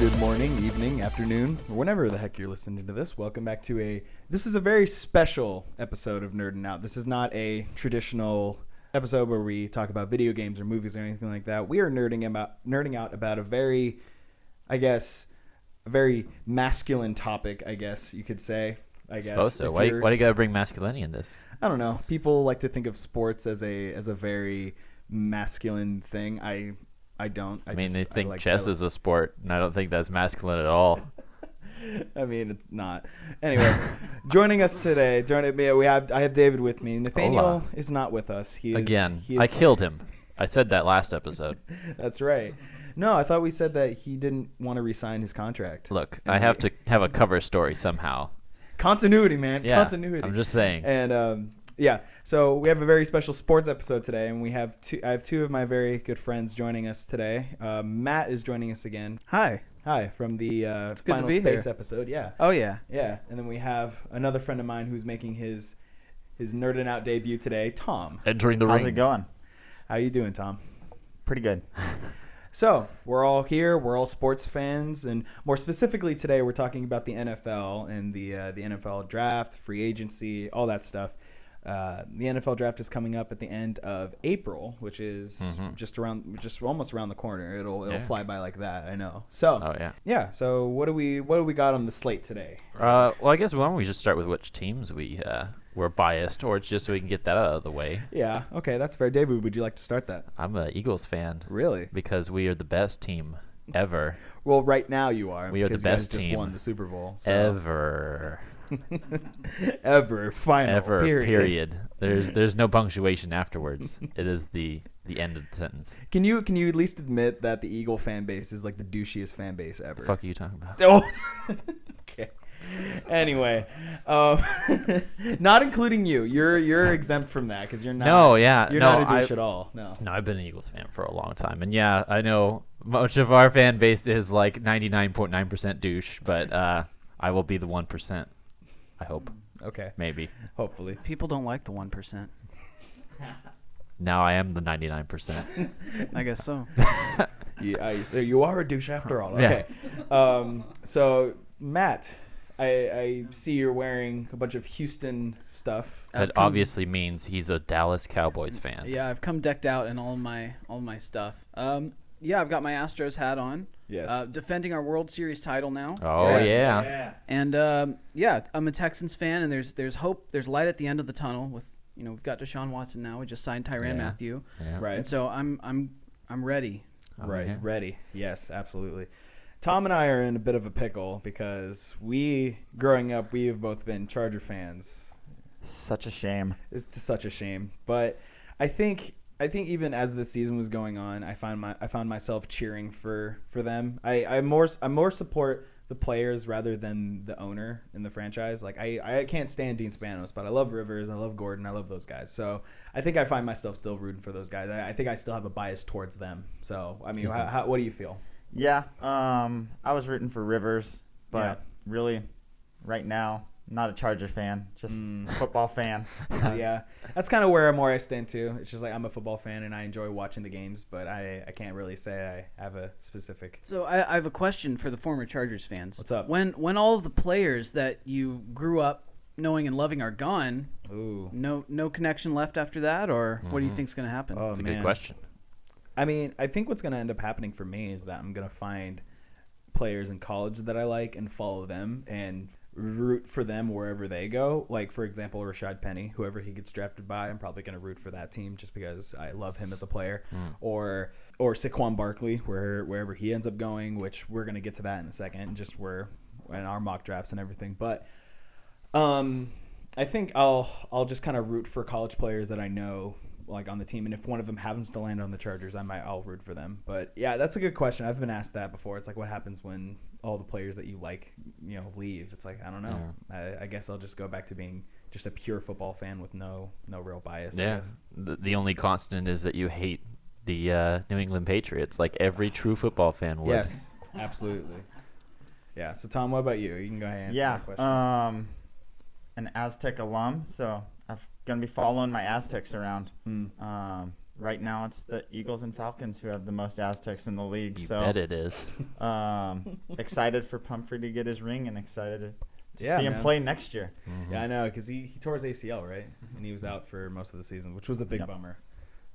Good morning, evening, afternoon, or whenever the heck you're listening to this. Welcome back to this is a very special episode of Nerdin' Out. This is not a traditional episode where we talk about video games or movies or anything like that. We are nerding out about a very, I guess, a very masculine topic, I guess you could say. I guess. Suppose so. Why do you gotta bring masculinity in this? I don't know. People like to think of sports as a very masculine thing. I don't. I mean, they think chess is a sport, and I don't think that's masculine at all. I mean, it's not. Anyway, joining us today, I have David with me. Nathaniel Hola. is not with us. He I killed him. I said that last episode. That's right. No, I thought we said that he didn't want to re-sign his contract. Look, I have to have a cover story somehow. Continuity, man. Yeah, Continuity. I'm just saying. And yeah, so we have a very special sports episode today, and I have two of my very good friends joining us today. Matt is joining us again. Hi. Hi, from the good to Final be Space here. episode. Yeah. Oh, yeah. Yeah, and then we have another friend of mine who's making his Nerdin' Out debut today, Tom. Entering the How's ring. it going? How you doing, Tom? Pretty good. So, we're all here. We're all sports fans, and more specifically today, we're talking about the NFL and the NFL draft, free agency, all that stuff. The NFL draft is coming up at the end of April, which is just almost around the corner. It'll fly by like that. I know. So, Oh yeah. yeah. So, what do we got on the slate today? Well, I guess why don't we just start with which teams we're biased, or it's just so we can get that out of the way. Yeah. Okay, that's fair. David, would you like to start that? I'm a Eagles fan Really? because we are the best team ever. Well, right now you are. We are the because you guys best just team won the Super Bowl. So. Ever. Ever. Final. Ever. Period. There's no punctuation afterwards. It is the end of the sentence. Can you at least admit that the Eagle fan base is like the douchiest fan base ever? The fuck are you talking about? Oh. Okay. Anyway, not including you. You're exempt from that because you're not. No, yeah, You're no, not a douche at all. No. No, I've been an Eagles fan for a long time, and yeah, I know much of our fan base is like 99.9% douche, but I will be the 1%. I hope, Okay. maybe. Hopefully. People don't like the 1%. Now I am the 99%. I guess so. Yeah. So you are a douche after all. Yeah. Okay. So Matt, I see you're wearing a bunch of Houston stuff. That obviously means he's a Dallas Cowboys fan. Yeah, I've come decked out in all my stuff. Yeah, I've got my Astros hat on. Yes. Defending our World Series title now. Oh Yes. yeah. And yeah, I'm a Texans fan, and there's hope. There's light at the end of the tunnel. With we've got Deshaun Watson now. We just signed Tyrann Yeah. Mathieu. Yeah. Right. And so I'm ready. Oh, Right, yeah. ready. Yes, absolutely. Tom and I are in a bit of a pickle because growing up, we have both been Charger fans. Such a shame. It's such a shame, but I think even as the season was going on, I found myself cheering for them. I more support the players rather than the owner in the franchise. Like I can't stand Dean Spanos, but I love Rivers, I love Gordon, I love those guys. So I think I find myself still rooting for those guys. I think I still have a bias towards them. So I mean, what do you feel? Yeah, I was rooting for Rivers, but Yeah. really, right now, not a Charger fan, just a football fan. Yeah, that's kind of where I stand too. It's just like I'm a football fan and I enjoy watching the games, but I can't really say I have a specific. So I have a question for the former Chargers fans. What's up? When all of the players that you grew up knowing and loving are gone, Ooh. no connection left after that, or what do you think's going to happen? Oh, That's a man. good question. I mean, I think what's going to end up happening for me is that I'm going to find players in college that I like and follow them and root for them wherever they go. Like, for example, Rashad Penny, whoever he gets drafted by, I'm probably going to root for that team just because I love him as a player. Or Saquon Barkley, wherever he ends up going, which we're going to get to that in a second, just where in our mock drafts and everything. But I think I'll just kind of root for college players that I know like on the team, and if one of them happens to land on the Chargers, I'll root for them. But yeah, that's a good question. I've been asked that before. It's like, what happens when all the players that you like, leave? It's like, I don't know. I guess I'll just go back to being just a pure football fan with no real bias. I Yeah. guess. The only constant is that you hate the New England Patriots, like every true football fan would. Yes, absolutely. Yeah. So Tom, what about you? You can go ahead and answer Yeah, that question. an Aztec alum, so I'm gonna be following my Aztecs around. right now it's the Eagles and Falcons who have the most Aztecs in the league. You So bet it is. excited for Pumphrey to get his ring and excited to Yeah, see him man. play next year. Yeah, I know, because he tore his ACL, right? And he was out for most of the season, which was a big Yep. bummer.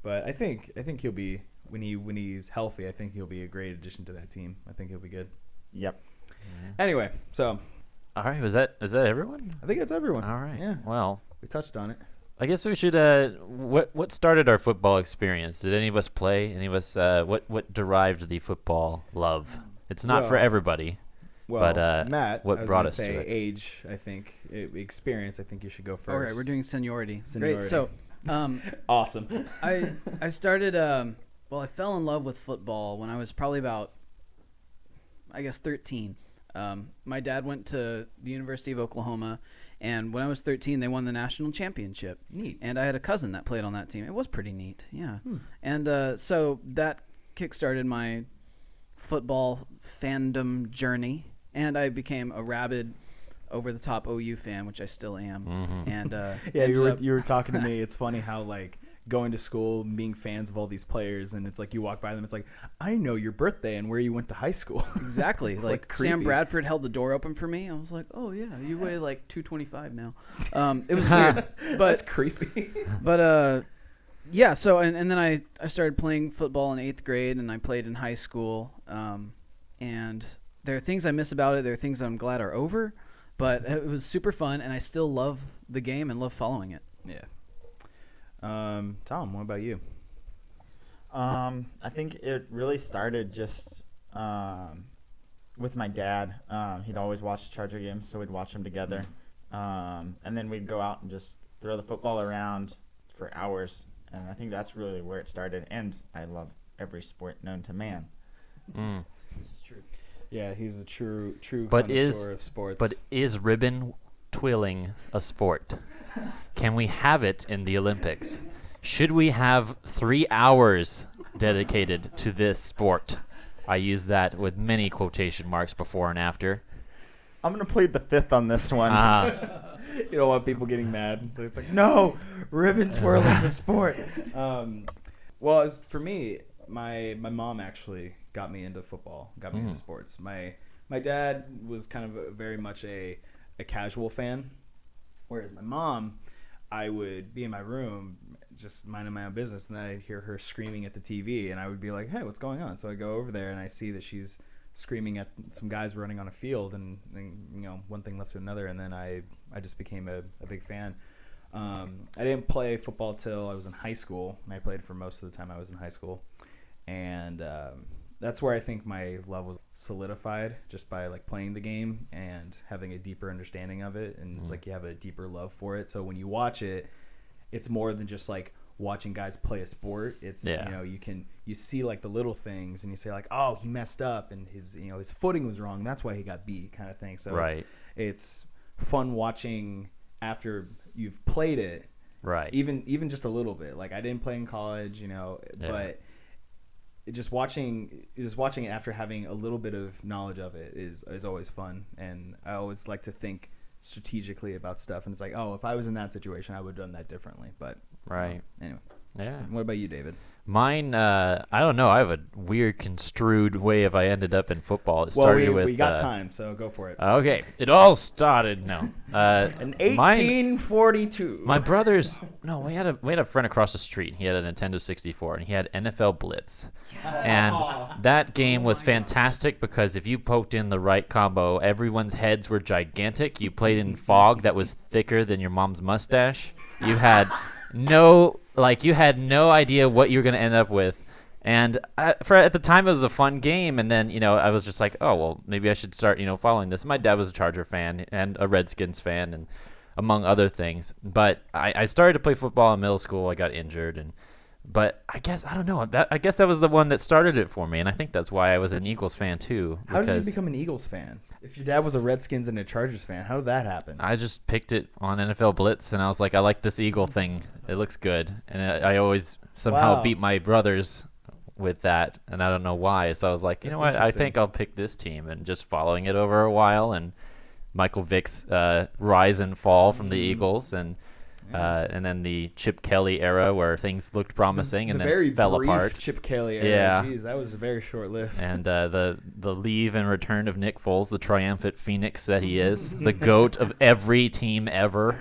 But I think he'll be when he's healthy. I think he'll be a great addition to that team. I think he'll be good. Yep. Anyway, so All right, is that everyone? I think that's everyone. All right. Yeah, Well, we touched on it. I guess we should. What started our football experience? Did any of us play? Any of us? What derived the football love? It's not for Well, everybody. Well, But, Matt, what I was brought gonna us to say it? age. I think experience. I think you should go first. All right, we're doing seniority. Seniority. Great. So, Awesome. I started. Well, I fell in love with football when I was probably about, I guess, 13. My dad went to the University of Oklahoma, and when I was 13, they won the national championship. Neat. And I had a cousin that played on that team. It was pretty neat, yeah. And so that kickstarted my football fandom journey, and I became a rabid, over-the-top OU fan, which I still am. Mhm. And Yeah, ended up- you were talking to me. It's funny how like going to school, and being fans of all these players, and it's like you walk by them. It's like I know your birthday and where you went to high school. Exactly. It's, like Sam creepy. Bradford held the door open for me. I was like, oh yeah, you weigh like 225 now. It was weird, That's but creepy. yeah. So and then I started playing football in 8th grade, and I played in high school. And there are things I miss about it. There are things I'm glad are over, but it was super fun, and I still love the game and love following it. Yeah. Tom, what about you? I think it really started just with my dad. He'd always watch Charger games, so we'd watch them together. And then we'd go out and just throw the football around for hours. And I think that's really where it started. And I love every sport known to man. Mm. Yeah, he's a true But connoisseur of sports. But is ribbon twirling a sport? Can we have it in the Olympics? Should we have 3 hours dedicated to this sport? I use that with many quotation marks before and after. I'm going to plead the fifth on this one. You don't want people getting mad. So it's like, no, ribbon twirling's a sport. Well, for me, my mom actually got me into football, got me into sports. My dad was kind of very much a casual fan, whereas my mom, I would be in my room just minding my own business, and then I'd hear her screaming at the TV, and I would be like, hey, what's going on? So I go over there, and I see that she's screaming at some guys running on a field, and you know, one thing left to another, and then I just became a big fan. I didn't play football till I was in high school, and I played for most of the time I was in high school, and that's where I think my love was solidified, just by like playing the game and having a deeper understanding of it, and it's like you have a deeper love for it. So when you watch it, it's more than just like watching guys play a sport. It's you know, you see like the little things, and you say like, oh, he messed up, and his footing was wrong, that's why he got beat, kind of thing. So Right. it's fun watching after you've played it, Right. even just a little bit. Like I didn't play in college, but just watching it after having a little bit of knowledge of it is always fun. And I always like to think strategically about stuff, and it's like, oh, if I was in that situation, I would have done that differently. But Right. anyway, Yeah. what about you, David? Mine, I don't know. I have a weird construed way of I ended up in football. It started with. We got time, so go for it. Okay. It all started. No. In Mine, 1842. my brother's. No, we had a friend across the street. He had a Nintendo 64, and he had NFL Blitz. And that game was fantastic because if you poked in the right combo, everyone's heads were gigantic. You played in fog that was thicker than your mom's mustache. You had no idea what you were going to end up with. And at the time, it was a fun game. And then, I was just like, oh, well, maybe I should start, following this. My dad was a Charger fan and a Redskins fan, and among other things. But I started to play football in middle school. I got injured, but I guess, I don't know. I guess that was the one that started it for me, and I think that's why I was an Eagles fan too. How did you become an Eagles fan? If your dad was a Redskins and a Chargers fan, how did that happen? I just picked it on NFL Blitz, and I was like, I like this Eagle thing. It looks good. And I always somehow beat my brothers with that, and I don't know why. So I was like, you know what? I think I'll pick this team, and just following it over a while, and Michael Vick's rise and fall from the Eagles, and And then the Chip Kelly era where things looked promising and the then very fell brief apart. Chip Kelly era. Yeah. Jeez, that was very short-lived. And the leave and return of Nick Foles, the triumphant phoenix that he is, the GOAT of every team ever.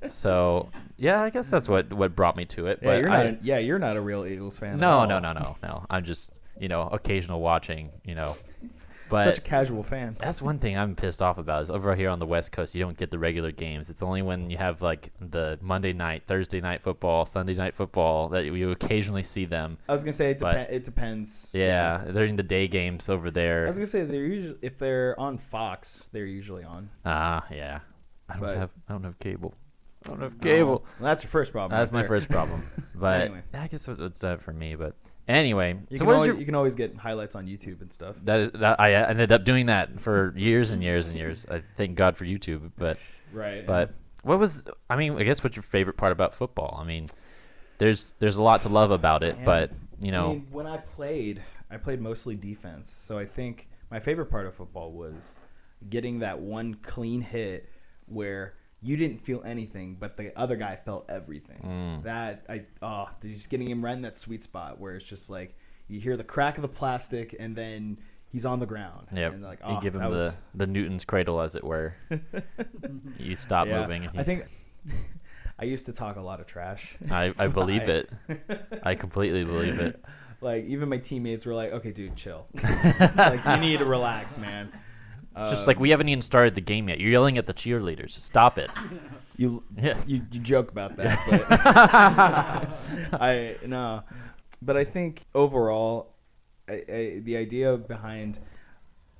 So, yeah, I guess that's what brought me to it. Yeah, But you're not a real Eagles fan. no, at no, all. no, no, no. I'm just, occasional watching, But Such a casual fan. that's one thing I'm pissed off about is over here on the West Coast, you don't get the regular games. It's only when you have like the Monday night, Thursday night football, Sunday night football that you occasionally see them. I was gonna say But- it depends. Yeah, during the day games over I there. was gonna say they're usually if they're on Fox, they're usually on. Yeah. I But- don't have cable. I don't have cable. Well, that's your first problem. That's right my there. first problem. But Anyway. I guess it's that for me. But anyway, You so can what is always, your you can always get highlights on YouTube and stuff. I ended up doing that for years and years and years. I thank God for YouTube. Right. But I guess what's your favorite part about football? I mean, there's a lot to love about it, Man, but I mean, when I played mostly defense. So I think my favorite part of football was getting that one clean hit where you didn't feel anything, but the other guy felt everything. Just getting him right in that sweet spot where it's just like you hear the crack of the plastic and then he's on the ground. yeah, And like, you give him that was- the Newton's cradle, as it were. You stop Yeah. moving. And I think I used to talk a lot of trash. I believe it. I completely believe it. Like even my teammates were like, "Okay, dude, chill. Like you need to relax, man." It's just like we haven't even started the game yet. You're yelling at the cheerleaders. Stop it. you Yeah. you joke about that, but but I think overall, the idea behind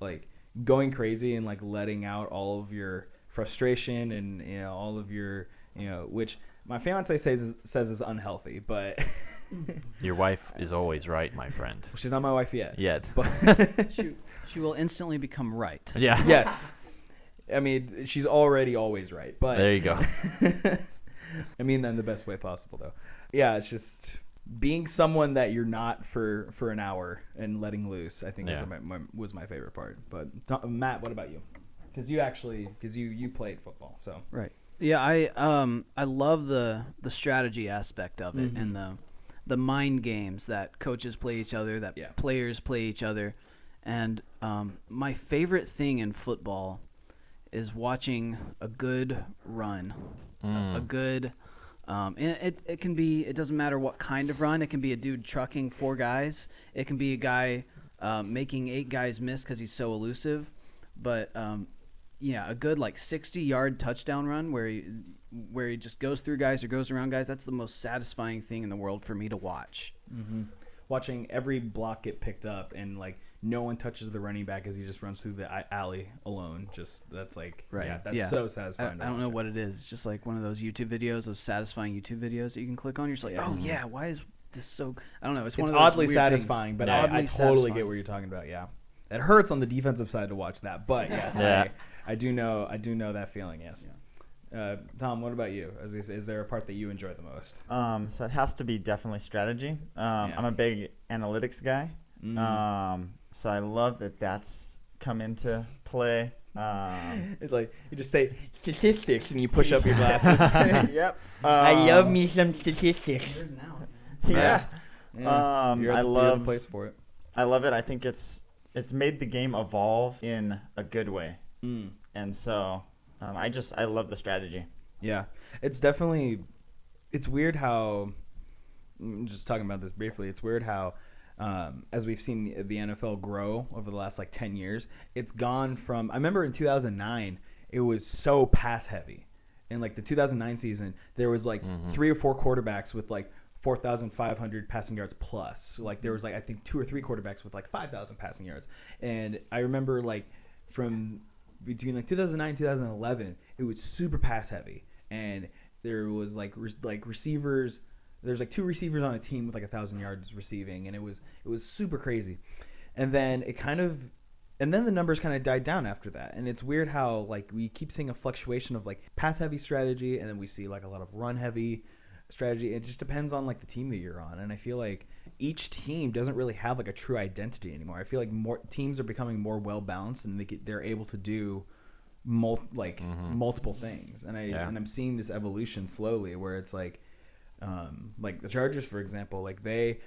like going crazy and like letting out all of your frustration and all of your which my fiance says is unhealthy, but Your wife is always right, my friend. she's not my wife yet. Yet. But She will instantly become right. Yeah. yes, I mean she's already always right. But There you go. I mean that in the best way possible, though. Yeah, it's just being someone that you're not for an hour and letting loose. I think Yeah. was my favorite part. But Matt, what about you? Because you played football, so Right. Yeah, I love the strategy aspect of it and the mind games that coaches play each other, that Yeah. players play each other. And my favorite thing in football is watching a good run, a good. And it can be. It doesn't matter what kind of run. It can be a dude trucking 4 guys. It can be a guy making 8 guys miss because he's so elusive. But a good like 60-yard touchdown run where he just goes through guys or goes around guys. That's the most satisfying thing in the world for me to watch. watching every block get picked up and like no one touches the running back as he just runs through the alley alone. That's so satisfying. I don't know what it is. It's just like one of those YouTube videos, those satisfying YouTube videos that you can click on. You're just like, oh yeah, why is this so? I don't know. It's one It's of those oddly weird satisfying, things. but Yeah. I Oddly totally satisfying. get what you're talking about. Yeah, it hurts on the defensive side to watch that, but yes, Yeah. I do know that feeling. Yes. Tom, what about you? Is there a part that you enjoy the most? So it has to be definitely strategy. I'm a big analytics guy. So I love that that's come into play. It's like you just say statistics and you push up your glasses. Yep. I love me some statistics. Yeah. Yeah. You're I the love place for it. I love it. I think it's made the game evolve in a good way. And so I love the strategy. Yeah, it's definitely. It's weird how. Just talking about this briefly, it's weird how, as we've seen the NFL grow over the last like 10 years, it's gone from. I remember in 2009, it was so pass heavy, in like the 2009 season, there was like 3 or 4 quarterbacks with like 4,500 passing yards plus. Like there was like I think 2 or 3 quarterbacks with like 5,000 passing yards, and I remember like from between like 2009 and 2011, it was super pass heavy, and there was like receivers. There's like 2 receivers on a team with like 1,000 yards receiving, and it was super crazy. And then and then the numbers kind of died down after that. And it's weird how like we keep seeing a fluctuation of like pass heavy strategy, and then we see like a lot of run heavy strategy. It just depends on like the team that you're on, and I feel like each team doesn't really have like a true identity anymore. I feel like more teams are becoming more well balanced, and they're able to do multiple things, and I'm seeing this evolution slowly where it's like the Chargers, for example, like they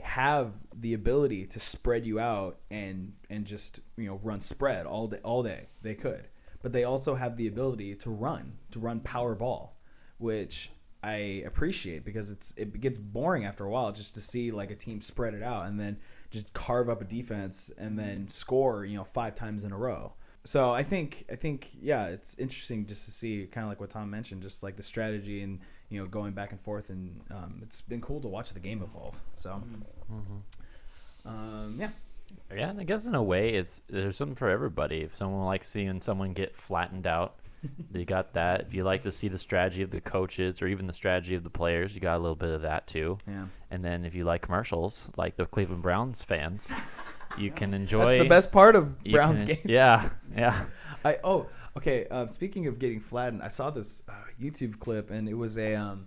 have the ability to spread you out and just run spread all day. They could, but they also have the ability to run power ball, which I appreciate because it gets boring after a while just to see like a team spread it out and then just carve up a defense and then score 5 times in a row. So I think yeah, it's interesting just to see kind of like what Tom mentioned, just like the strategy and going back and forth, and it's been cool to watch the game evolve. So yeah. Yeah, and I guess in a way there's something for everybody. If someone likes seeing someone get flattened out, they got that. If you like to see the strategy of the coaches or even the strategy of the players, you got a little bit of that too. Yeah. And then if you like commercials, like the Cleveland Browns fans, you can enjoy. That's the best part of Browns games. Yeah. Okay. Speaking of getting flattened, I saw this YouTube clip, and it was I can't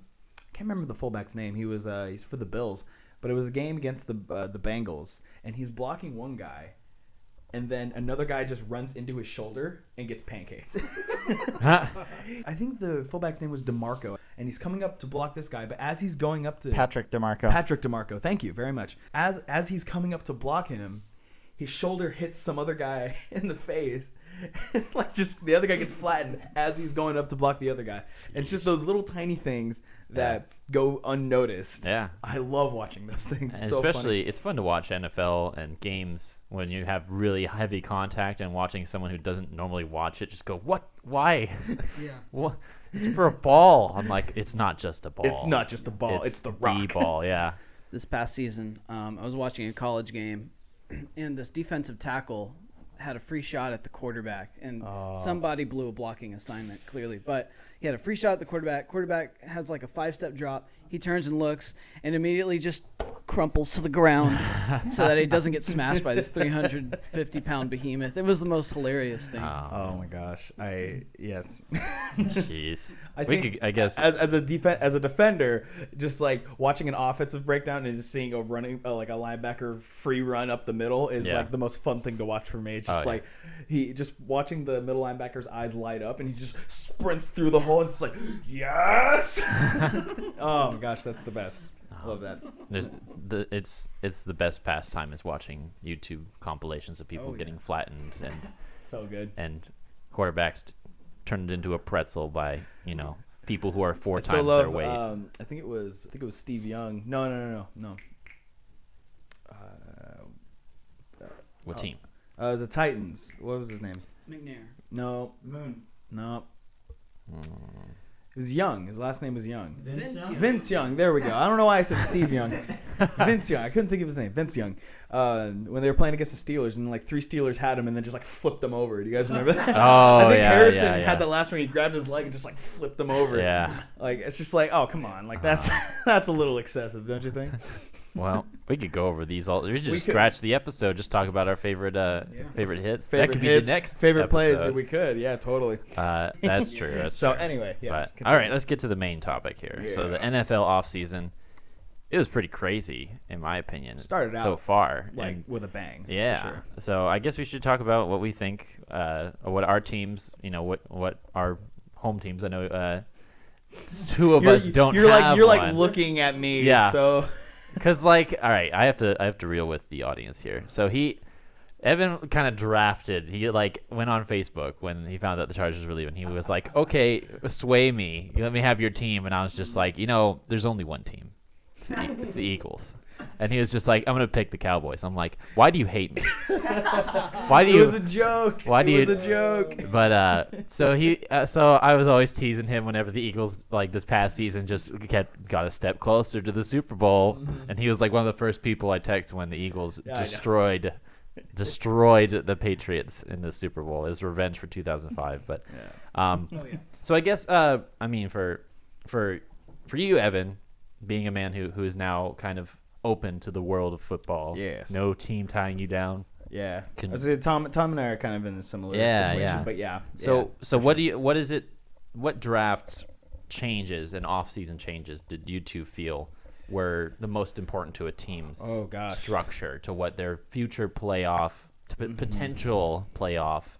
remember the fullback's name. He's for the Bills, but it was a game against the Bengals, and he's blocking one guy, and then another guy just runs into his shoulder and gets pancaked. I think the fullback's name was DeMarco, and he's coming up to block this guy, but as he's going up to Patrick DeMarco. Thank you very much. As he's coming up to block him, his shoulder hits some other guy in the face. And like just the other guy gets flattened as he's going up to block the other guy. And it's just those little tiny things that go unnoticed. Yeah. I love watching those things. And it's so especially, funny. it's fun to watch NFL and games when you have really heavy contact and watching someone who doesn't normally watch it just go, what? Why? Yeah. What? It's for a ball. I'm like, it's not just a ball. It's not just a ball. It's the rock. The ball, yeah. This past season, I was watching a college game, and this defensive tackle had a free shot at the quarterback, and somebody blew a blocking assignment clearly, but he had a free shot at the quarterback has like a 5-step drop. He turns and looks and immediately just crumples to the ground so that he doesn't get smashed by this 350-pound behemoth. It was the most hilarious thing. Oh my gosh. Yes. Jeez. I guess as a defender, just like watching an offensive breakdown and just seeing a running like a linebacker free run up the middle is like the most fun thing to watch for me. It's just he just watching the middle linebacker's eyes light up and he just sprints through the hole and it's like yes. Oh my gosh, that's the best. Love that. It's the best pastime is watching YouTube compilations of people getting flattened and so good, and quarterbacks turned into a pretzel by people who are 4 times their weight. I think it was Steve Young. No. What team? It was the Titans. What was his name? McNair. No. Moon. No. It was Young. His last name was Young. Vince Young. There we go. I don't know why I said Steve Young. Vince Young. I couldn't think of his name. Vince Young. When they were playing against the Steelers, and like 3 Steelers had him, and then just like flipped him over. Do you guys remember that? Oh, I think yeah, Harrison yeah. had that last one. He grabbed his leg and just like flipped him over. Yeah. Like it's just like, oh come on, like that's a little excessive, don't you think? Well, we could go over these all. We We just could. scratch the episode. Just talk about our favorite favorite hits. That could be hits, the next favorite plays episode. that we could. Yeah, totally. That's true. That's So true. anyway, yes. But, all right, let's get to the main topic here. So the Yes. NFL offseason, it was pretty crazy in my opinion. Started so out, far, like and with a bang. for yeah. sure. So I guess we should talk about what we think, what our teams, what our home teams. I know 2 of us don't You're have you're one. like looking at me. Yeah. So. Cause like, all right, I have to reel with the audience here. So Evan kind of drafted. He like went on Facebook when he found out the Chargers were leaving. He was like, "Okay, sway me. Let me have your team." And I was just like, there's only one team. It's the Eagles. And he was just like, "I'm gonna pick the Cowboys." I'm like, "Why do you hate me? Why do It you?" was a joke. Why do it was you- a joke. But so I was always teasing him whenever the Eagles like this past season just got a step closer to the Super Bowl, and he was like one of the first people I texted when the Eagles Yeah, I know. destroyed the Patriots in the Super Bowl. It was revenge for 2005. But so I guess I mean for you, Evan, being a man who is now kind of open to the world of football, Yes. no team tying you down. Yeah. Can- I was saying, Tom and I are kind of in a similar Yeah, situation. yeah. But yeah. So what drafts changes and off-season changes did you two feel were the most important to a team's Oh, gosh. structure, to what their future playoff, potential playoff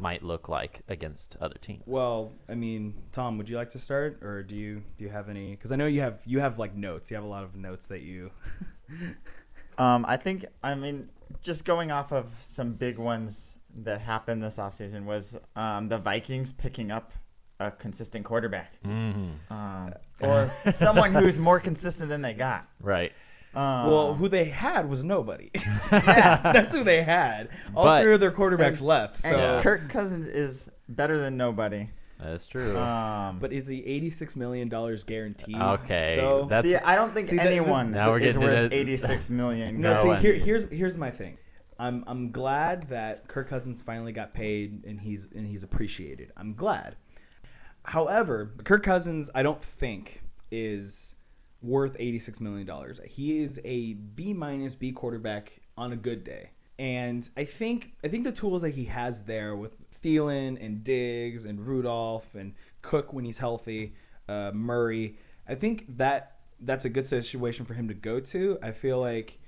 might look like against other teams. Well, I mean, Tom, would you like to start, or do you have any? Because I know you have like notes. You have a lot of notes that you. I mean, just going off of some big ones that happened this offseason was the Vikings picking up a consistent quarterback, or someone who's more consistent than they got. Right. Well, who they had was nobody. That's who they had. All three of their quarterbacks left. So And Kirk Cousins is better than nobody. That's true. but is he $86 million guaranteed? Okay, though? that's See, I don't think anyone now we're is getting worth into $86 million. No, No, see, here's my thing. I'm glad that Kirk Cousins finally got paid and he's appreciated. I'm glad. However, Kirk Cousins, I don't think is worth $86 million. He is a B quarterback on a good day. And I think the tools that he has there with Thielen and Diggs and Rudolph and Cook when he's healthy, Murray, I think that's a good situation for him to go to. I feel like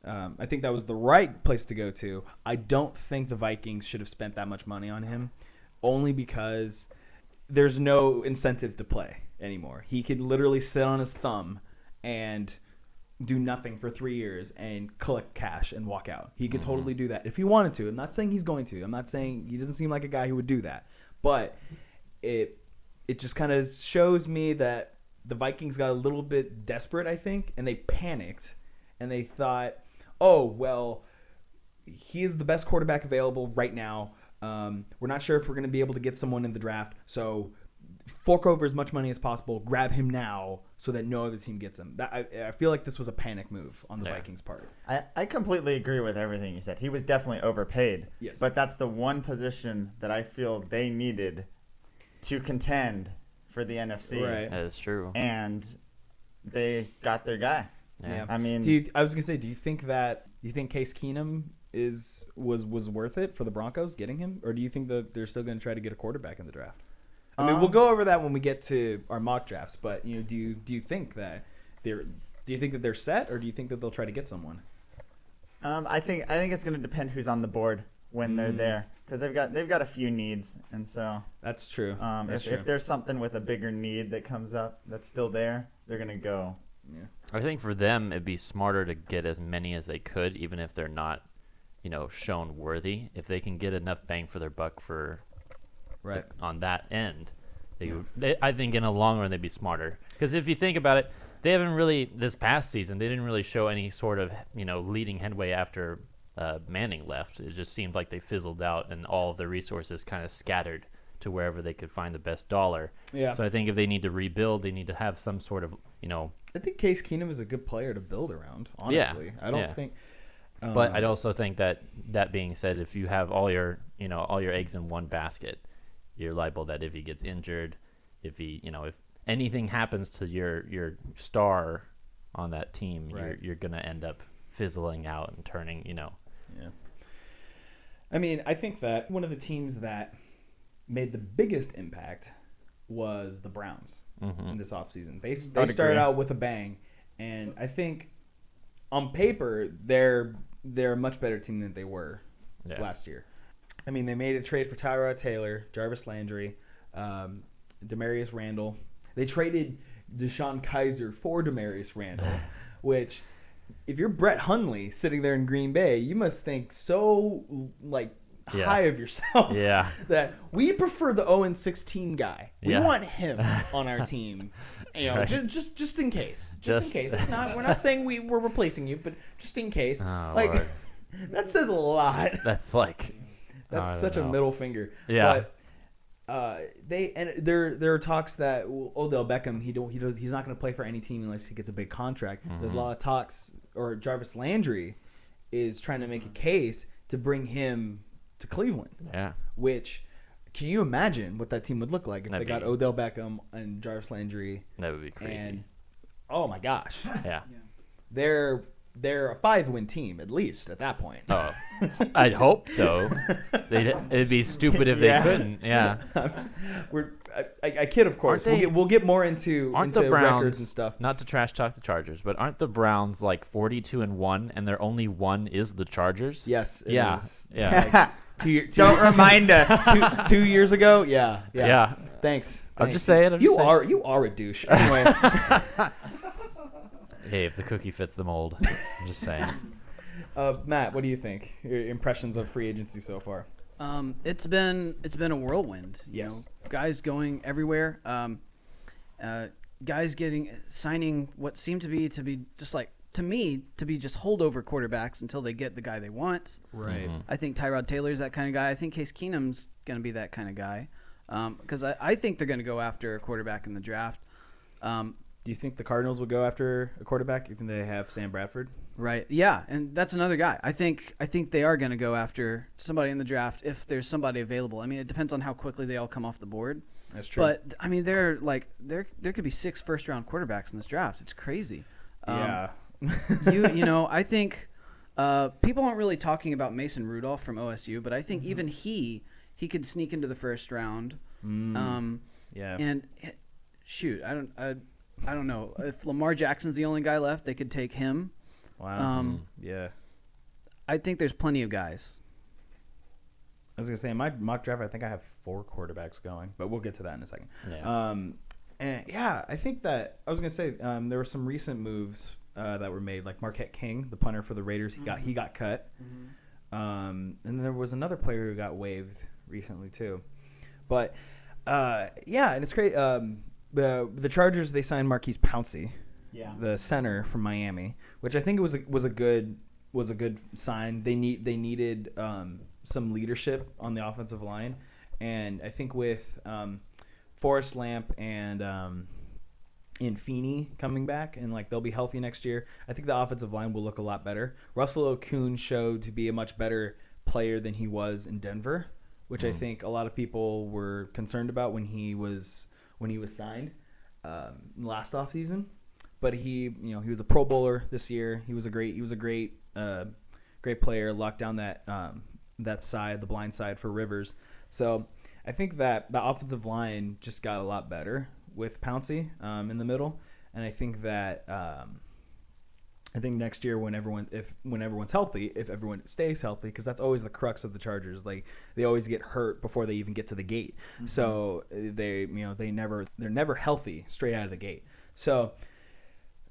I think that was the right place to go to. I don't think the Vikings should have spent that much money on him, only because there's no incentive to play anymore. He could literally sit on his thumb and do nothing for 3 years and collect cash and walk out. He could totally do that if he wanted to. I'm not saying he's going to. I'm not saying he doesn't seem like a guy who would do that. But it just kind of shows me that the Vikings got a little bit desperate, I think, and they panicked and they thought, oh, well, he is the best quarterback available right now. We're not sure if we're going to be able to get someone in the draft, so fork over as much money as possible, grab him now so that no other team gets him. I feel like this was a panic move on the Vikings' part. I completely agree with everything you said. He was definitely overpaid. Yes. But that's the one position that I feel they needed to contend for the NFC. Right. that is true. And they got their guy. Yeah. I mean, I was gonna say, do you think Case Keenum was worth it for the Broncos getting him, or do you think that they're still gonna try to get a quarterback in the draft? I mean, we'll go over that when we get to our mock drafts, but do you think that they're set, or do you think that they'll try to get someone? I think it's going to depend who's on the board when they're there, because they've got a few needs, and so That's true. if there's something with a bigger need that comes up that's still there, they're going to go. Yeah. I think for them it'd be smarter to get as many as they could, even if they're not, shown worthy. If they can get enough bang for their buck for Right. on that end, I think in the long run they'd be smarter. Because if you think about it, they haven't really this past season. They didn't really show any sort of leading headway after Manning left. It just seemed like they fizzled out, and all of their resources kind of scattered to wherever they could find the best dollar. Yeah. So I think if they need to rebuild, they need to have some sort of I think Case Keenum is a good player to build around. Yeah. Honestly, I don't think. But I'd also think that being said, if you have all your eggs in one basket, you're liable that if he gets injured, if anything happens to your star on that team, Right. you're gonna end up fizzling out and turning. Yeah. I mean, I think that one of the teams that made the biggest impact was the Browns in this offseason. They started agree. out with a bang, and I think on paper they're a much better team than they were last year. I mean, they made a trade for Tyrod Taylor, Jarvis Landry, Demarius Randall. They traded Deshaun Kaiser for Demarius Randall, which, if you're Brett Hundley sitting there in Green Bay, you must think so high of yourself that we prefer the 0-16 guy. We want him on our team, Right. just in case. Just- In case. We're not saying we're replacing you, but just in case. Oh, Lord. That says a lot. That's like That's I don't such a know. middle finger. Yeah. But there are talks that Odell Beckham he's not going to play for any team unless he gets a big contract. There's a lot of talks, or Jarvis Landry is trying to make a case to bring him to Cleveland. Yeah. Which, can you imagine what that team would look like if That'd they got be- Odell Beckham and Jarvis Landry? That would be crazy. And oh my gosh, Yeah. they're a 5-win team at least at that point. Oh, I'd hope so. It'd be stupid if Yeah. they couldn't. Yeah. I kid, of course. Aren't they- We'll get more into Aren't the records Browns and stuff. Not to trash talk the Chargers, but aren't the Browns like 42-1, and their only one is the Chargers? Yes. it Yeah. is. Yeah. Don't remind us. 2 years ago. Yeah. Yeah. Thanks. I'm Thanks. just saying. You are a douche. Anyway. Hey, if the cookie fits the mold, I'm just saying. Matt, what do you think? Your impressions of free agency so far? It's been a whirlwind. You Yes. know, guys going everywhere. Guys signing what seemed to be just like, to me, to be just holdover quarterbacks until they get the guy they want. Right. Mhm. I think Tyrod Taylor's that kind of guy. I think Case Keenum's going to be that kind of guy. Because I think they're going to go after a quarterback in the draft. Do you think the Cardinals will go after a quarterback even though they have Sam Bradford? Right. Yeah, and that's another guy. I think they are going to go after somebody in the draft if there's somebody available. I mean, it depends on how quickly they all come off the board. That's true. But I mean, there could be 6 first-round quarterbacks in this draft. It's crazy. Yeah. you know, I think people aren't really talking about Mason Rudolph from OSU, but I think even he could sneak into the first round. Yeah. And shoot, I don't know if Lamar Jackson's the only guy left. They could take him. Wow. Yeah. I think there's plenty of guys. I was gonna say in my mock draft, I think I have 4 quarterbacks going, but we'll get to that in a second. Yeah. And yeah, I think that I was gonna say there were some recent moves that were made, like Marquette King, the punter for the Raiders. He got cut. And there was another player who got waived recently too. But yeah, and it's great. The Chargers, they signed Marquise Pouncey, the center from Miami, which I think was a good sign. They needed some leadership on the offensive line, and I think with Forrest Lamp and Feeney coming back and like they'll be healthy next year, I think the offensive line will look a lot better. Russell Okung showed to be a much better player than he was in Denver, which I think a lot of people were concerned about when he was signed last offseason. But he was a Pro Bowler this year. He was a great player, locked down that side, the blind side for Rivers. So I think that the offensive line just got a lot better with Pouncey in the middle, and I think that next year when everyone's healthy, if everyone stays healthy, because that's always the crux of the Chargers. Like they always get hurt before they even get to the gate, so they're never healthy straight out of the gate. So,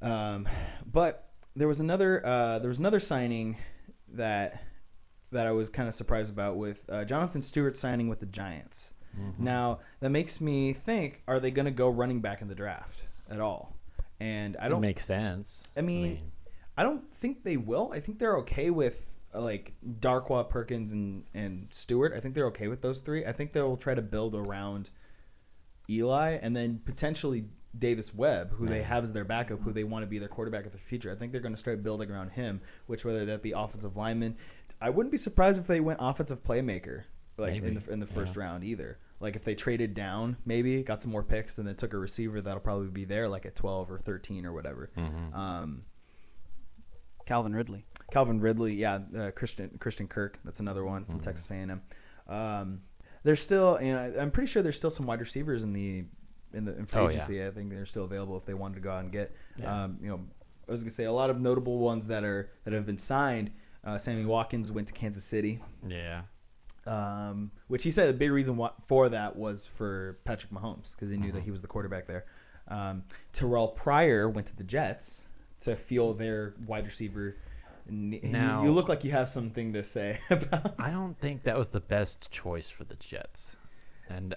but there was another signing that I was kind of surprised about with Jonathan Stewart signing with the Giants. Now that makes me think: are they going to go running back in the draft at all? And I don't. It makes sense. I mean, I don't think they will. I think they're okay with like Darkwa, Perkins, and Stewart. I think they're okay with those 3. I think they'll try to build around Eli and then potentially Davis Webb, who they have as their backup, who they want to be their quarterback of the future. I think they're going to start building around him, which whether that be offensive lineman. I wouldn't be surprised if they went offensive playmaker like in the first round either. Like if they traded down, maybe got some more picks, and then took a receiver that'll probably be there like at 12 or 13 or whatever. Calvin Ridley. Yeah. Christian Kirk. That's another one from Texas A&M. There's still, I'm pretty sure there's still some wide receivers in free agency. Yeah. I think they're still available if they wanted to go out and get. Yeah. I was gonna say a lot of notable ones that have been signed. Sammy Watkins went to Kansas City. Yeah. Which he said the big reason for that was for Patrick Mahomes because he knew that he was the quarterback there. Terrell Pryor went to the Jets to fuel their wide receiver. Now, you look like you have something to say about. I don't think that was the best choice for the Jets, and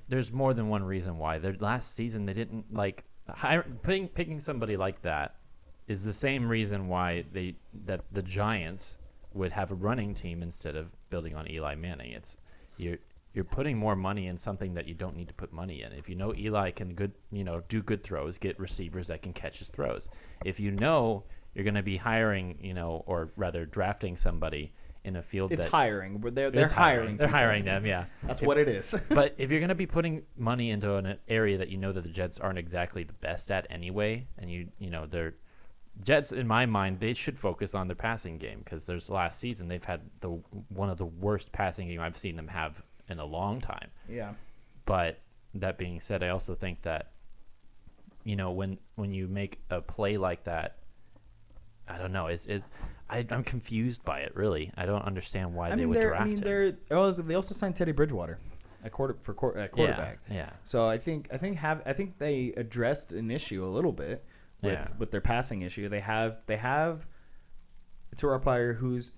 there's more than one reason why. Their last season they didn't like picking somebody like that is the same reason why the Giants would have a running team instead of building on Eli Manning. It's you're putting more money in something that you don't need to put money in. If you know Eli can do good throws, get receivers that can catch his throws. If you know you're going to be hiring, or rather drafting somebody in a field it's hiring. They're hiring. They're hiring them, yeah. That's what it is. But if you're going to be putting money into an area that you know that the Jets aren't exactly the best at anyway, and they're Jets, in my mind, they should focus on their passing game because there's last season they've had one of the worst passing game I've seen them have in a long time. Yeah. But that being said, I also think that when you make a play like that, I don't know. I'm confused by it. Really, I don't understand why I they mean, would draft him. they also signed Teddy Bridgewater at quarterback. Yeah. So I think they addressed an issue a little bit with their passing issue. They have a Terrell Pryor who's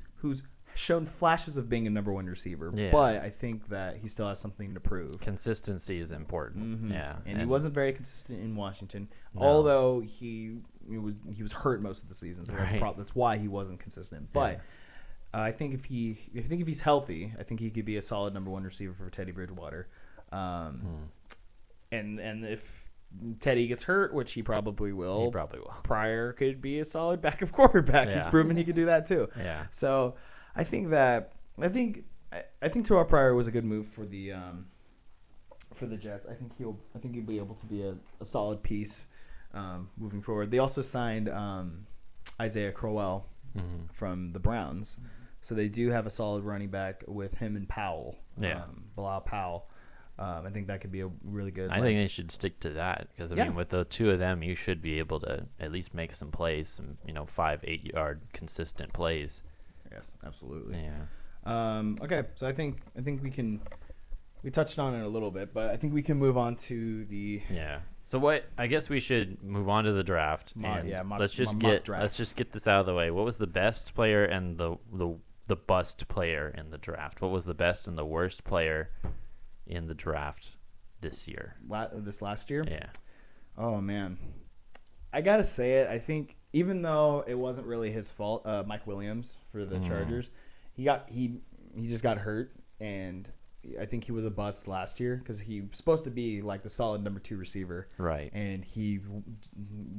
shown flashes of being a number one receiver, but I think that he still has something to prove. Consistency is important. Mm-hmm. Yeah, and he wasn't very consistent in Washington, No. although he was hurt most of the season, so that's why he wasn't consistent. But I think if he's healthy, I think he could be a solid number one receiver for Teddy Bridgewater. And if Teddy gets hurt, which he probably will, Pryor could be a solid backup quarterback. Yeah. He's proven he could do that too. Yeah. So I think Terrell Pryor was a good move for the Jets. I think he'll be able to be a solid piece moving forward. They also signed Isaiah Crowell from the Browns, so they do have a solid running back with him and Powell. Bilal Powell. I think that could be a really good. I think they should stick to that because I mean, with the two of them, you should be able to at least make some plays, some 5-8 yard consistent plays. Yes, absolutely. Yeah. Okay, so I think we touched on it a little bit, but I think we can move on to the So I guess we should move on to the draft. Let's just get this out of the way. What was the best player and the bust player in the draft? What was the best and the worst player in the draft this year? This last year? Yeah. Oh man, I gotta say it. I think even though it wasn't really his fault, Mike Williams for the Chargers, he just got hurt, and I think he was a bust last year because he was supposed to be like the solid number 2 receiver, right? And he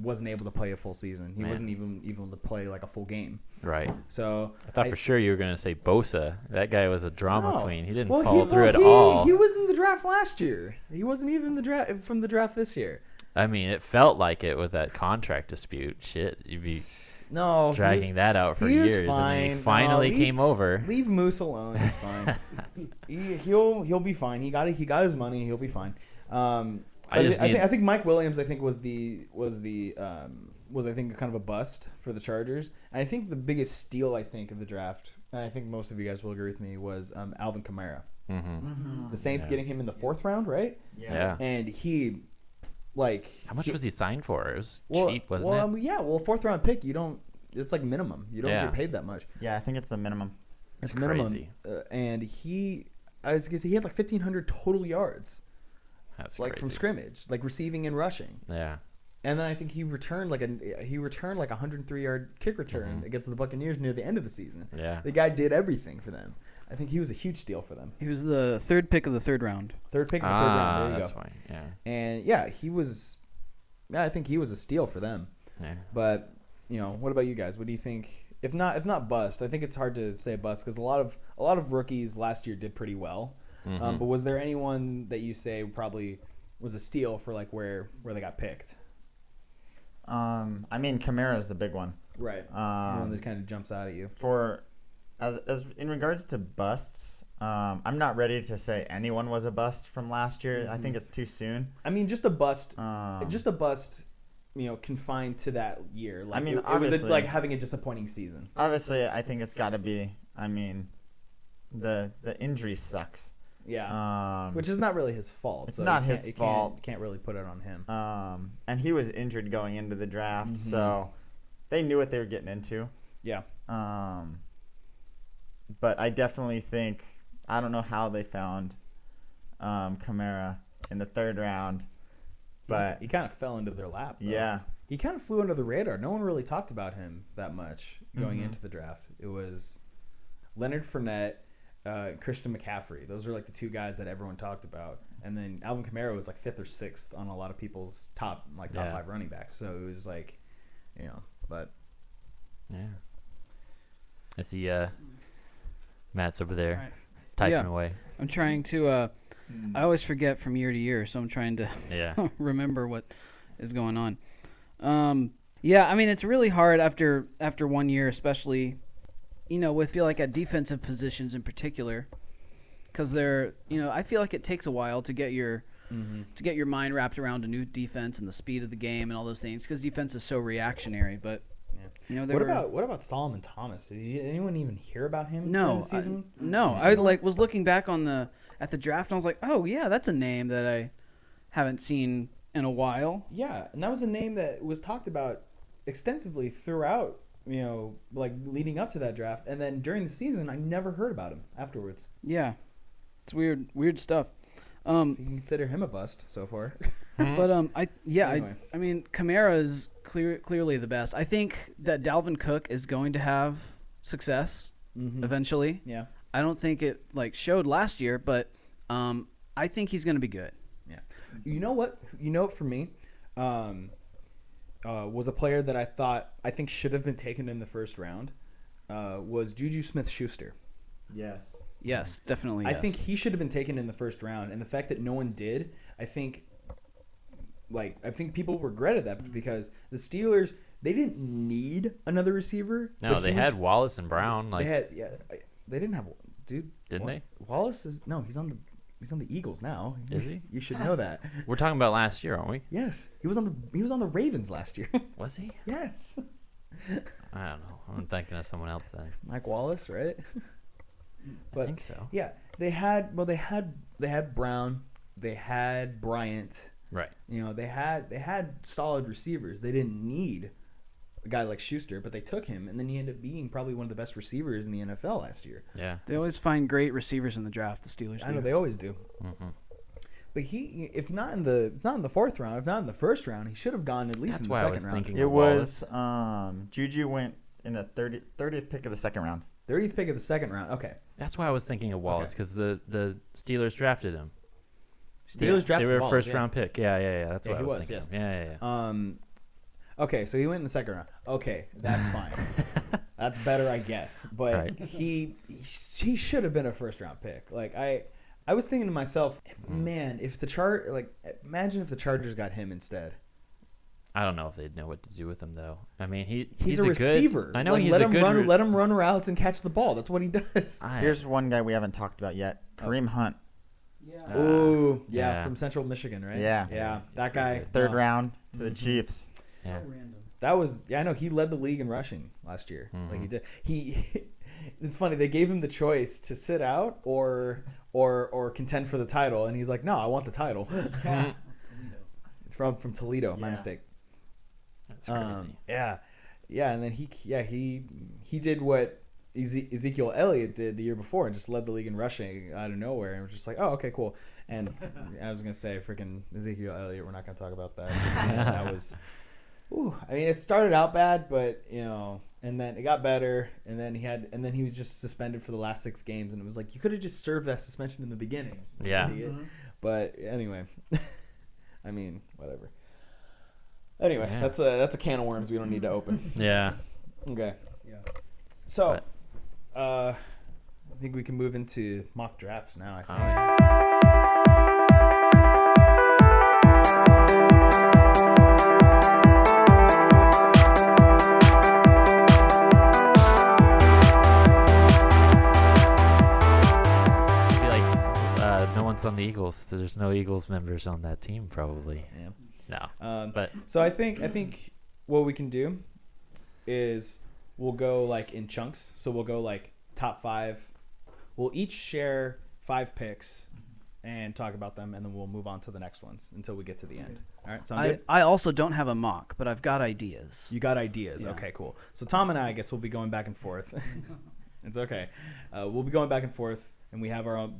wasn't able to play a full season. He wasn't even able to play like a full game, right? So I thought for sure you were gonna say Bosa. That guy was a drama queen. He didn't follow through at all. He was in the draft last year. He wasn't even from the draft this year. I mean, it felt like it with that contract dispute. Shit, you'd be dragging that out for years, and then he finally came over. Leave Moose alone. He's fine. He'll be fine. He got his money. He'll be fine. I think Mike Williams was I think kind of a bust for the Chargers. And I think the biggest steal of the draft, and I think most of you guys will agree with me, was Alvin Kamara. Mm-hmm. The Saints getting him in the 4th round, right? Yeah. And he. How much was he signed for? It was cheap, wasn't it? 4th round pick. It's like minimum. You don't get paid that much. Yeah, I think it's the minimum. It's minimum. Crazy. And he had like 1,500 total yards. That's like crazy. from scrimmage, like receiving and rushing. Yeah. And then I think he returned like a 103-yard kick return against the Buccaneers near the end of the season. Yeah. The guy did everything for them. I think he was a huge steal for them. He was the 3rd pick of the 3rd round. 3rd pick of the 3rd round. There you that's go. Fine. Yeah. And he was. Yeah, I think he was a steal for them. Yeah. But what about you guys? What do you think? If not bust, I think it's hard to say bust because a lot of rookies last year did pretty well. But was there anyone that you say probably was a steal for like where they got picked? I mean, Kamara is the big one. Right. One that kind of jumps out at you. As in regards to busts, I'm not ready to say anyone was a bust from last year. I think it's too soon. I mean, just a bust. Confined to that year. Like, it was like having a disappointing season. Obviously, I think it's got to be. I mean, the injury sucks. Yeah. Which is not really his fault. It's not his fault. Can't really put it on him. And he was injured going into the draft, so they knew what they were getting into. Yeah. But I definitely think I don't know how they found Kamara in the 3rd round. But he kind of fell into their lap. Though. Yeah. He kind of flew under the radar. No one really talked about him that much going into the draft. It was Leonard Fournette, Christian McCaffrey. Those are like the 2 guys that everyone talked about. And then Alvin Kamara was like 5th or 6th on a lot of people's top 5 running backs. So it was like, but. Yeah. I see Matt's over there typing away. I'm trying to I always forget from year to year, so I'm trying to remember what is going on. I mean, it's really hard after 1 year, especially, with at defensive positions in particular, because I feel like it takes a while to get your mind wrapped around a new defense and the speed of the game and all those things, because defense is so reactionary. But You know, What about Solomon Thomas? Did anyone even hear about him? No, during the season? I like was looking back on at the draft and I was like, oh yeah, that's a name that I haven't seen in a while. Yeah, and that was a name that was talked about extensively throughout, like leading up to that draft, and then during the season, I never heard about him afterwards. Yeah, it's weird stuff. So you can consider him a bust so far. But Anyway. I mean, Kamara is clearly the best. I think that Dalvin Cook is going to have success eventually. Yeah. I don't think it like showed last year, but I think he's going to be good. Yeah. You know what? For me, was a player that I think should have been taken in the first round, was Juju Smith-Schuster. Yes. Yes, definitely. I Yes. think he should have been taken in the first round, and the fact that no one did, I think people regretted that because the Steelers, they didn't need another receiver. No, but they he had was- Wallace and Brown. Like, they didn't have, dude. Didn't they? Wallace he's on the Eagles now. Is he? You should know that. we're talking about last year, aren't we? Yes, he was on the Ravens last year. Was he? Yes. I don't know. I'm thinking of someone else then. Mike Wallace, right? I think so. Yeah, they had Brown, they had Bryant. Right. They had solid receivers. They didn't need a guy like Schuster, but they took him, and then he ended up being probably one of the best receivers in the NFL last year. Yeah. They always find great receivers in the draft. The Steelers. I know do. they always do. Hmm. But he, if not in the fourth round, if not in the first round, he should have gone at least That's in the why I second was round. thinking. It Wallace. was Juju went in the 30th pick of the second round. 30th pick of the second round. Okay. That's why I was thinking of Wallace because the Steelers drafted him. Steelers drafted They were a Wallace, first yeah. round pick. Yeah. That's Yeah, what I he was was, thinking. yes. Yeah. Okay, so he went in the second round. Okay, that's fine. That's better, I guess. But Right. he should have been a first round pick. Like I was thinking to myself, man, if imagine if the Chargers got him instead. I don't know if they'd know what to do with him though. I mean, He's a receiver. Good, I know Like, he's let a him good. run. Let him run routes and catch the ball. That's what he does. Here's one guy we haven't talked about yet. Kareem Hunt. Ooh, yeah, yeah. from Central Michigan, right? Yeah. yeah. He's That pretty guy. good. Third no. round to the Chiefs. Yeah. That was I know he led the league in rushing last year. Like he did. It's funny they gave him the choice to sit out or contend for the title, and he's like, no, I want the title. It's from Toledo. My Yeah. mistake. That's crazy. Yeah, and then he did what Ezekiel Elliott did the year before and just led the league in rushing out of nowhere, and was just like, oh, okay, cool. And I was gonna say, freaking Ezekiel Elliott. We're not gonna talk about that. That was. Ooh, I mean, it started out bad, but and then it got better, and then he was just suspended for the last 6 games, and it was like you could have just served that suspension in the beginning. Yeah. Idiot. But anyway, I mean, whatever. Anyway, Yeah. that's a can of worms we don't need to open. Yeah. Okay. Yeah. So, I think we can move into mock drafts now. I Oh, think. yeah. I feel like no one's on the Eagles. So there's no Eagles members on that team, probably. Yeah. No. But So I think what we can do is we'll go like in chunks. So we'll go like top 5. We'll each share 5 picks and talk about them, and then we'll move on to the next ones until we get to the end. All right, sound good? I also don't have a mock, but I've got ideas. You got ideas. Yeah. Okay, cool. So Tom and I guess we'll be going back and forth. It's okay. We'll be going back and forth, and we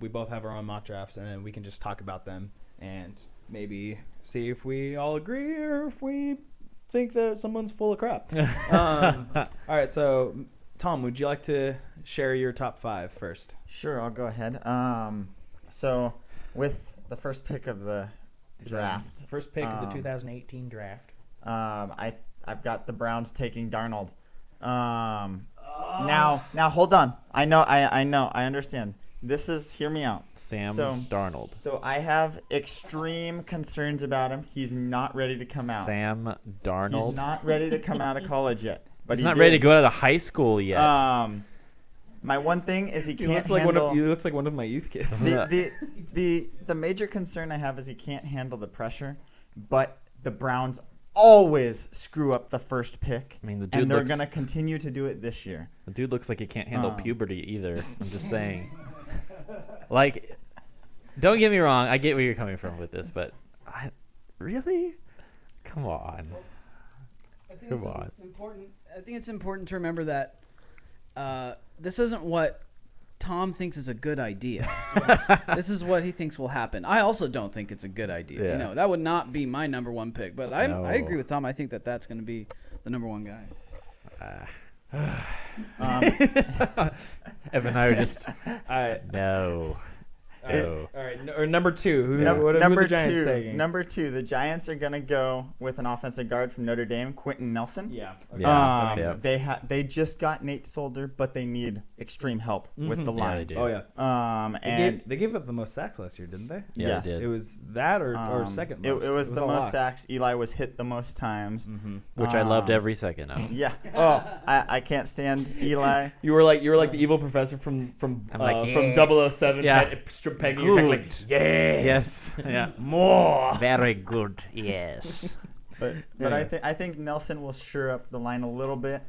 both have our own mock drafts, and then we can just talk about them and maybe see if we all agree or if we think that someone's full of crap. All right, so Tom, would you like to share your top 5 first? Sure, I'll go ahead. So with the first pick of the draft, First pick of the 2018 draft. I've got the Browns taking Darnold. Now hold on. I know, I understand. Hear me out. Sam So- Darnold. So I have extreme concerns about him. He's not ready to come out. Sam Darnold. He's not ready to come out of college yet. But He's he not ready to did. go out of high school yet. My one thing is he He can't looks like handle. he looks like one of my youth kids. the major concern I have is he can't handle the pressure, but the Browns always screw up the first pick. I mean, the dude and they're looks- going to continue to do it this year. The dude looks like he can't handle Um. puberty either. I'm just saying. Like, don't get me wrong. I get where you're coming from with this, but really? Come on. Come on. Important. I think it's important to remember that this isn't what Tom thinks is a good idea. This is what he thinks will happen. I also don't think it's a good idea. Yeah. You know, that would not be my number one pick. But I No. agree with Tom. I think that's going to be the number one guy. Evan and I are just I, no. No. all right. Or number 2. Who Num- are number the Giants two, taking? number 2, the Giants are going to go with an offensive guard from Notre Dame, Quentin Nelson. Yeah. Yeah. that makes Yeah. sense. They just got Nate Solder, but they need extreme help with the Mhm. Yeah, line. they do. Oh yeah. And They gave up the most sacks last year, didn't they? Yeah, yes. they did. It was that or second It, most. it was the a most lot. sacks. Eli was hit the most times. Mhm. Which I loved Um, every second of. Yeah. Oh, I can't stand Eli. You were like the evil professor from I'm like, from yes. 007 Yeah. pegging your head like Good. yes. Yeah. More. Very good. Yes. But Anyway. I think Nelson will sure up the line a little bit.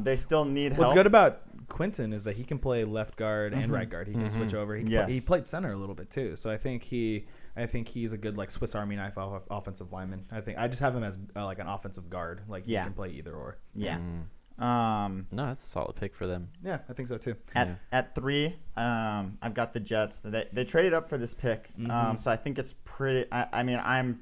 They still need help. What's good about Quinton is that he can play left guard and Mhm. right guard. He can switch over. Yes. He played center a little bit too. So I think he's a good like Swiss Army knife offensive lineman. I just have him as like an offensive guard. Like Yeah. he can play either or. Yeah. No, that's a solid pick for them. Yeah, I think so too. At 3, I've got the Jets. They traded up for this pick, Mhm. so I think it's pretty. I mean, I'm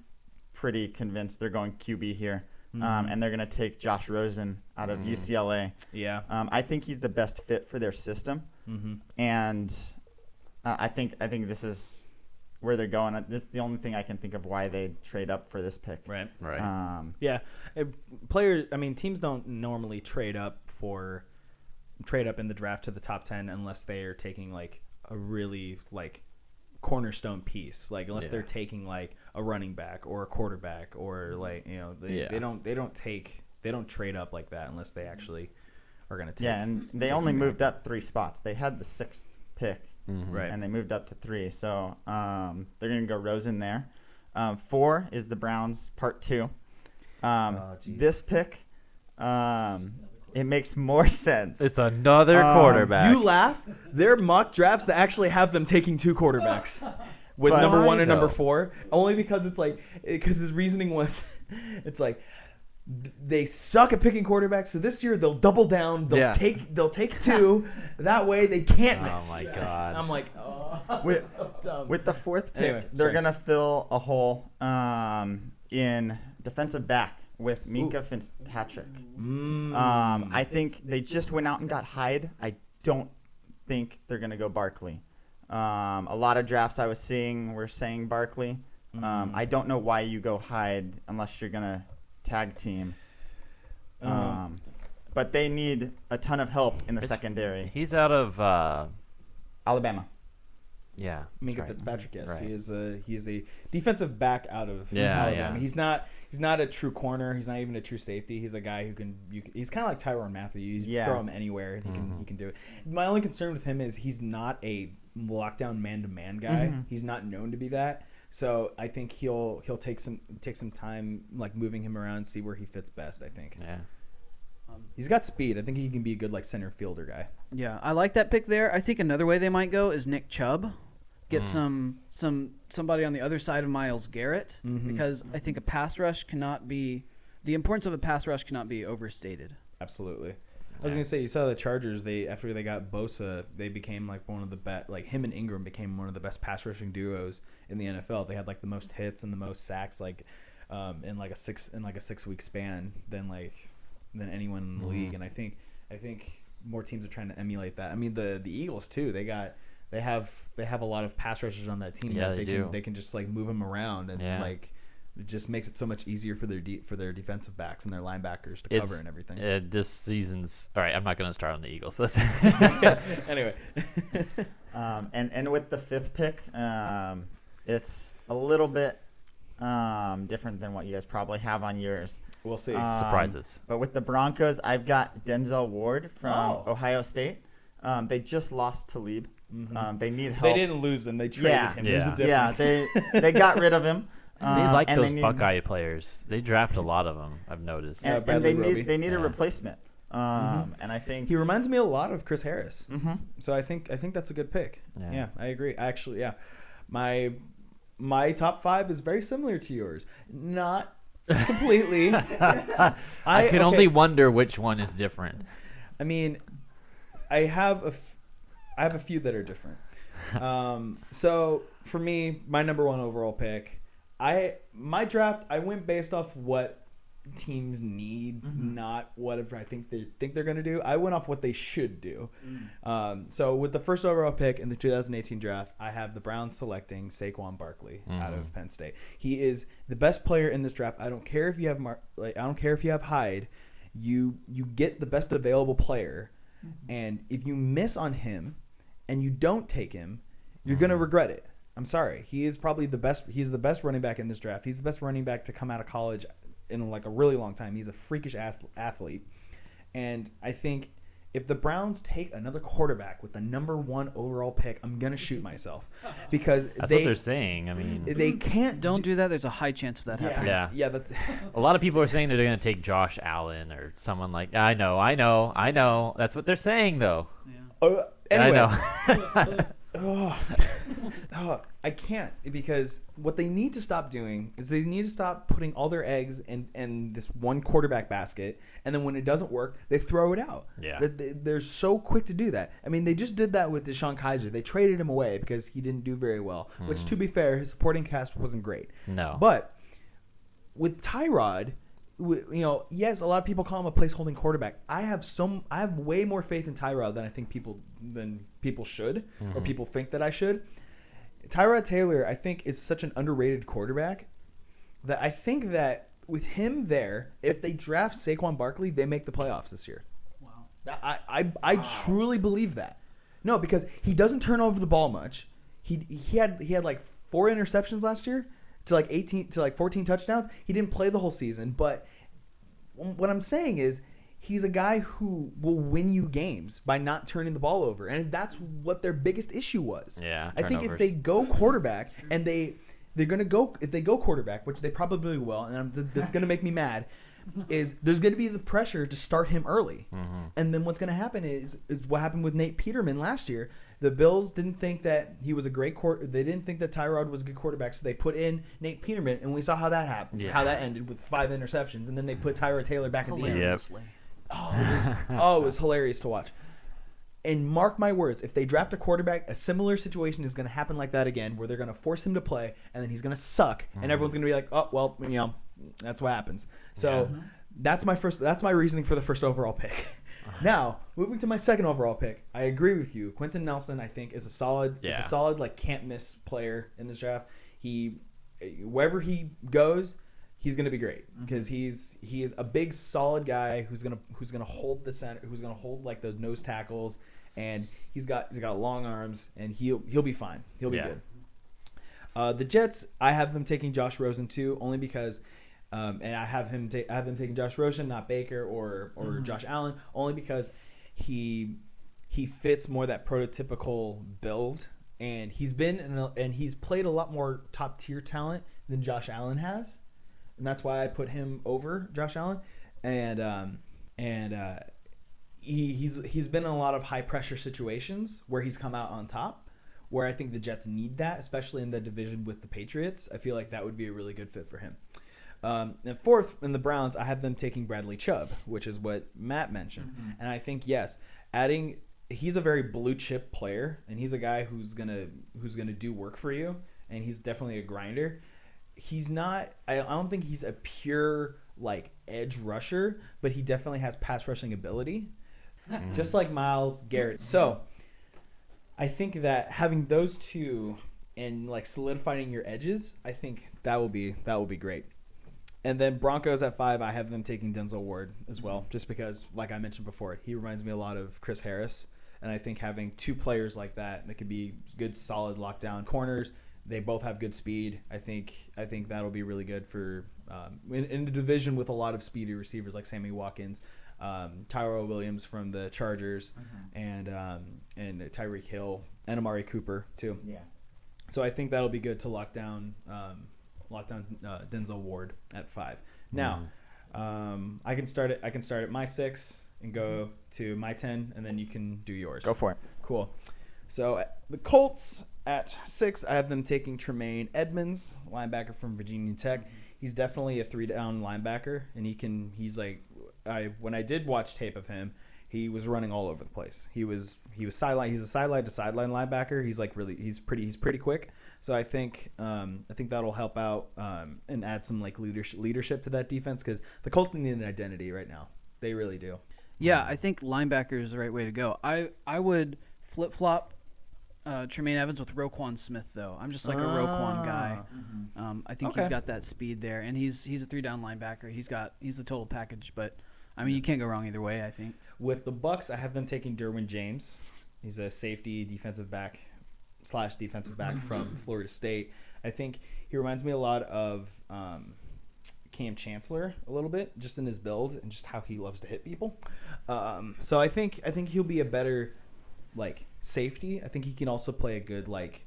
pretty convinced they're going QB here, and they're going to take Josh Rosen out of UCLA. Yeah. I think he's the best fit for their system, Mm-hmm. and I think this is where they're going. This is the only thing I can think of why they trade up for this pick. Right. Right. Yeah, teams don't normally trade up in the draft to the top 10 unless they are taking like a really like cornerstone piece, like unless Yeah. they're taking like a running back or a quarterback or like they don't trade up like that unless they actually are gonna take. Yeah, and they take only something moved up 3 spots. They had the 6th pick. Mhm. Right. And they moved up to 3. So they're going to go Rosen there. 4 is the Browns, part 2. geez. This pick, it makes more sense. It's another Um, quarterback. You laugh. There are mock drafts that actually have them taking 2 quarterbacks with But- number 1 and Why, number though? 4, only because his reasoning was, it's like they suck at picking quarterbacks, so this year they'll double down. They'll Yeah. take 2. That way they can't Oh miss. my God. I'm like, oh, With- that's so dumb. With the 4th pick, Anyway, they're sorry. going to fill a hole in defensive back with Minka Fitzpatrick. I think they just went out and got Hyde. I don't think they're going to go Barkley. A lot of drafts I was seeing were saying Barkley. I don't know why you go Hyde unless you're going to tag team. But they need a ton of help in the secondary. He's out of Alabama. yeah. Minka that's right. Fitzpatrick, yes, Right. he is a defensive back out of Yeah, Alabama. yeah. He's not a true corner. He's not even a true safety. He's a guy who he's kind of like Tyrann Mathieu. You Yeah. throw him anywhere and he can do it. My only concern with him is he's not a lockdown man-to-man guy. Mhm. He's not known to be that. So I think he'll take some time like moving him around, see where he fits best. I think Yeah. he's got speed. I think he can be a good like center fielder guy. Yeah, I like that pick there. I think another way they might go is Nick Chubb. Get somebody on the other side of Myles Garrett because I think the importance of a pass rush cannot be overstated. Absolutely. I was gonna say, you saw the Chargers. After they got Bosa, they became like one of the best. Like him and Ingram became one of the best pass rushing duos in the NFL. They had like the most hits and the most sacks, like in like a 6-week span than anyone in the league. And I think more teams are trying to emulate that. I mean, the Eagles too. They have a lot of pass rushers on that team. Yeah, that they do. They can just like move them around and Yeah. like. It just makes it so much easier for their defensive backs and their linebackers to cover and everything. This season's all right. I'm not going to start on the Eagles. Anyway. And with the 5th pick, it's a little bit different than what you guys probably have on yours. We'll see. Surprises. But with the Broncos, I've got Denzel Ward from Oh. Ohio State. They just lost Talib. They need help. They didn't lose them. They traded him. There's a Yeah, difference. they got rid of him. They like and those they need- Buckeye players. They draft a lot of them. I've noticed. Yeah, And Bradley they Roby. need a Yeah. replacement. And I think He reminds me a lot of Chris Harris. Mhm. So I think that's a good pick. Yeah. Yeah, I agree. Actually, yeah. My top 5 is very similar to yours. Not completely. I can okay. only wonder which one is different. I mean, I have a few that are different. So for me, my number 1 overall pick, my draft, I went based off what teams need, not whatever I think they're going to do. I went off what they should do. So with the first overall pick in the 2018 draft, I have the Browns selecting Saquon Barkley out of Penn State. He is the best player in this draft. I don't care if you have I don't care if you have Hyde. You get the best available player, and if you miss on him and you don't take him, you're going to regret it. I'm sorry. He is probably the best. He's the best running back in this draft. He's the best running back to come out of college in like a really long time. He's a freakish athlete. And I think if the Browns take another quarterback with the number 1 overall pick, I'm going to shoot myself because That's what they're saying. I mean, they can't Don't do that. There's a high chance of that happening. Yeah. Yeah, that's a lot of people are saying they're going to take Josh Allen or someone like. I know. That's what they're saying, though. anyway. I know. I can't, because what they need to stop doing is they need to stop putting all their eggs in this one quarterback basket, and then when it doesn't work, they throw it out. Yeah. They're so quick to do that. I mean, they just did that with DeShone Kizer. They traded him away because he didn't do very well, which, to be fair, his supporting cast wasn't great. No. But with Tyrod, yes, a lot of people call him a placeholding quarterback. I have way more faith in Tyrod than I think people should, or people think that I should. Tyrod Taylor, I think, is such an underrated quarterback that I think that with him there, if they draft Saquon Barkley, they make the playoffs this year. Wow. I truly believe that. No, because he doesn't turn over the ball much. He had like 4 interceptions last year to like 14 touchdowns. He didn't play the whole season, but what I'm saying is he's a guy who will win you games by not turning the ball over, and that's what their biggest issue was. Yeah, I think if turnovers. they go quarterback, and they're gonna go, if they go quarterback, which they probably will, and that's gonna make me mad, is there's gonna be the pressure to start him early, and then what's gonna happen is what happened with Nate Peterman last year. The Bills didn't think that he was a great They didn't think that Tyrod was a good quarterback, so they put in Nate Peterman, and we saw how that happened. Yeah. How that ended with 5 interceptions, and then they put Tyrod Taylor back at the end. Yep. It was hilarious to watch. And mark my words, if they draft a quarterback, a similar situation is going to happen like that again, where they're going to force him to play, and then he's going to suck, and everyone's going to be like, "Oh, well, that's what happens." So that's my reasoning for the first overall pick. Now, moving to my second overall pick, I agree with you. Quentin Nelson, I think, is a solid like can't miss player in this draft. Wherever he goes, he's going to be great because he is a big solid guy who's going to hold the center, who's going to hold like those nose tackles, and he's got long arms, and he'll be fine. He'll be good. The Jets, I have them taking Josh Rosen too, only because and I have them taking Josh Rosen, not Baker or Josh Allen, only because he fits more that prototypical build, and he's played a lot more top tier talent than Josh Allen has, and that's why I put him over Josh Allen, and he's been in a lot of high pressure situations where he's come out on top, where I think the Jets need that, especially in the division with the Patriots. I feel like that would be a really good fit for him. And fourth, in the Browns, I have them taking Bradley Chubb, which is what Matt mentioned. And I think, yes, he's a very blue chip player, and he's a guy who's gonna do work for you, and he's definitely a grinder. He's not. I don't think he's a pure like edge rusher, but he definitely has pass rushing ability, just like Myles Garrett. So I think that having those two and like solidifying your edges, I think that will be great. And then Broncos at 5, I have them taking Denzel Ward as well, just because, like I mentioned before, he reminds me a lot of Chris Harris. And I think having 2 players like that could be good, solid lockdown corners. They both have good speed. I think that'll be really good for in the division with a lot of speedy receivers like Sammy Watkins, Tyrell Williams from the Chargers, and Tyreek Hill and Amari Cooper too. Yeah. So I think that'll be good to lock down lock down Denzel Ward at 5. Now, I can start at my 6 and go to my 10, and then you can do yours. Go for it. Cool. So the Colts at 6, I have them taking Tremaine Edmonds, linebacker from Virginia Tech. He's definitely a 3-down linebacker, and he's like, when I did watch tape of him, he was running all over the place. He was sideline. He's a sideline to sideline linebacker. He's pretty quick. So I think that'll help out and add some like leadership to that defense, because the Colts need an identity right now. They really do. Yeah, I think linebacker is the right way to go. I would flip flop Tremaine Evans with Roquan Smith though. I'm just like a Roquan guy. I think he's got that speed there, and he's a 3-down linebacker. He's the total package, but I mean you can't go wrong either way. I think. With the Bucks, I have them taking Derwin James. He's a safety defensive back from Florida State. I think he reminds me a lot of Cam Chancellor a little bit, just in his build and just how he loves to hit people. So I think he'll be a better like safety. I think he can also play a good like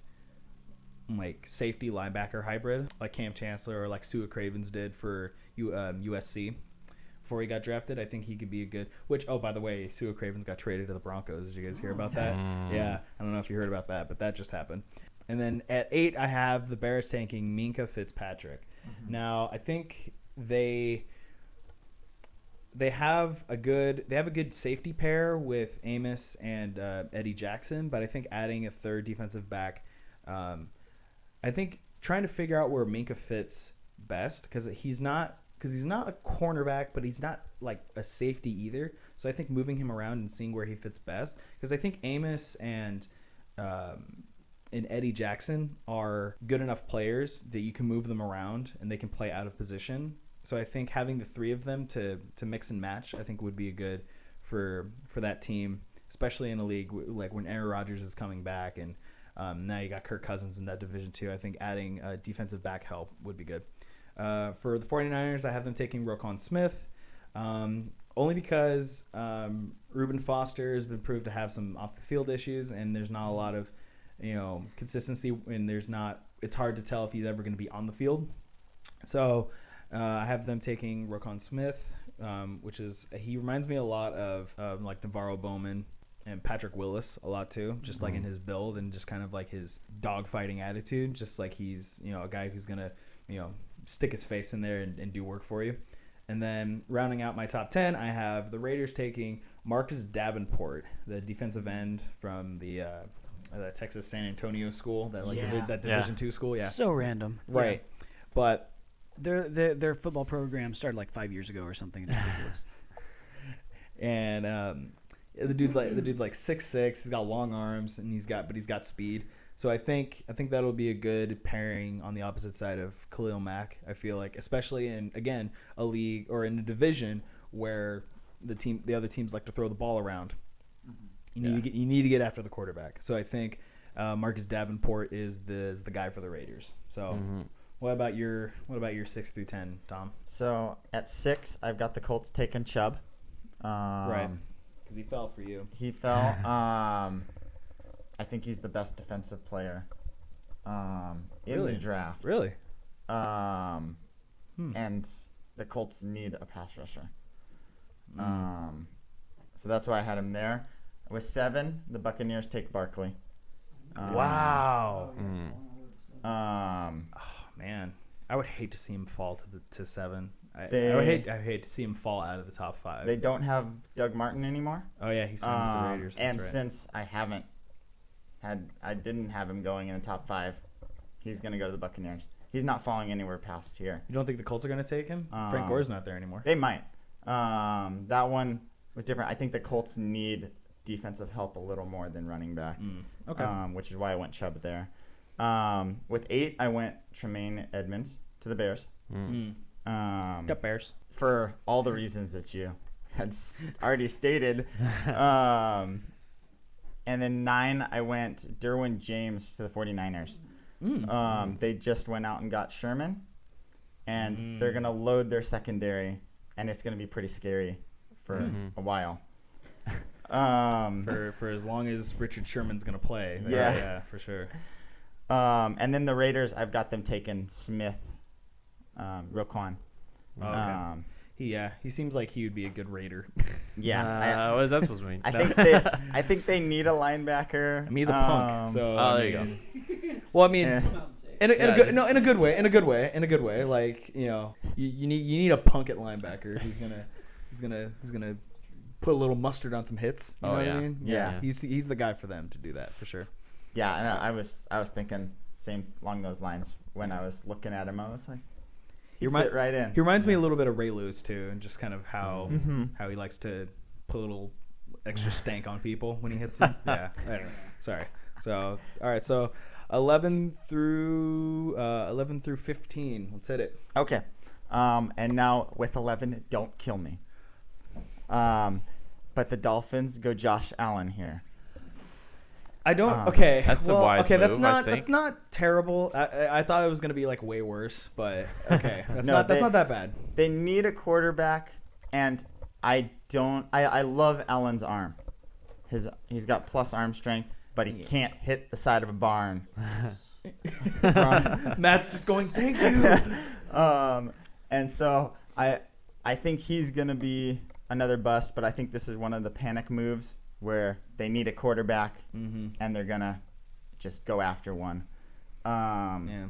safety linebacker hybrid, like Cam Chancellor or like Sua Cravens did for USC before he got drafted. I think he could be a good. Which, oh, by the way, Sua Cravens got traded to the Broncos. Did you guys hear about that? Yeah, I don't know if you heard about that, but that just happened. And then at 8, I have the Bears tanking Minkah Fitzpatrick. Now, I think they have a good safety pair with Amos and Eddie Jackson, but I think adding a third defensive back, I think trying to figure out where Minkah fits best, because he's not a cornerback, but he's not like a safety either. So I think moving him around and seeing where he fits best, because I think Amos and Eddie Jackson are good enough players that you can move them around and they can play out of position. So I think having the 3 of them to mix and match, I think would be good for that team, especially in a league like when Aaron Rodgers is coming back and now you got Kirk Cousins in that division too. I think adding a defensive back help would be good. For the 49ers, I have them taking Roquan Smith, only because Reuben Foster has been proved to have some off-the-field issues, and there's not a lot of consistency, and it's hard to tell if he's ever going to be on the field. So I have them taking Roquan Smith, he reminds me a lot of like Navarro Bowman and Patrick Willis a lot too, just like in his build and just kind of like his dogfighting attitude, just like he's a guy who's going to stick his face in there and do work for you. And then rounding out my top 10, I have the Raiders taking Marcus Davenport, the defensive end from the Texas San Antonio school, that Division II school. Yeah, So random. Right, yeah. But their football program started like 5 years ago or something. It's ridiculous. And the dude's like 6'6". He's got long arms and he's got speed. So I think that'll be a good pairing on the opposite side of Khalil Mack. I feel like, especially in again a league or in a division where the other teams like to throw the ball around. You need to get after the quarterback. So I think Marcus Davenport is the guy for the Raiders. So what about your 6 through 10, Tom? So at 6, I've got the Colts taking Chubb. Right, because he fell for you. He fell. I think he's the best defensive player in the draft. Really? And the Colts need a pass rusher. So that's why I had him there. With 7, the Buccaneers take Barkley. Wow. Oh man, I would hate to see him fall to 7. I would hate to see him fall out of the top 5. They don't have Doug Martin anymore. Oh yeah, he's signed with the Raiders. And since I didn't have him going in the top 5, he's going to go to the Buccaneers. He's not falling anywhere past here. You don't think the Colts are going to take him? Frank Gore's not there anymore. They might. That one was different. I think the Colts need defensive help a little more than running back. Okay. Which is why I went Chubb there. With 8, I went Tremaine Edmonds to the Bears. Got Bears. For all the reasons that you had already stated. And then 9, I went Derwin James to the 49ers. They just went out and got Sherman, and they're going to load their secondary, and it's going to be pretty scary for a while. For as long as Richard Sherman's going to play. Yeah, for sure. And then the Raiders, I've got them taking Smith Roquan. Oh, okay. He seems like he would be a good Raider. Yeah. What is that supposed to mean? I think they need a linebacker. I mean, he's a punk. So there you go. Well, I mean, Yeah. in a Yeah, good, just- no, in a good way. Like, you need a punk at linebacker who's gonna put a little mustard on some hits. You know what yeah. I mean? Yeah. He's the guy for them to do that for sure. Yeah, and I was thinking same along those lines when I was looking at him. I was like, he fit right in. He reminds me a little bit of Ray Lewis too, and just kind of how Mhm. how he likes to put a little extra stank on people when he hits them. Yeah. Anyway, sorry. So all right. So 11 through 15. Let's hit it. Okay. And now with 11, don't kill me. But the Dolphins go Josh Allen here. I don't. Ah. Okay. That's a well, wise okay, move, I think. that's not terrible. I thought it was gonna be like way worse, but okay, that's No, not they- that bad. They need a quarterback, and I love Allen's arm. He's got plus arm strength, but he can't hit the side of a barn. Matt's just going, thank you. And so I think he's gonna be another bust, but I think this is one of the panic moves where they need a quarterback Mm-hmm. and they're gonna just go after one. Yeah.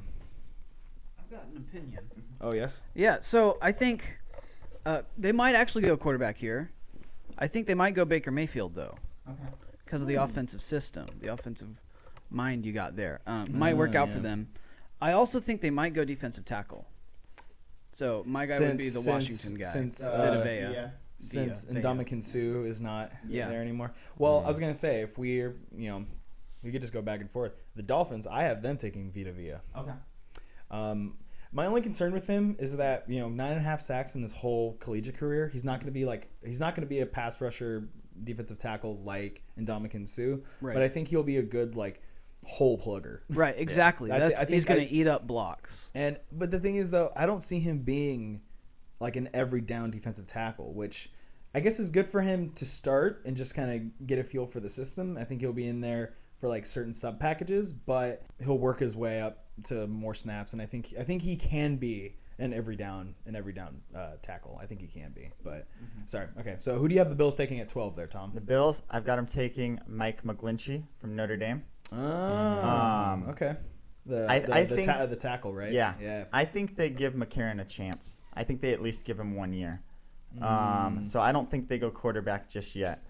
I've got an opinion. Oh yes. Yeah, so I think they might actually go quarterback here. I think they might go Baker Mayfield though, Okay. because of the offensive system, the offensive mind you got there. Might work out for yeah. them. I also think they might go defensive tackle. So my guy would be the Washington guy, Since Vita Yeah. since Vea. Ndamukong Suh is not Yeah. there anymore. Well, I was gonna say if we're we could just go back and forth. The Dolphins, I have them taking Vita Vea. Okay. My only concern with him is that 9.5 sacks in his whole collegiate career. He's not going to be a pass rusher, defensive tackle like Ndamukong Suh. Right. But I think he'll be a good hole plugger. Right, exactly. I thi- That's I he's think going to eat up blocks. But the thing is though, I don't see him being like an every down defensive tackle, which I guess is good for him to start and just kind of get a feel for the system. I think he'll be in there for like certain sub packages, but he'll work his way up to more snaps, and I think he can be an every down tackle. I think he can be. But sorry. Okay, so who do you have the Bills taking at 12 there, Tom? The Bills, I've got him taking Mike McGlinchey from Notre Dame. Okay. I think- The tackle, right? Yeah. Yeah. I think they give McCarron a chance. I think they at least give him 1 year. So I don't think they go quarterback just yet.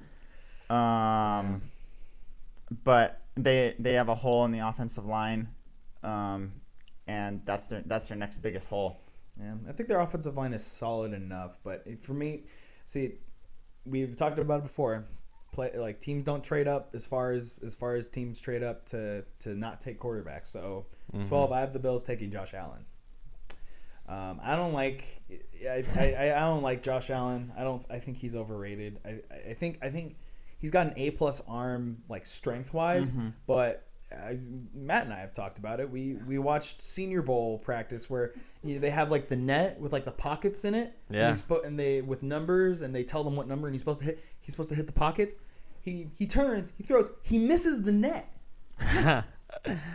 But they have a hole in the offensive line, and that's their next biggest hole. Yeah, I think their offensive line is solid enough, but for me, see, we've talked about it before. Teams don't trade up as far as teams trade up to not take quarterbacks. So 12, I have the Bills taking Josh Allen. I don't like Josh Allen. I think he's overrated. I think he's got an A+ arm strength wise, but Matt and I have talked about it. We watched Senior Bowl practice where they have the net with the pockets in it. Yeah. And they with numbers, and they tell them what number, and he's supposed to hit the pockets. He turns, he throws, he misses the net.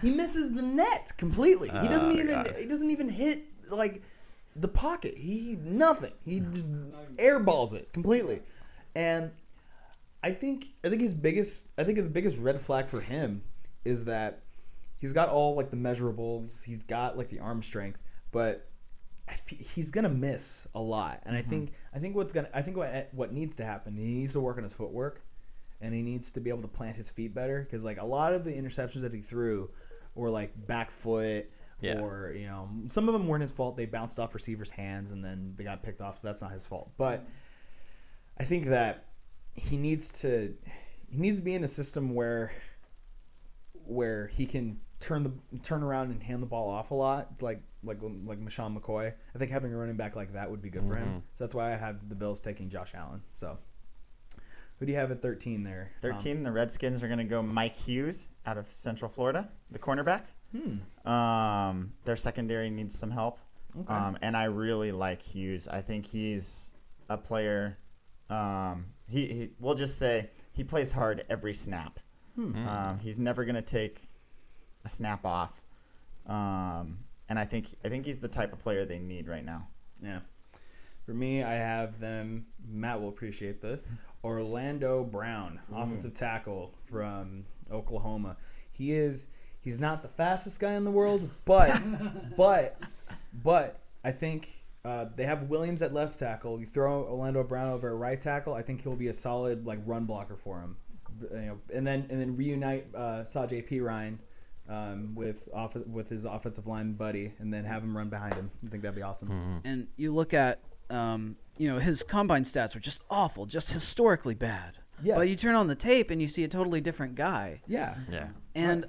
He misses the net completely. He doesn't even hit the pocket. He just airballs it completely. And I think the biggest red flag for him is that he's got all the measurables. He's got the arm strength, but he's gonna miss a lot. And I think what needs to happen, he needs to work on his footwork, and he needs to be able to plant his feet better, because a lot of the interceptions that he threw were back foot. Yeah. Or some of them weren't his fault. They bounced off receivers' hands and then they got picked off, so that's not his fault. But I think that he needs to be in a system where he can turn around and hand the ball off a lot, like Marshawn McCoy. I think having a running back like that would be good for him. So that's why I have the Bills taking Josh Allen. So who do you have at 13 there, Tom? 13, the Redskins are going to go Mike Hughes out of Central Florida, the cornerback. Their secondary needs some help. Okay. And I really like Hughes. I think he's a player. We'll just say he plays hard every snap. He's never going to take a snap off. and I think he's the type of player they need right now. Yeah. For me, I have them. Matt will appreciate this. Orlando Brown, offensive tackle from Oklahoma. He's not the fastest guy in the world, but I think they have Williams at left tackle. You throw Orlando Brown over at right tackle, I think he'll be a solid like run blocker for him. And then reunite Sajay P. Ryan with his offensive line buddy, and then have him run behind him. I think that'd be awesome. And you look at, his combine stats are just awful, just historically bad. Yes. But you turn on the tape and you see a totally different guy. Yeah. Yeah. And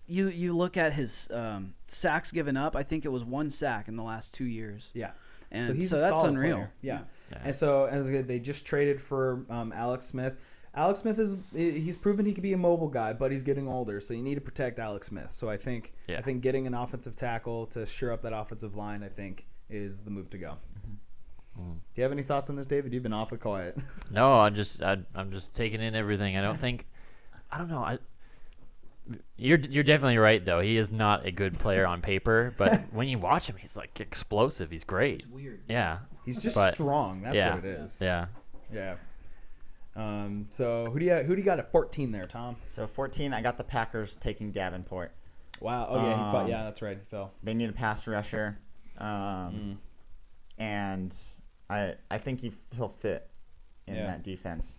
you look at his sacks given up. I think it was 1 sack in the last 2 years. Yeah. And so a that's solid unreal. player. Yeah. Yeah. And so they just traded for Alex Smith. Alex Smith he's proven he can be a mobile guy, but he's getting older, so you need to protect Alex Smith. So I think getting an offensive tackle to shore up that offensive line, I think, is the move to go. Do you have any thoughts on this, David? You've been awfully quiet. No, I'm just taking in everything. I don't know. You're definitely right though. He is not a good player on paper, but when you watch him, he's like explosive. He's great. It's weird. Yeah. He's just But- strong. That's yeah. what it is. Yeah. Yeah. So who do you got at 14 there, Tom? So 14, I got the Packers taking Davenport. Wow. Oh yeah, he fought. Yeah, that's right. He fell. They need a pass rusher, and I think he'll fit in that defense.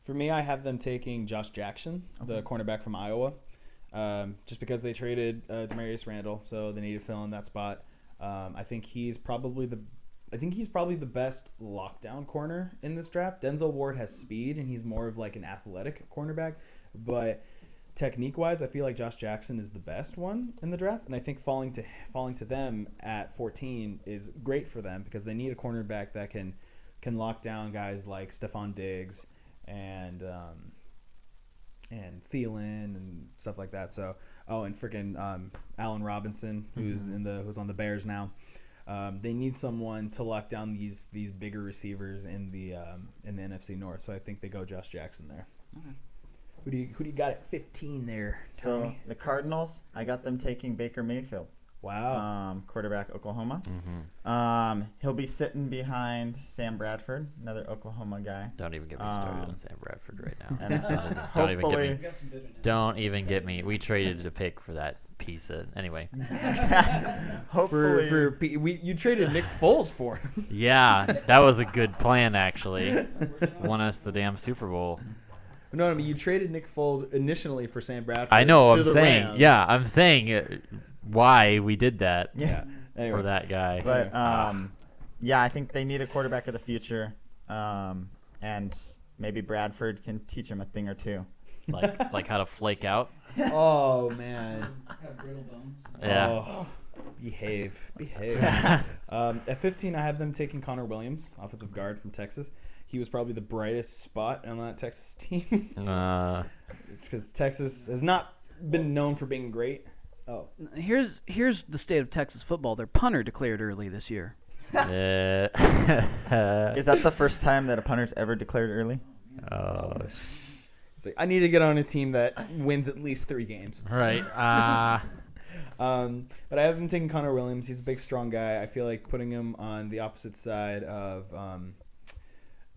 For me, I have them taking Josh Jackson, the cornerback from Iowa, just because they traded Demarius Randall, so they need to fill in that spot. I think he's probably the best lockdown corner in this draft. Denzel Ward has speed, and he's more of like an athletic cornerback, but technique-wise, I feel like Josh Jackson is the best one in the draft, and I think falling to them at 14 is great for them because they need a cornerback that can lock down guys like Stephon Diggs and Thielen and stuff like that. So and freaking Allen Robinson, who's on the Bears now. They need someone to lock down these bigger receivers in the NFC North. So I think they go Josh Jackson there. Okay. Who do you got at 15 there, So Tommy? the Cardinals, I got them taking Baker Mayfield, Wow. quarterback Oklahoma. He'll be sitting behind Sam Bradford, another Oklahoma guy. Don't even get me started on Sam Bradford right now. And Don't even get me. hopefully, Don't even get me. We traded a pick for that piece of anyway. hopefully, You traded Nick Foles for him. Yeah, that was a good plan actually. Won us the damn Super Bowl. No, I mean you traded Nick Foles initially for Sam Bradford. I know. to I'm the saying. Rams. Yeah, I'm saying why we did that yeah. Anyway. for that guy. But yeah, I think they need a quarterback of the future, and maybe Bradford can teach him a thing or two. like how to flake out. Oh man. Have brittle bones. Yeah. Oh, behave. At 15, I have them taking Connor Williams, offensive guard from Texas. He was probably the brightest spot on that Texas team. It's because Texas has not been known for being great. Oh, Here's the state of Texas football. Their punter declared early this year. Is that the first time that a punter's ever declared early? Oh, it's like, I need to get on a team that wins at least 3 games. right. But I have him taking Connor Williams. He's a big, strong guy. I feel like putting him on the opposite side of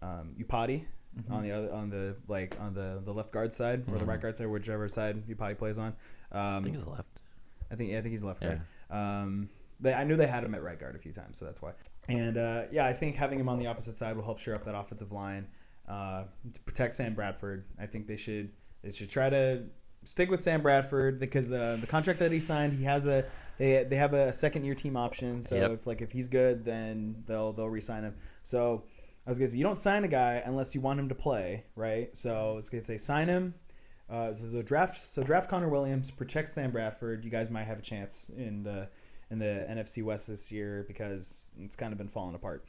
Upati on the left guard side or the right guard side, whichever side Upati plays on. I think he's left. I think he's left Yeah. guard. I knew they had him at right guard a few times, so that's why. And I think having him on the opposite side will help shore up that offensive line to protect Sam Bradford. I think they should try to stick with Sam Bradford because the contract that he signed, they have a second year team option. So Yep. if he's good, then they'll re-sign him. So I was gonna say you don't sign a guy unless you want him to play, right? So I was gonna say sign him. So draft Connor Williams, protect Sam Bradford. You guys might have a chance in the NFC West this year because it's kind of been falling apart.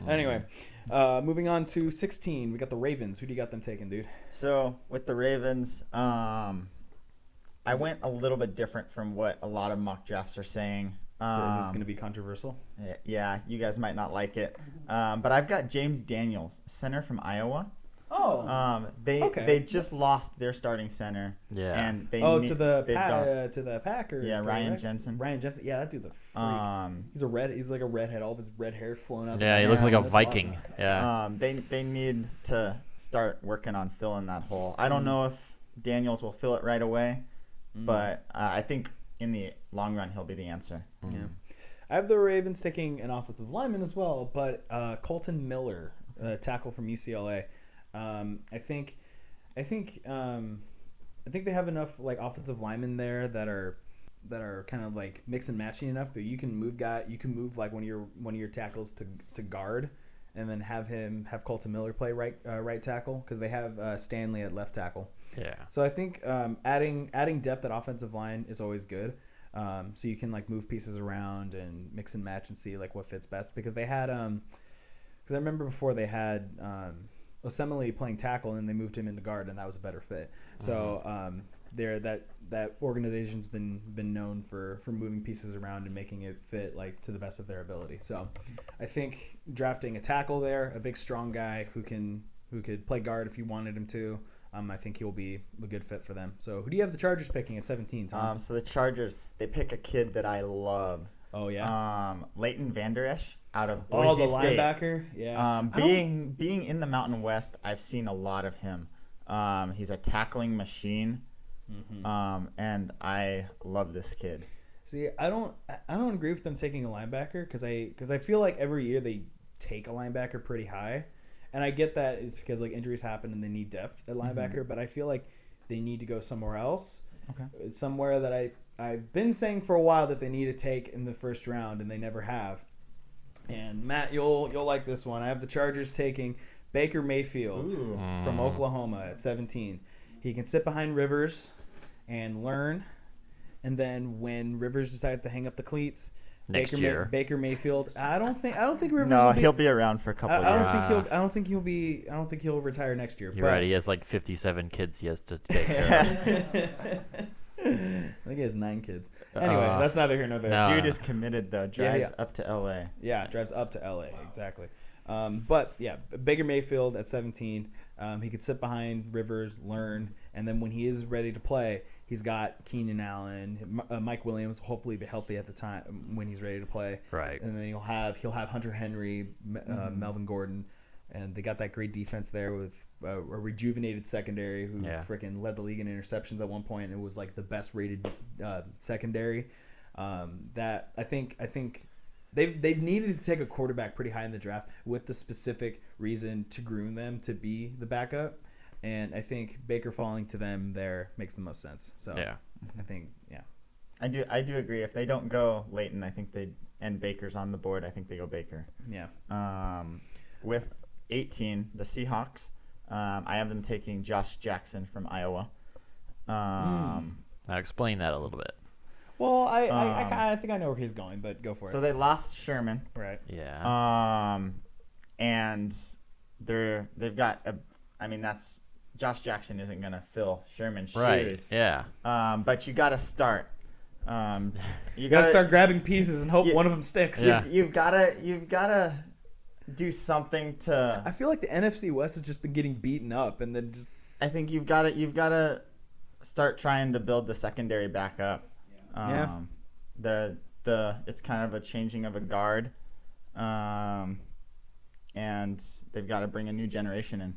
Anyway, moving on to 16, we got the Ravens. Who do you got them taking, dude? So with the Ravens, I went a little bit different from what a lot of mock drafts are saying. So is this going to be controversial? Yeah, you guys might not like it, but I've got James Daniels, center from Iowa. Oh. They Okay, just that's- lost their starting center. Yeah. And they Oh, they've to the Packers. Yeah, Ryan correct? Jensen. Ryan Jensen. Yeah, that dude's a freak. Um, He's like a redhead. All of his red hair flowing up. Yeah, he and looks down. like a That's Viking. awesome. Yeah. they need to start working on filling that hole. I don't know if Daniels will fill it right away, but I think in the long run he'll be the answer. Yeah. I have the Ravens taking an offensive lineman as well, but Colton Miller, tackle from UCLA. I think they have enough like offensive linemen there that are kind of like mix and matching enough that you can move like one of your tackles to guard, and then have Colton Miller play right tackle, because they have Stanley at left tackle. Yeah. So I think adding depth at offensive line is always good. So you can like move pieces around and mix and match and see like what fits best, because they had because I remember before they had Osemele playing tackle and they moved him into guard, and that was a better fit. So that organization's been known for moving pieces around and making it fit like to the best of their ability. So I think drafting a tackle there, a big strong guy who could play guard if you wanted him to. I think he'll be a good fit for them. So who do you have the Chargers picking at 17, Tom? So the Chargers, they pick a kid that I love. Oh yeah. Leighton Vander Esch out of Boise the State. linebacker. Yeah. Being in the Mountain West, I've seen a lot of him. He's a tackling machine. And I love this kid. See, I don't agree with them taking a linebacker, because I feel like every year they take a linebacker pretty high, and I get that it's because like injuries happen and they need depth at linebacker, but I feel like they need to go somewhere else. Okay. It's somewhere that I've been saying for a while that they need to take in the first round, and they never have. And Matt, you'll like this one. I have the Chargers taking Baker Mayfield Ooh. from Oklahoma at 17. He can sit behind Rivers and learn, and then when Rivers decides to hang up the cleats, Next year. Baker Mayfield. I don't think Rivers. No, will be, he'll be around for a couple I years. don't think he'll retire next year. You're right. He has like 57 kids he has to take care I think he has 9 kids. Anyway, Uh, that's neither here nor there. no. Dude is committed though. Drives yeah. up to LA. Yeah, drives up to LA, exactly. But yeah, Baker Mayfield at 17, he could sit behind Rivers, learn, and then when he is ready to play, he's got Keenan Allen, Mike Williams, hopefully be healthy at the time when he's ready to play. Right. And then he'll have Hunter Henry, Melvin Gordon, and they got that great defense there with a rejuvenated secondary who freaking led the league in interceptions at one point. It was like the best rated secondary. That I think they've needed to take a quarterback pretty high in the draft with the specific reason to groom them to be the backup. And I think Baker falling to them there makes the most sense. So Yeah. I think I do agree. If they don't go Leighton, I think and Baker's on the board, I think they go Baker. yeah. With 18, the Seahawks, I have them taking Josh Jackson from Iowa. Now explain that a little bit. Well, I think I know where he's going, but go for it. So they lost Sherman. Right. Yeah. And they've got that's Josh Jackson isn't gonna fill Sherman's Right. shoes. Yeah. But you gotta start. You gotta start grabbing pieces and hope one of them sticks. Yeah. You've gotta do something to. I feel like the NFC West has just been getting beaten up, and then just I think you've gotta start trying to build the secondary back up. Yeah. It's kind of a changing of a guard, and they've got to bring a new generation in.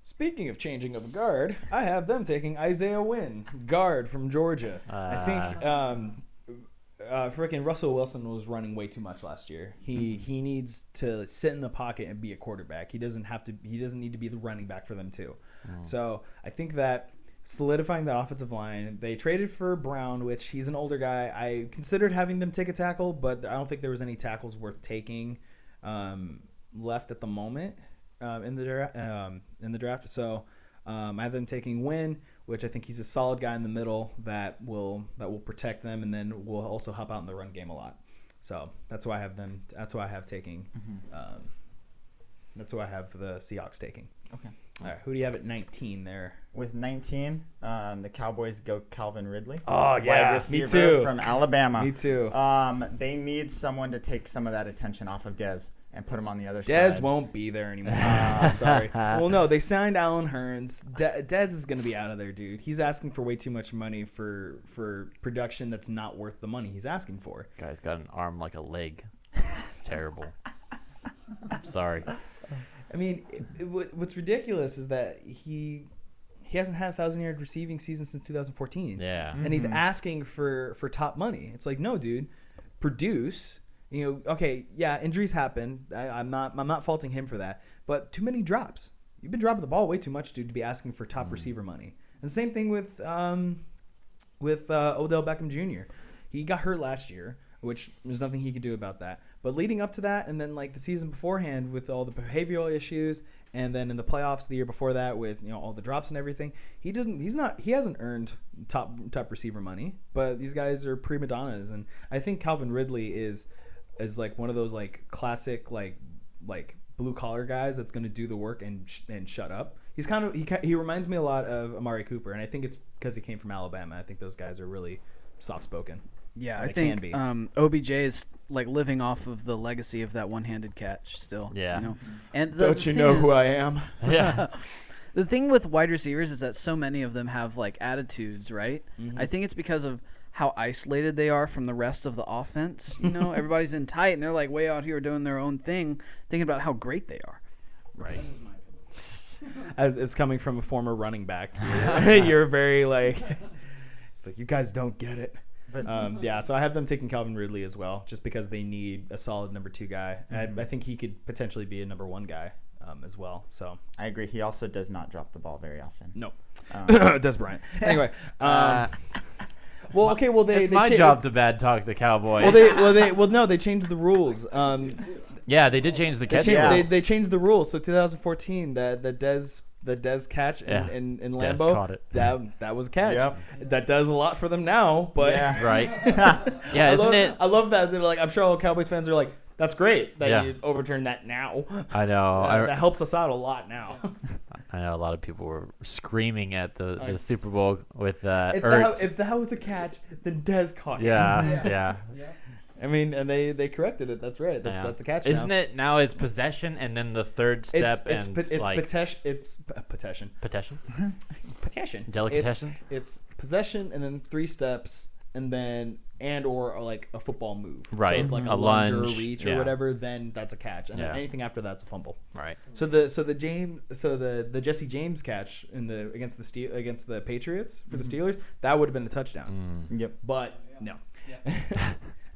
Speaking of changing of a guard, I have them taking Isaiah Wynn, guard from Georgia. I think freaking Russell Wilson was running way too much last year. He needs to sit in the pocket and be a quarterback. He doesn't need to be the running back for them too. So I think that solidifying that offensive line, they traded for Brown, which he's an older guy. I considered having them take a tackle, but I don't think there was any tackles worth taking left at the moment. In the draft, so I have them taking Wynn, which I think he's a solid guy in the middle that will protect them, and then will also help out in the run game a lot. So that's why I have them. That's why I have taking. That's why I have the Seahawks taking. Okay. All right, who do you have at 19 there? With 19, the Cowboys go Calvin Ridley. Oh yeah, wide receiver me too. from Alabama. Me too. They need someone to take some of that attention off of Dez. and put him on the other Dez side. won't be there anymore. Sorry. Well, no, they signed Alan Hearns. Dez is going to be out of there, dude. He's asking for way too much money for production that's not worth the money he's asking for. Guy's got an arm like a leg. It's terrible. Sorry. I mean, what's ridiculous is that he hasn't had a 1,000-yard receiving season since 2014. Yeah. And he's asking for top money. It's like, no, dude, produce. You know, okay, yeah, injuries happen. I'm not faulting him for that. But too many drops. You've been dropping the ball way too much, dude, to be asking for top receiver money. And same thing with Odell Beckham Jr. He got hurt last year, which there's nothing he could do about that. But leading up to that, and then like the season beforehand with all the behavioral issues, and then in the playoffs the year before that with all the drops and everything, he hasn't earned top receiver money. But these guys are prima donnas, and I think Calvin Ridley is like one of those like classic like blue collar guys that's going to do the work and shut up. He's he reminds me a lot of Amari Cooper, and I think it's because he came from Alabama. I think those guys are really soft spoken. Yeah, Or I they think can be. OBJ is like living off of the legacy of that one-handed catch still. Yeah. And Don't you know who I am? Yeah. The thing with wide receivers is that so many of them have like attitudes, right? Mhm. I think it's because of how isolated they are from the rest of the offense. Everybody's in tight and they're like way out here doing their own thing, thinking about how great they are. Right. As it's coming from a former running back, you're very like, it's like you guys don't get it. But Yeah, so I have them taking Calvin Ridley as well, just because they need a solid number 2 guy. I think he could potentially be a number 1 guy as well. So I agree. He also does not drop the ball very often. no, Um, Des Bryant. Anyway, well, okay, well It's my job to bad talk the Cowboys. they changed the rules. Yeah, they did change the They, catch changed, rules. they changed the rules. So 2014, the Dez catch Yeah. in Dez Lambeau, caught it. that was a catch. Yep. That does a lot for them now, but Yeah. Right. Yeah, isn't it? I love that. They're like, I'm sure all Cowboys fans are like, that's great that Yeah. you overturned that now. I know. That helps us out a lot now. I know a lot of people were screaming at the Like- Super Bowl with if Ertz. that was a catch, then Dez caught it. Yeah. I mean, and they corrected it. That's right. Yeah. That's a catch. Isn't now. it now? It's possession and then the third step it's and like possession. possession. Possession. Delicatessen? It's possession and then 3 steps and then or like a football move. Right. So if like A a lunge or a lunge, reach yeah. or whatever, then that's a catch. And then Yeah. anything after that's a fumble. Right. So the Jesse James catch against the Patriots for the Steelers, that would have been a touchdown. Mm. Yep. But no.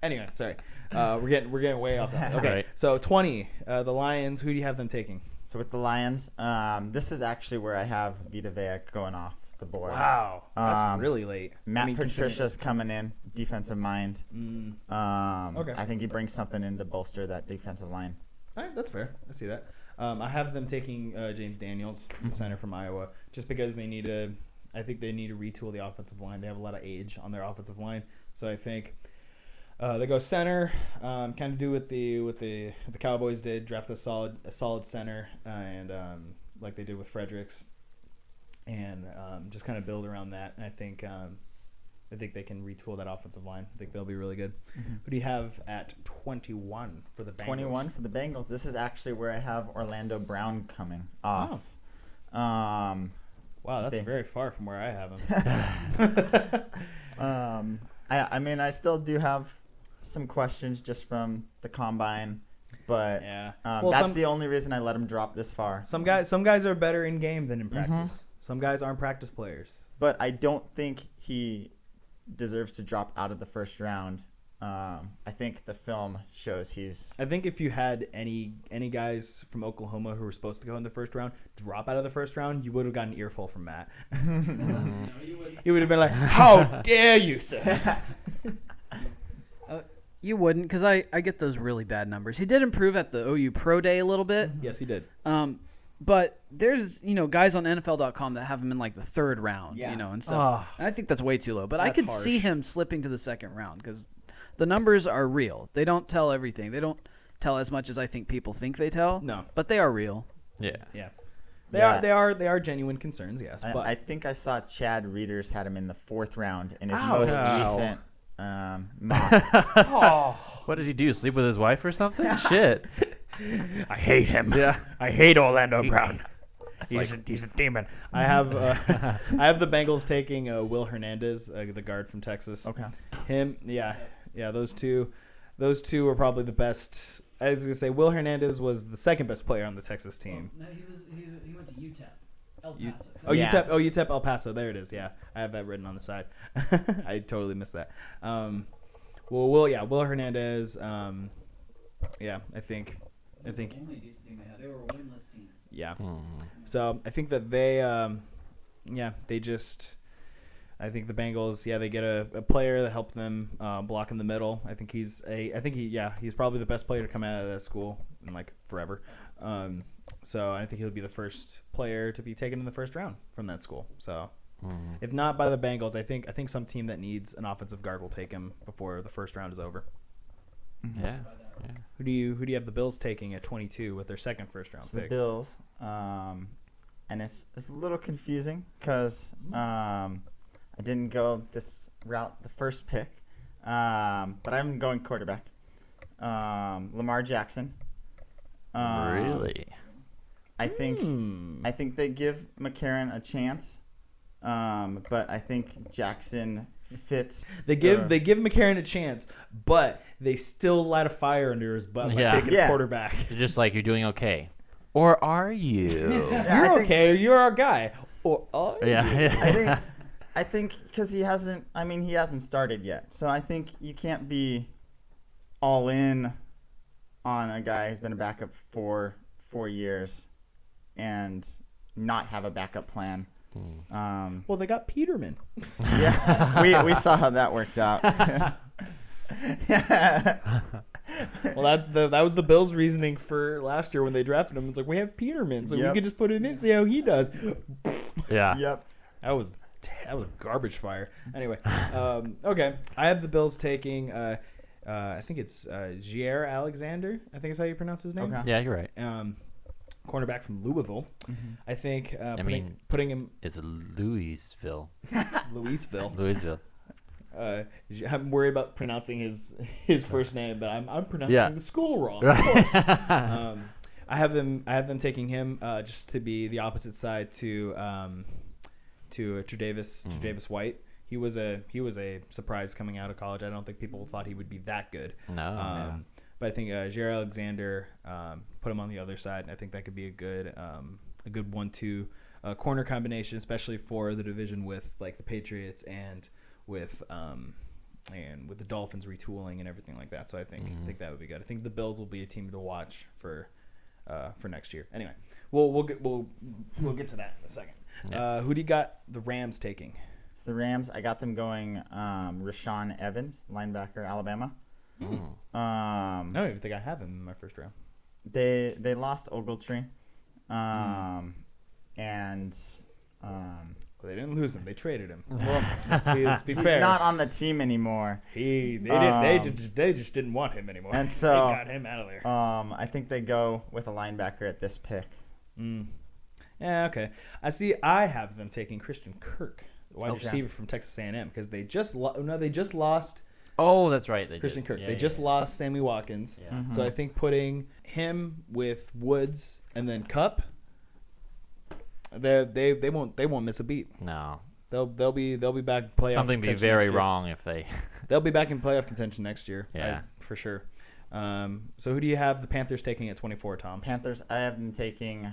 Anyway, sorry. We're getting way off that. Okay. Right. So 20, the Lions, who do you have them taking? So with the Lions, this is actually where I have Vita Vea going off the board. Wow. That's Um, really late. Matt I mean, Patricia's coming in, defensive mind. Okay. I think he brings something in to bolster that defensive line. All right, that's fair. I see that. I have them taking James Daniels, the center from Iowa, just because I think they need to retool the offensive line. They have a lot of age on their offensive line, so I think they go center. Kind of do what the Cowboys did, draft a solid center, and like they did with Fredericks, and just kind of build around that. And I think they can retool that offensive line. I think they'll be really good. Who do you have at 21 for the Bengals? 21 for the Bengals. This is actually where I have Orlando Brown coming off. Wow, that's They- very far from where I have him. I mean, I still do have some questions just from the combine, but Yeah. that's the only reason I let him drop this far. Some guys are better in game than in practice. Some guys aren't practice players. But I don't think he deserves to drop out of the first round. I think the film shows he's. I think if you had any guys from Oklahoma who were supposed to go in the first round drop out of the first round, you would have gotten an earful from Matt. He would have been like, "How dare you, sir?" You wouldn't, because I get those really bad numbers. He did improve at the OU Pro Day a little bit. Yes, he did. But there's, guys on NFL.com that have him in like the 3rd round, Yeah. and stuff. Oh. And I think that's way too low. But I That's could harsh. see him slipping to the 2nd round because the numbers are real. They don't tell everything. They don't tell as much as I think people think they tell. No. But they are real. Yeah. Yeah. Yeah. They are genuine concerns, yes. But I think I saw Chad Readers had him in the 4th round in his Ow. most Ow. recent mock. What did he do? Sleep with his wife or something? Shit. I hate him. Yeah. I hate Orlando Brown. He's He's a demon. I have I have the Bengals taking Will Hernandez, the guard from Texas. Okay. Him, yeah. Those two are probably the best. I was gonna say Will Hernandez was the second best player on the Texas team. No, he went to UTEP, El U- Paso. Yeah. UTEP El Paso. There it is. Yeah, I have that written on the side. I totally missed that. Will Hernandez. I think. The only decent thing they had. They were a winless team. Yeah. Hmm. So I think that they, I think the Bengals, they get a player that helped them block in the middle. I think he's probably the best player to come out of that school in like forever. So I think he'll be the first player to be taken in the first round from that school. So if not by the Bengals, I think some team that needs an offensive guard will take him before the first round is over. Yeah. Who do you have the Bills taking at 22 with their second first round So the pick? Bills, and it's a little confusing because I didn't go this route the first pick, but I'm going quarterback. Lamar Jackson. Really? I think they give McCarron a chance, but I think Jackson fits. They give McCarron a chance, but they still light a fire under his butt by Yeah. taking a quarterback. You're just like you're doing okay, or are you? Yeah, You're I think- okay. You're our guy. Or are you? Yeah. I think because he hasn't started yet, so I think you can't be all in on a guy who's been a backup for 4 years and not have a backup plan. Well, they got Peterman. Yeah, we saw how that worked out. Well, that was the Bills' reasoning for last year when they drafted him. It's like we have Peterman, so we Yep. can just put him in, see how he does. Yeah. Yep. That was garbage fire. Anyway, okay. I have the Bills taking. I think it's Jair Alexander. I think is how you pronounce his name. Okay. Yeah, you're right. Cornerback from Louisville. I think. Putting him It's Louisville. Louisville. I'm worried about pronouncing his first name, but I'm pronouncing the school wrong. Of course. I have them taking him just to be the opposite side to Tre'Davious White. He was a surprise coming out of college. I don't think people thought he would be that good. No. But I think Jair Alexander, put him on the other side, and I think that could be a good 1-2 corner combination, especially for the division with like the Patriots and with the Dolphins retooling and everything like that. So I think that would be good. I think the Bills will be a team to watch for next year. Anyway, we'll get to that in a second. Yeah. Who do you got the Rams taking? So the Rams, I got them going Rashaan Evans, linebacker, Alabama. I don't even think I have him in my first round. They lost Ogletree, and Well, they didn't lose him. They traded him. well, Let's be he's fair. not on the team anymore. They just didn't want him anymore. And they so, got him out of there. I think they go with a linebacker at this pick. Yeah, okay. I have them taking Christian Kirk, the wide Okay. receiver from Texas A&M, because they just lost Oh, that's right. They Christian did. Kirk. Yeah, they yeah, just yeah. lost Sammy Watkins. Yeah. Mhm. So I think putting him with Woods and then Cup, they won't miss a beat. No. They'll be back playoff. Something be contention very next year. wrong if they. They'll be back in playoff contention next year. Yeah. for sure. So who do you have the Panthers taking at 24, Tom? Panthers, I have them taking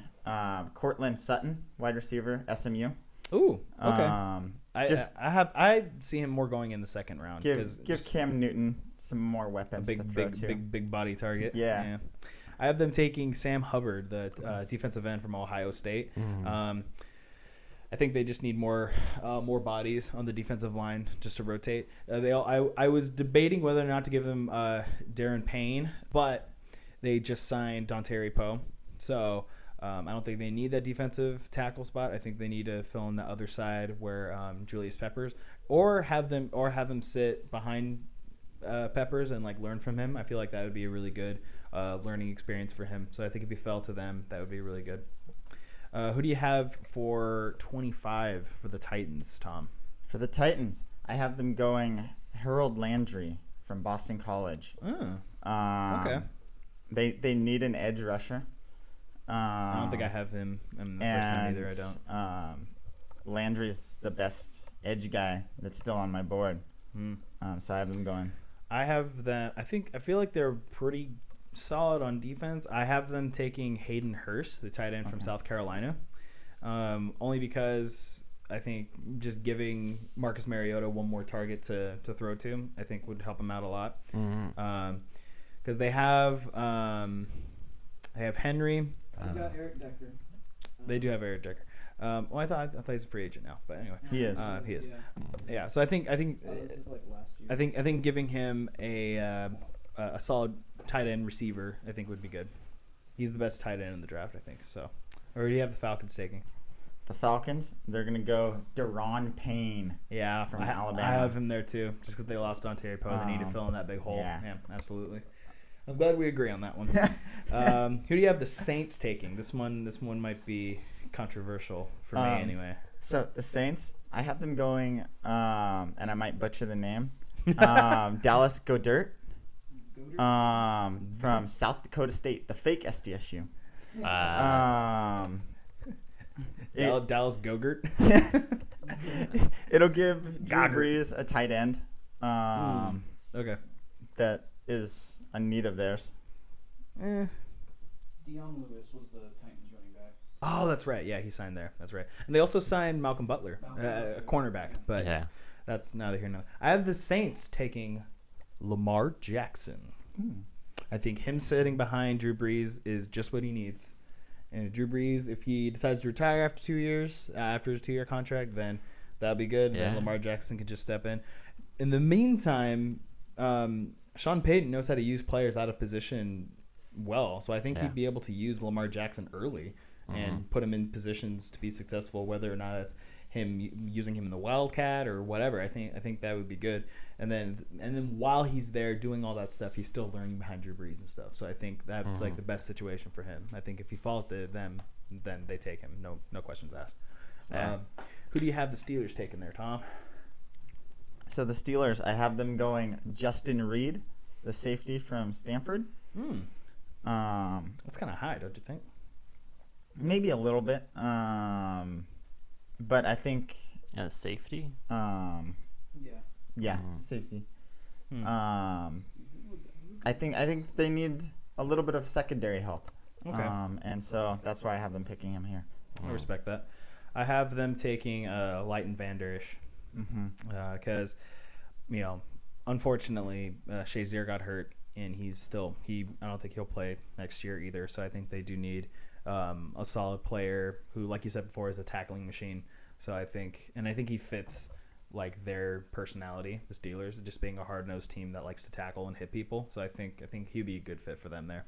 Cortland Sutton, wide receiver, SMU. Ooh, okay. I see him more going in the second round. 'cause Give just Cam Newton some more a weapons to big throw to. big body target. Yeah. I have them taking Sam Hubbard, the defensive end from Ohio State. I think they just need more bodies on the defensive line just to rotate. I was debating whether or not to give them Darren Payne, but they just signed Dontari Poe, so I don't think they need that defensive tackle spot. I think they need to fill in the other side where Julius Peppers, or have them sit behind Peppers and like learn from him. I feel like that would be a really good learning experience for him. So I think if he fell to them, that would be really good. Who do you have for 25 for the Titans, Tom? For the Titans, I have them going Harold Landry from Boston College. Oh, Um, okay. they need an edge rusher. I don't think I have him in the first one either. I don't. Landry's the best edge guy that's still on my board. So I have them going. I have them. I feel like they're pretty solid on defense. I have them taking Hayden Hurst, the tight end from South Carolina, only because I think just giving Marcus Mariota one more target to throw to, I think would help him out a lot. Because they have Henry. We got Eric Decker. They do have Eric Decker. Well, I thought he's a free agent now, but anyway, He is. He is. Yeah. Yeah. So I think This is like last year. I think giving him a solid tight end receiver, I think would be good. He's the best tight end in the draft, I think. So, or do you have the Falcons taking? The Falcons, they're going to go Deron Payne. Yeah, From I Alabama. have him there too, just because they lost Ontario Poe. They need to fill in that big hole. yeah. Yeah, absolutely. I'm glad we agree on that one. Who do you have the Saints taking? This one might be controversial for me anyway. So the Saints, I have them going, and I might butcher the name, Dallas Goedert, from South Dakota State, the fake SDSU. Dallas Gogurt. It'll give Drew Goddard. Brees a tight end Okay. that is a need of theirs. Dion Lewis was the Titans running back. Oh, that's right. Yeah, he signed there. That's right. And they also signed Malcolm Butler, a cornerback. But Yeah. that's neither here nor there. I have the Saints taking Lamar Jackson. I think him sitting behind Drew Brees is just what he needs. And Drew Brees, if he decides to retire after 2 years, after his 2-year contract, then that'll be good. Yeah. Then Lamar Jackson can just step in. In the meantime, Sean Payton knows how to use players out of position well. So I think Yeah. he'd be able to use Lamar Jackson early and put him in positions to be successful, whether or not it's him using him in the Wildcat or whatever. I think that would be good. And then while he's there doing all that stuff, he's still learning behind Drew Brees and stuff. So I think that's like the best situation for him. I think if he falls to them, then they take him. No questions asked. Yeah. Who do you have the Steelers taking there, Tom? So the Steelers, I have them going Justin Reed, the safety from Stanford. That's kind of high, don't you think? Maybe a little bit. But I think, And a safety. Yeah. safety. Hmm. I think they need a little bit of secondary help. Okay. And so that's why I have them picking him here. I respect that. I have them taking Leighton Vander Esch. Because, unfortunately, Shazier got hurt, and I don't think he'll play next year either. So I think they do need a solid player who, like you said before, is a tackling machine. So I think he fits like their personality, the Steelers, just being a hard-nosed team that likes to tackle and hit people. So I think he'd be a good fit for them there.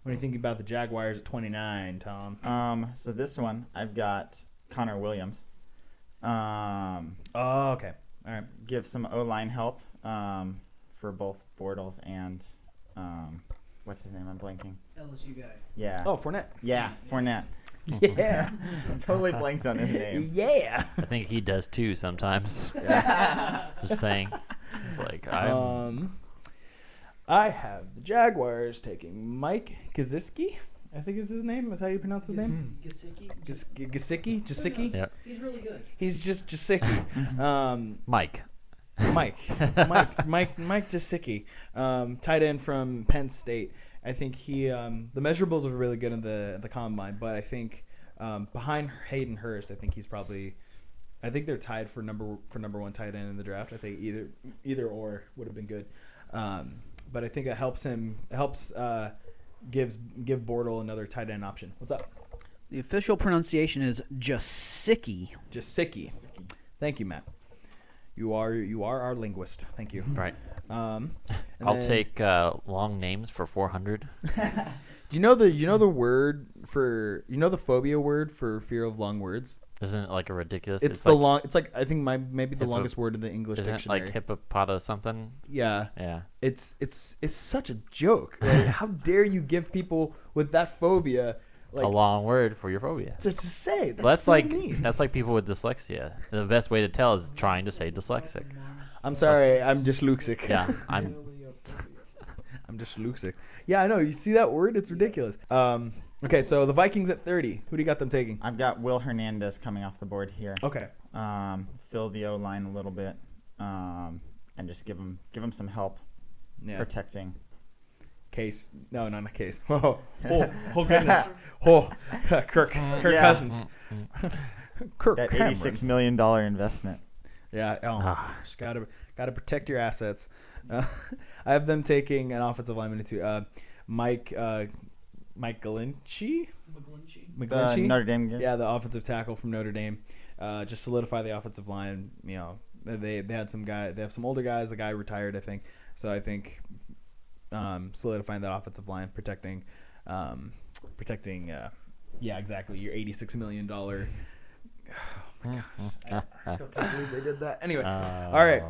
What do you think about the Jaguars at 29, Tom? So this one, I've got Connor Williams. Oh, okay. All right. Give some O-line help for both Bortles and what's his name? I'm blanking. LSU guy. Yeah. Oh, Fournette. Yeah, Fournette. Yeah. Totally blanked on his name. Yeah. I think he does too sometimes. Just saying. It's like I have the Jaguars taking Mike Gesicki. I think is his name. Is how you pronounce his name? Gesicki. Gesicki. Yeah. He's really good. He's just Gesicki. Mike. Mike Gesicki, tight end from Penn State. I think he the measurables are really good in the combine, but I think behind Hayden Hurst, I think they're tied for number one tight end in the draft. I think either or would have been good, but I think it helps give Bortle another tight end option. What's up? The official pronunciation is Gesicki. Gesicki. Thank you, Matt. You are our linguist. Thank you. Right. And I'll then- take long names for 400. Do you know the word for the phobia word for fear of long words? Isn't it like a ridiculous? It's like I think maybe the Hippo- longest word in the English Isn't it dictionary. like hippopota something? Yeah. Yeah. It's such a joke. Like, how dare you give people with that phobia like A long word for your phobia. to say? That's so like mean. that's like people with dyslexia. The best way to tell is trying to say dyslexic. I'm sorry, I'm dyslexic. Yeah, I'm I'm just Luxic. Yeah, I know. You see that word? It's ridiculous. Okay, so the Vikings at 30. Who do you got them taking? I've got Will Hernandez coming off the board here. Okay. Fill the O line a little bit, and just give him some help Yeah. protecting. Case. No, not a case. Oh goodness. Kirk Yeah. Cousins. Kirk That Cameron. $86 million investment. Yeah. Oh, Ah. gosh, gotta protect your assets. I have them taking an offensive lineman too. Mike Galinci. The Notre Dame game. Yeah, the offensive tackle from Notre Dame. Just solidify the offensive line. You know, they had some guy. They have some older guys. The guy retired, I think. So I think solidifying that offensive line, protecting. Yeah, exactly. Your $86 million. Oh my gosh, I still can't believe they did that. Anyway, all right.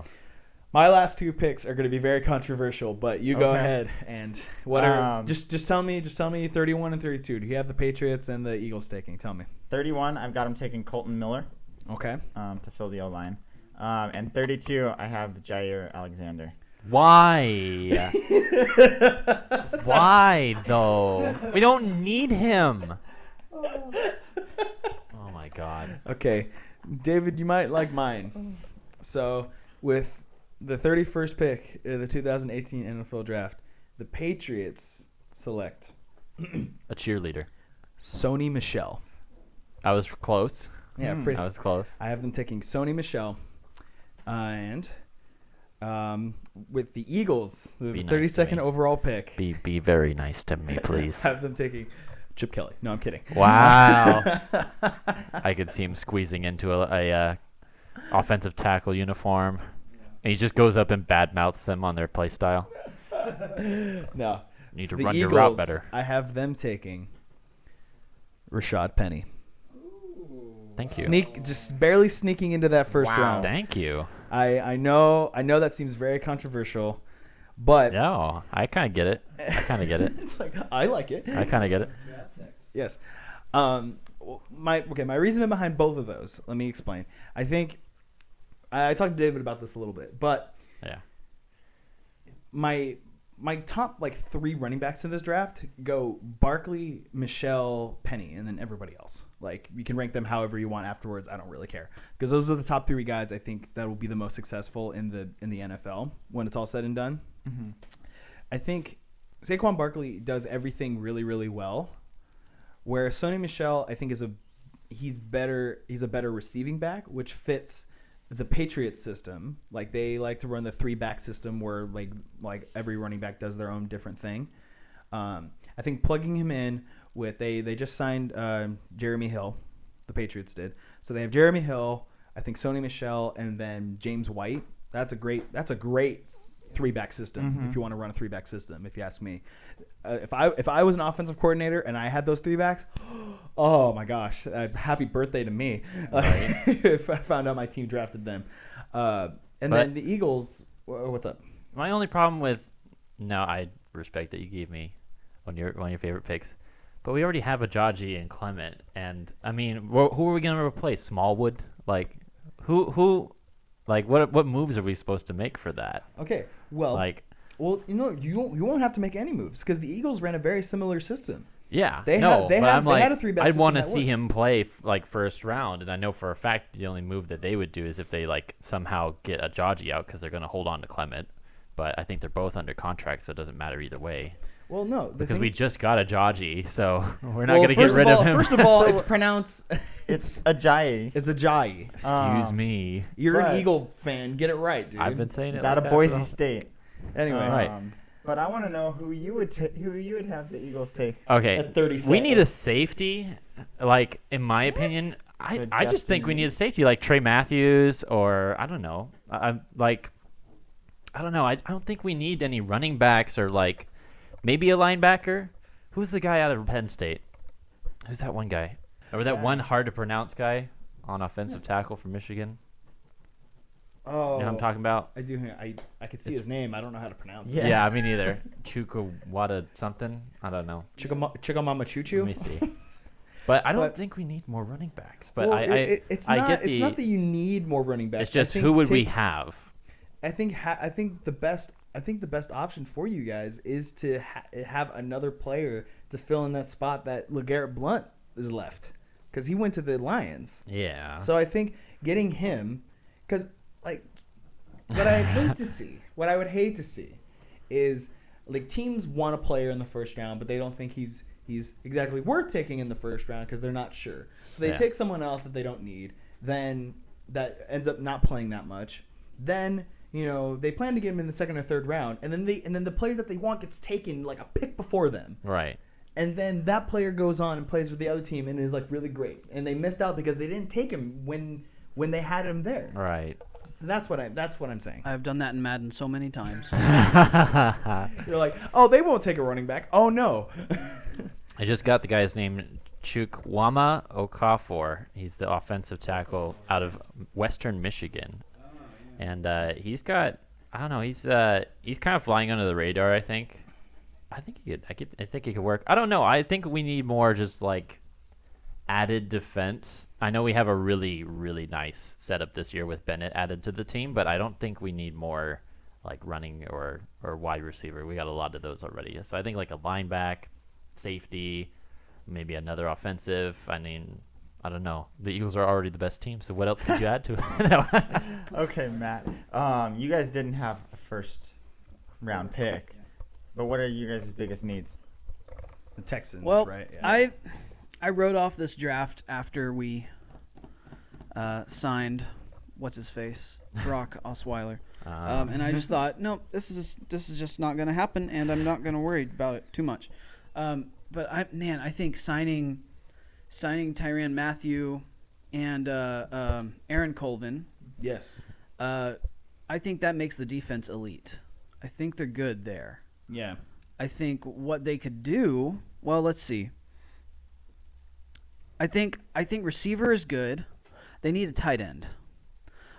My last two picks are going to be very controversial, but you go Okay. ahead and whatever. Just tell me 31 and 32. Do you have the Patriots and the Eagles taking? Tell me. 31, I've got him taking Colton Miller Okay. to fill the O line. And 32, I have Jair Alexander. Why? Why though? We don't need him. Oh my God. Okay, David, you might like mine. So, with the 31st pick in the 2018 NFL Draft, the Patriots select A cheerleader. Sony Michel. I was close. Yeah, Hmm. pretty. I was close. I have them taking Sony Michel, and with the Eagles, the Be nice to 32nd me. overall pick, Be very nice to me, please. have them taking Chip Kelly. No, I'm kidding. Wow. I could see him squeezing into a offensive tackle uniform, and he just goes up and badmouths them on their play style. No. You need to The run Eagles, your route better. I have them taking Rashad Penny. Thank you. Just barely sneaking into that first Wow. round. Thank you. I know that seems very controversial, but No, I kind of get it. I kind of get it. it's like I like it. I kind of get it. Yes. My reasoning behind both of those. Let me explain. I think I talked to David about this a little bit, but Yeah. my top like 3 running backs in this draft go Barkley, Michelle, Penny, and then everybody else. Like you can rank them however you want afterwards. I don't really care because those are the top 3 guys I think that will be the most successful in the NFL when it's all said and done. Mm-hmm. I think Saquon Barkley does everything really, really well. Where Sony Michel, I think, he's a better receiving back, which fits the Patriots system. Like they like to run the 3-back system where like every running back does their own different thing. I think plugging him in with they just signed Jeremy Hill, the Patriots did. So they have Jeremy Hill, I think Sony Michel, and then James White. That's a great 3-back system Mhm. if you want to run a 3-back system. If you ask me, if I was an offensive coordinator and I had those 3 backs, oh my gosh, happy birthday to me! Right. If I found out my team drafted them, and But- then the Eagles. What's up? My only problem with I respect that you gave me one of your favorite picks, but we already have Ajayi and Clement, and I mean, who are we gonna replace? Smallwood? Like, who? Like, what moves are we supposed to make for that? Okay, well, you won't have to make any moves because the Eagles ran a very similar system. Yeah, They no, had- they but had- I'm they like, had a 3-back I'd system want to that see worked. him play like first round, and I know for a fact the only move that they would do is if they like somehow get Ajayi out because they're going to hold on to Clement. But I think they're both under contract, so it doesn't matter either way. Well, no, Because we just got Ajayi, so we're not going to get rid of him. First of all, So- it's pronounced. It's Ajayi. It's Ajayi. Excuse me. You're But- an Eagle fan. Get it right, dude. I've been saying it. Out like of that Boise for- State. Anyway, Right. But I want to know who you would have the Eagles take. Okay, At 37. we need a safety. Like, in my opinion, I just Justin think we need a Reed. safety like Trey Matthews or I don't know. I don't know. I don't think we need any running backs or like maybe a linebacker. Who's the guy out of Penn State? Who's that one guy? Or that one hard to pronounce guy on offensive tackle from Michigan? Oh, You know what I'm talking about? I do. I could see his name. I don't know how to pronounce it. Yeah. Yeah, me neither. Chukwuwada something. I don't know. Chikamama Chuchu. Let me see. But I don't But- think we need more running backs. But Well, I not. get It's not that you need more running backs. It's just I think who would we take- have? I think the best I think the best option for you guys is to have another player to fill in that spot that LeGarrette Blount is left, because he went to the Lions. Yeah. So I think getting him, because like, what I would hate to see, is like teams want a player in the first round, but they don't think he's exactly worth taking in the first round because they're not sure. So they take someone else that they don't need, then that ends up not playing that much. Then they plan to get him in the second or third round, and then the player that they want gets taken like a pick before them. Right. And then that player goes on and plays with the other team and is like really great, and they missed out because they didn't take him when they had him there. Right. So that's what I'm saying. I've done that in Madden so many times. You're like, oh, they won't take a running back. Oh no. I just got the guy's name, Chukwuma Okafor. He's the offensive tackle out of Western Michigan, and he's got, I don't know, he's kind of flying under the radar. I think he could work. I don't know. I think we need more just like added defense. I know we have a really, really nice setup this year with Bennett added to the team, but I don't think we need more like running or wide receiver. We got a lot of those already. So I think like a linebacker, safety, maybe another offensive. I mean, I don't know. The Eagles are already the best team, so what else could you add to it? Okay, Matt. You guys didn't have a first round pick, but what are you guys' biggest needs? The Texans, Well, right? Yeah. I wrote off this draft after we signed what's his face, Brock Osweiler, and I just thought, no, this is just not going to happen, and I'm not going to worry about it too much. But I think signing Tyrann Mathieu and Aaron Colvin, Yes. I think that makes the defense elite. I think they're good there. Yeah. I think what they could do, well, let's see. I think receiver is good. They need a tight end.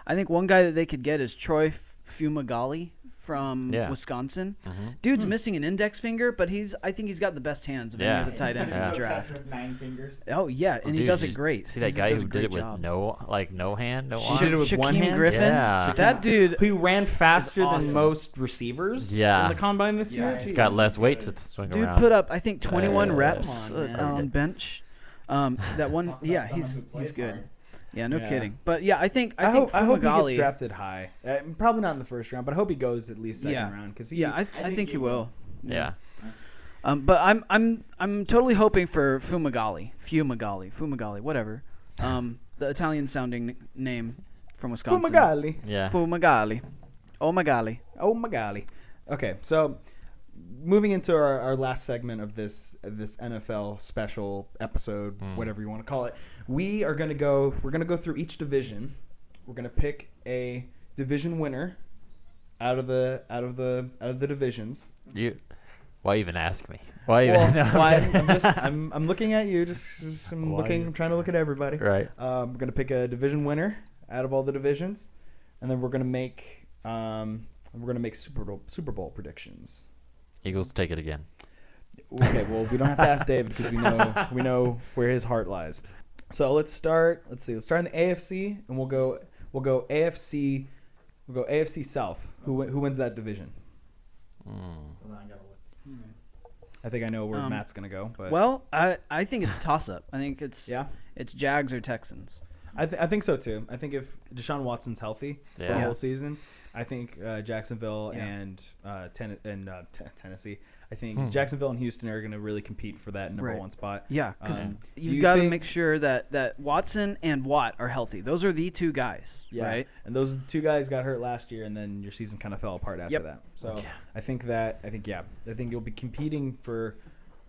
I think one guy that they could get is Troy Fumagalli from Wisconsin. Mm-hmm. Dude's missing an index finger, but I think he's got the best hands of any of the tight ends in the draft. With 9 fingers. Oh yeah, and he Dude, does did it you great. See that He guy does who a did it great with job. no hand, no arm? Did it with one Shaquem hand? Griffin. Yeah. That dude. Who ran faster awesome. than most receivers Yeah. in the combine this year? Yeah, He's Jeez. got less weight to swing Dude around. put up, I think, 21 reps Come on, man. on bench. That one, yeah, he's good. Yeah, no kidding. But yeah, I think I hope he Fumagalli. gets drafted high. Probably not in the first round, but I hope he goes at least second round because I think he will. Yeah. But I'm totally hoping for Fumagalli, whatever. The Italian sounding name from Wisconsin. Fumagalli. Yeah. Fumagalli. Oh my golly. Oh my golly. Okay, so moving into our last segment of this NFL special episode, whatever you want to call it, we're gonna go through each division. We're gonna pick a division winner out of the divisions. Why even ask me? Why even? Well, No, I'm looking at you. I'm trying to look at everybody. Right. We're gonna pick a division winner out of all the divisions, and then we're gonna make Super Bowl predictions. Eagles take it again. Okay, well we don't have to ask David because we know where his heart lies. So let's start. Let's start in the AFC, and we'll go AFC. We'll go AFC South. Who wins that division? I think I know where Matt's gonna go. But Well, I think it's toss up. I think it's Yeah? it's Jags or Texans. I think so too. I think if Deshaun Watson's healthy for the Yeah. whole season, I think Jacksonville Yeah. and Tennessee. I think Jacksonville and Houston are going to really compete for that number Right. one spot. Yeah, because Do you've you got to think- make sure that Watson and Watt are healthy. Those are the two guys, Yeah, right? and those two guys got hurt last year, and then your season kind of fell apart after Yep. that. So I think you'll be competing for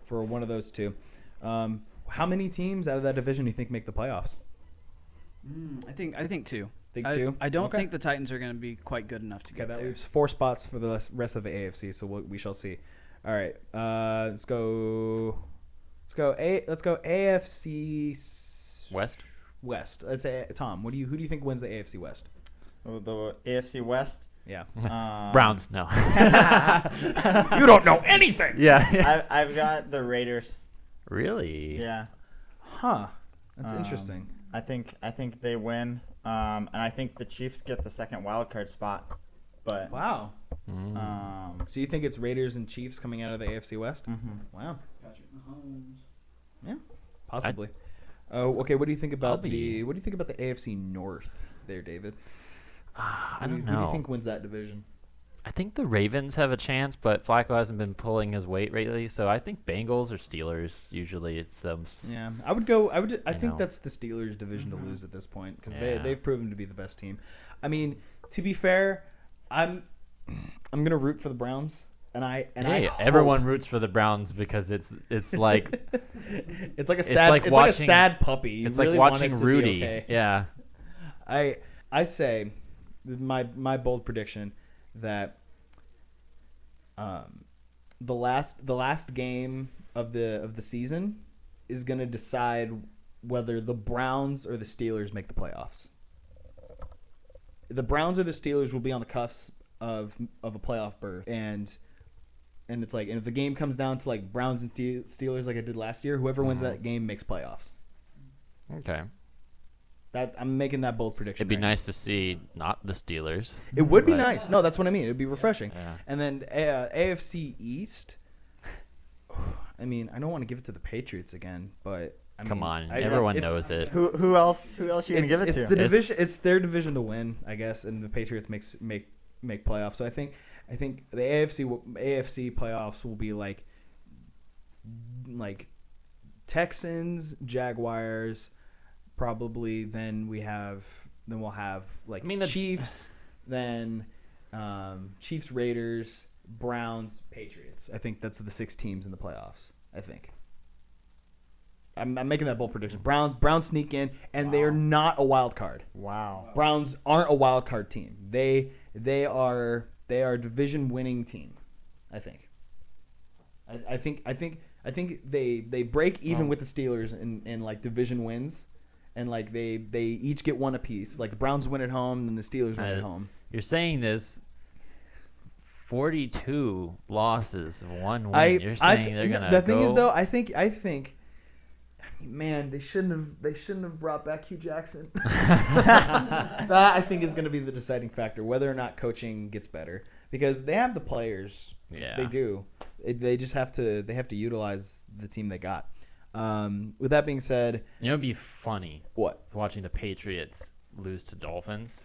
one of those two. How many teams out of that division do you think make the playoffs? I think two. Think two? I don't Okay. think the Titans are going to be quite good enough to Okay, get that there. leaves 4 spots for the rest of the AFC. So we shall see. All right, let's go. Let's go AFC West. West. Let's say Tom. Who do you think wins the AFC West? Oh, the AFC West. Yeah. Browns. No. You don't know anything. Yeah. I've got the Raiders. Really? Yeah. Huh. That's interesting. I think they win, and I think the Chiefs get the second wild card spot. But Wow. So you think it's Raiders and Chiefs coming out of the AFC West? Wow. Yeah, possibly. Okay. What do you think about the AFC North there, David? I don't Who do know. you think wins that division? I think the Ravens have a chance, but Flacco hasn't been pulling his weight lately, so I think Bengals or Steelers. Usually it's them. Yeah, I would go. I think know. that's the Steelers' division to lose at this point because Yeah. they've proven to be the best team. I mean, to be fair, I'm gonna root for the Browns, and I Everyone hope- roots for the Browns because it's like it's like a it's sad like like a watching- sad puppy. You it's really like want it watching to be Rudy. okay. Yeah. I say my bold prediction that the last game of the season is going to decide whether the Browns or the Steelers make the playoffs. The Browns or the Steelers will be on the cusp of a playoff berth, and it's like, and if the game comes down to like Browns and Steelers like it did last year, whoever wins that game makes playoffs. Okay. That I'm making that bold prediction. It'd be right nice to see not the Steelers. It would be but- nice. No, that's what I mean. It would be refreshing. Yeah. And then AFC East. I mean, I don't want to give it to the Patriots again, but I Come mean, on, I- everyone it's- knows it. Who else you gonna give it it's to? the division. It's their division to win, I guess, and the Patriots make playoffs. So I think the AFC playoffs will be like Texans, Jaguars, probably. Then we'll have like I mean, the- Chiefs, then Chiefs, Raiders, Browns, Patriots. I think that's the 6 teams in the playoffs. I think. I'm making that bold prediction. Browns sneak in, and they are not a wild card. Wow. Browns aren't a wild card team. They are a division winning team. I think. I think they break even with the Steelers in like division wins, and like they each get one apiece. Like the Browns win at home, and the Steelers win at home. You're saying this 42 losses, 1 win. You're saying they're gonna The thing is go- though, I think man, they shouldn't have brought back Hugh Jackson. That I think is going to be the deciding factor, whether or not coaching gets better, because they have the players. Yeah. They do. They just have to utilize the team they got. With that being said, You know, it'd be funny what? watching the Patriots lose to Dolphins.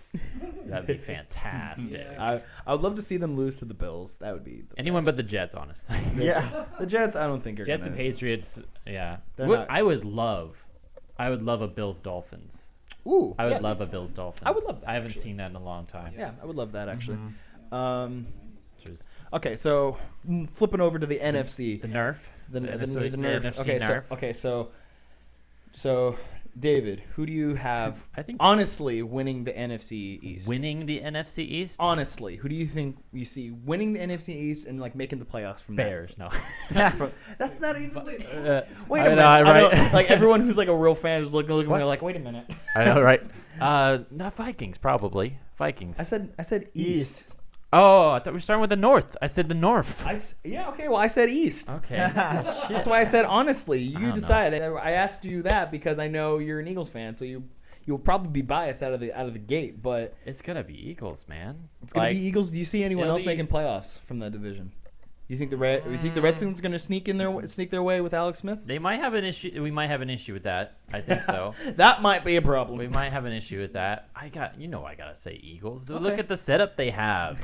That'd be fantastic. I would love to see them lose to the Bills. That would be Anyone but the Jets, honestly. Yeah. the Jets. I don't think are Jets gonna, and Patriots, yeah. They're not- I would love a Bills Dolphins. Ooh, I would yes. love a Bills Dolphins. I would love that, I haven't actually. seen that in a long time. Yeah, I would love that actually. Which is Okay, so flipping over to the NFC. the Nerf. The NFC Nerf. NFC Nerf. So David, who do you have I think honestly winning the NFC East? winning the NFC East. Honestly, who do you think you see winning the NFC East and like making the playoffs from Bears. No. That? That's not even. Wait a I minute. know, I know, right? like everyone who's like a real fan is looking. What? They're like, wait a minute. I know, right? Not Vikings, probably. Vikings. I said East. Oh, I thought we were starting with the North. I said the North. Yeah. Okay. Well, I said East. Okay. That's why I said honestly. You don't decide. I asked you that because I know you're an Eagles fan, so you'll probably be biased out of the gate. But It's gonna be Eagles, man. it's gonna be Eagles. Do you see anyone it'll else be- making playoffs from that division? You think the Redskins gonna sneak their way with Alex Smith? They might have an issue. We might have an issue with that. I think so. That might be a problem. We might have an issue with that. I gotta say Eagles. Okay. Look at the setup they have.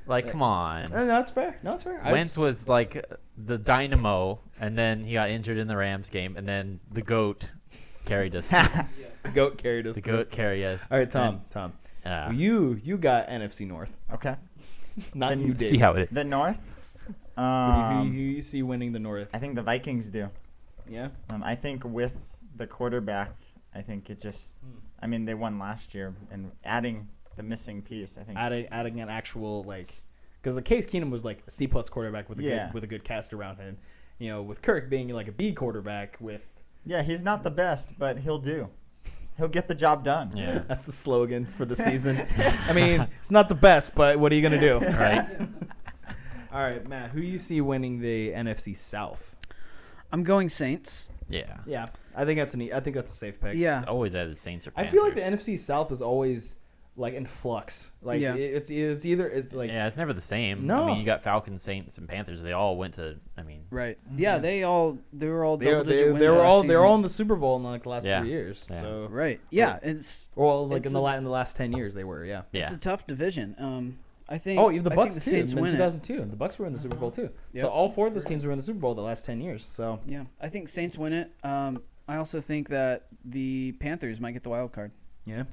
Like, come on. No, that's fair. No, that's fair. Wentz was like the dynamo, and then he got injured in the Rams game, and then the goat carried us. The goat carried us. The to this. goat carried us. All right, Tom. You got NFC North. Okay. Not Then you did. See how it is. The North. Who you see winning the North? I think the Vikings do. Yeah. I think with the quarterback, I think it just. I mean, they won last year, and adding the missing piece, I think. Adding an actual because the Case Keenum was like a C+ quarterback with a good cast around him. You know, with Kirk being like a B quarterback with. Yeah, he's not the best, but he'll do. He'll get the job done. Yeah. That's the slogan for the season. I mean, it's not the best, but what are you gonna do? Right. All right, Matt. Who you see winning the NFC South? I'm going Saints. Yeah. Yeah, I think that's a safe pick. Yeah. Always either Saints or I Panthers. feel like the NFC South is always like in flux. Like Yeah. it's like Yeah, it's never the same. No. I mean, you got Falcons, Saints, and Panthers. They all went to. I mean, Right. Yeah, they were all they double-digit wins were last all season. in the Super Bowl in like the last Yeah. 3 years. Yeah. So Right. Yeah, it's well, like It's in the last 10 years they were. Yeah. yeah. it's a tough division. I think. Oh, even the I Bucks think too. the Saints In win it. 2002, the Bucks were in the Super Bowl too. Yep. So all 4 of those teams were in the Super Bowl the last 10 years. So Yeah, I think Saints win it. I also think that the Panthers might get the wild card. yeah,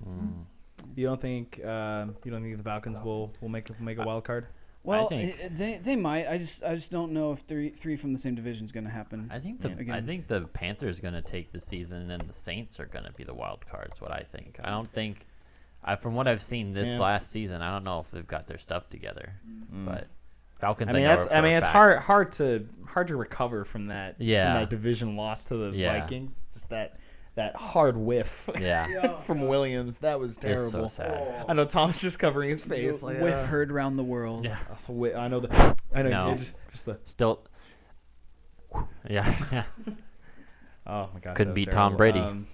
you don't think the Falcons will make a wild card? Well, think- they might. I just don't know if three from the same division is going to happen. I think Again. the Panthers going to take the season, and the Saints are going to be the wild cards. What I think. I don't think. From what I've seen this Yeah. last season, I don't know if they've got their stuff together. But Falcons. I mean, know that's for a it's fact. hard to recover from that. Yeah. From that division loss to the Yeah. Vikings. Just that hard whiff. Yeah. from Williams. That was terrible. It's so sad. I know Tom's just covering his face. Like, Whiff heard around the world. Yeah. I know I know. No. Just the. Still. Yeah. Yeah. Oh my gosh. Couldn't that was beat Tom terrible. Brady.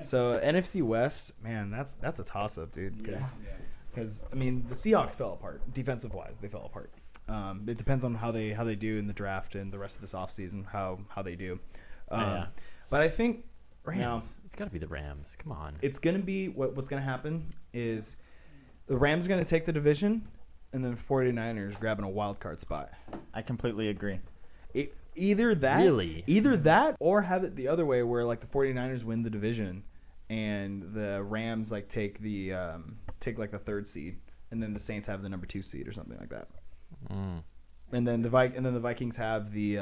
So NFC West, man, that's a toss up, dude. Because I mean the Seahawks fell apart defensive wise. They fell apart. It depends on how they do in the draft and the rest of this offseason, how they do. Yeah. But I think Rams. It's got to be the Rams. Come on. it's gonna be what's gonna happen is the Rams are gonna take the division, and then 49ers grabbing a wild card spot. I completely agree. Either that, Really? either that, or have it the other way where like the 49ers win the division, and the Rams like take like the 3rd seed, and then the Saints have the number 2 seed or something like that. Mm. And then the Vikings have the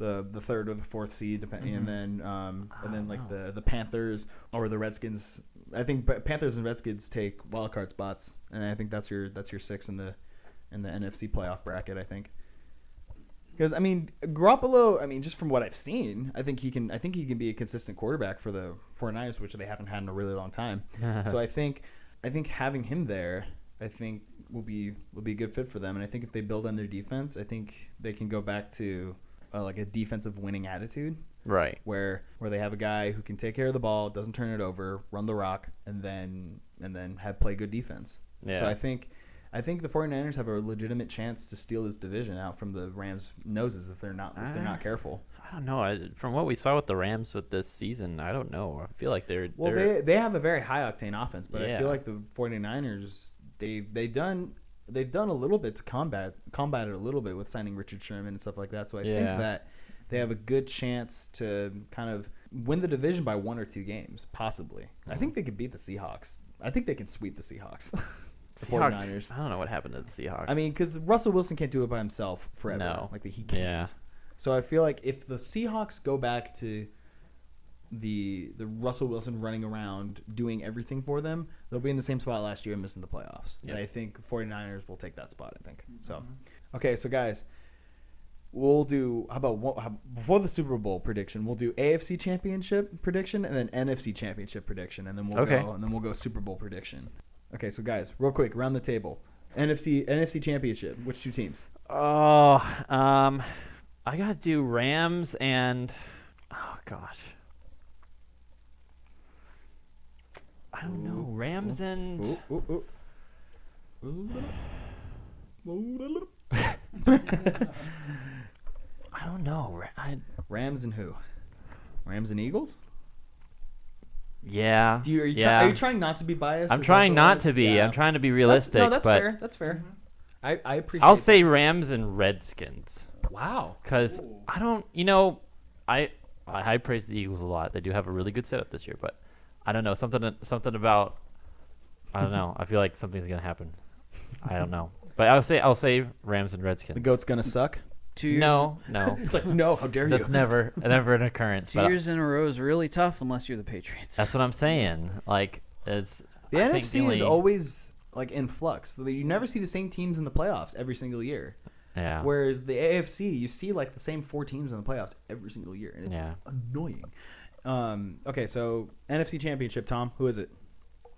3rd or the 4th seed, depending, and then like the Panthers or the Redskins. I think Panthers and Redskins take wild card spots, and I think that's your 6 in the NFC playoff bracket. I think. Because I mean, Garoppolo, I mean, just from what I've seen, I think he can be a consistent quarterback for the 49ers, which they haven't had in a really long time. So I think having him there, I think will be a good fit for them. And I think if they build on their defense, I think they can go back to like a defensive winning attitude, Right. where they have a guy who can take care of the ball, doesn't turn it over, run the rock, and then play good defense. Yeah. So I think the 49ers have a legitimate chance to steal this division out from the Rams' noses if they're not careful. I don't know. From what we saw with the Rams with this season, I don't know. I feel like they're They have a very high octane offense, but I Yeah. feel like the 49ers they've done a little bit to combat it a little bit with signing Richard Sherman and stuff like that. So I think Yeah. that they have a good chance to kind of win the division by 1 or 2 games, possibly. I think they could beat the Seahawks. I think they can sweep the Seahawks. The Seahawks. 49ers. I don't know what happened to the Seahawks. I mean, because Russell Wilson can't do it by himself forever. No. Like he can't. Yeah. So I feel like if the Seahawks go back to the Russell Wilson running around doing everything for them, they'll be in the same spot last year and missing the playoffs. Yep. And I think 49ers will take that spot, I think. So, okay, so guys, we'll do before the Super Bowl prediction, we'll do AFC Championship prediction and then NFC Championship prediction, and then we'll go Super Bowl prediction. Okay, so guys, real quick, around the table. NFC Championship, which 2 teams? Oh, I gotta do Rams and oh gosh, I don't know. Rams and I don't know. Rams and who? Rams and Eagles? Yeah. Are you yeah. trying not to be biased? I'm Is that trying what not it to is? be. Yeah. I'm trying to be realistic. That's but fair. That's fair. I appreciate. I'll that. say Rams and Redskins. Wow. Because I don't, I high praise the Eagles a lot. They do have a really good setup this year, but I don't know, something about, I don't know. I feel like something's gonna happen. I don't know, but I'll say Rams and Redskins. The goat's gonna suck. 2 years. No, It's like no. How dare you? that's never an occurrence. 2 But years in a row is really tough unless you're the Patriots. that's what I'm saying. Like it's The I think NFC is only- always like in flux. So you never see the same teams in the playoffs every single year. yeah. Whereas the AFC, you see like the same 4 teams in the playoffs every single year, and it's Yeah. annoying. Okay, so NFC Championship, Tom. Who is it?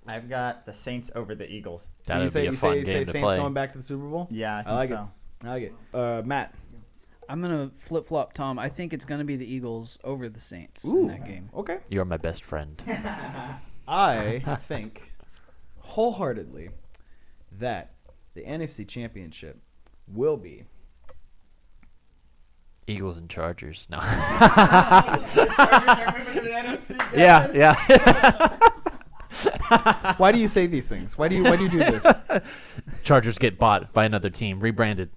I've got the Saints over the Eagles. That would so be you a say, fun you say game to Saints play. going back to the Super Bowl? Yeah, I think like so. I like it. Matt. I'm gonna flip flop Tom. I think it's gonna be the Eagles over the Saints Ooh. in that game. Okay. You're my best friend. I think wholeheartedly that the NFC Championship will be Eagles and Chargers. No. Yeah, yeah. Why do you say these things? Why do you do this? Chargers get bought by another team, rebranded.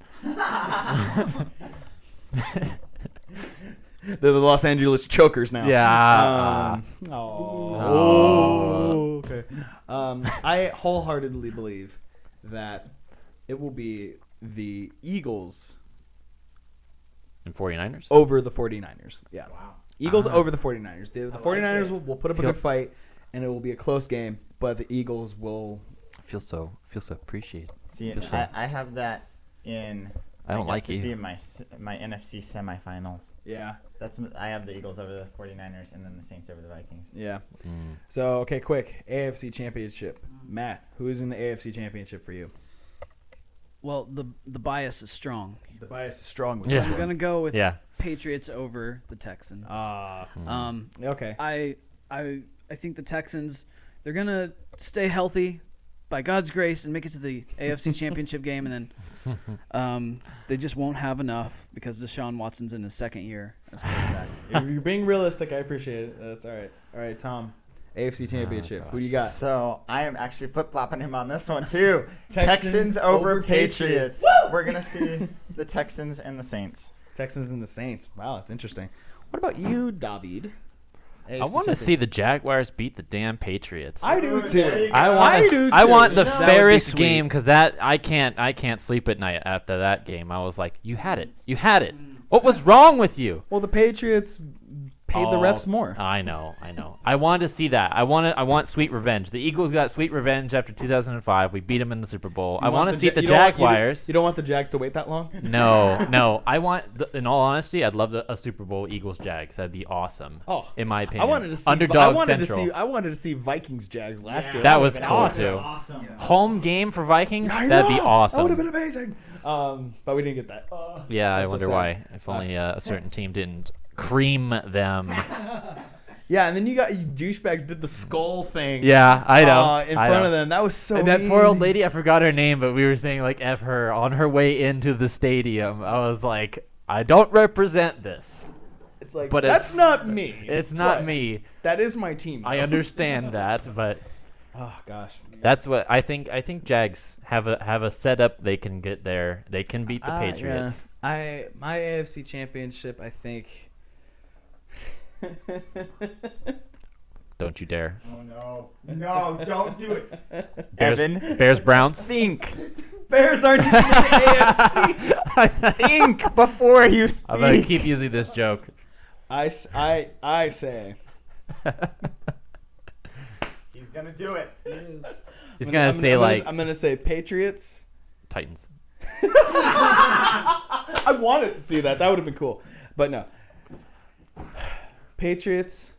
They're the Los Angeles Chokers now. Yeah. Oh. Okay. I wholeheartedly believe that it will be the Eagles And 49ers? over the 49ers. Yeah. Wow. Eagles Ah. over the 49ers. The like 49ers it. will put up a Feel- good fight, and it will be a close game, but the Eagles will... I feel so appreciated. See, Feel so- I have that in. I don't guess like it'd you. Be in my NFC semifinals. Yeah. I have the Eagles over the 49ers and then the Saints over the Vikings. Yeah. Mm. So, okay, quick. AFC Championship. Matt, who's in the AFC Championship for you? Well, the bias is strong. The bias is strong with Yeah. this I'm one. gonna go with Yeah. Patriots over the Texans. Mm. Okay. I think the Texans, they're gonna stay healthy by God's grace and make it to the AFC Championship game, and then they just won't have enough because Deshaun Watson's in his second year as quarterback. You're being realistic. I appreciate it. That's all right. All right, Tom. AFC Championship. Who do you got? So I am actually flip-flopping him on this one too. Texans Texans over over Patriots. Patriots. We're gonna see the Texans and the Saints. Texans and the Saints. Wow, that's interesting. What about you, David? I want to see the Jaguars beat the damn Patriots. I do There too. you go. I do want too. the That would be fairest sweet. game because I can't sleep at night after that game. I was like, you had it. What was wrong with you? Well, the Patriots paid the refs more. I know. I want to see that. I want sweet revenge. The Eagles got sweet revenge after 2005. We beat them in the Super Bowl. I want to see the you don't want- Jaguars. You don't want the Jags to wait that long? No. I want. In all honesty, I'd love a Super Bowl Eagles Jags. That'd be awesome. Oh, in my I opinion. wanted to see. Underdog Central. I wanted to see Vikings Jags last year. That would've was been cool, awesome. too. Awesome. Home game for Vikings. I That'd be know! awesome. That would have been amazing. But we didn't get that. Yeah, I That's so wonder sad. why. If only a certain team didn't cream them. Yeah, and then you got you douchebags did the skull thing. Yeah, I know. In I front know. of them. That was so. And that poor old mean. lady, I forgot her name, but we were saying like F her on her way into the stadium. I was like, I don't represent this. It's like, But that's it's- not me. It's not But me. That is my team. I though. understand that, but Oh gosh. that's what I think. I think Jags have a setup. They can get there. They can beat the Yeah. Patriots. My AFC Championship, I think. Don't you dare. Oh no! No, don't do it. Bears, Evan. Bears Browns. Think. Bears aren't even in the AFC. Think before you speak. I'm gonna keep using this joke. I say. He's gonna do it. He's gonna say like I'm gonna say Patriots. Titans. I wanted to see that. That would have been cool, but no. Patriots,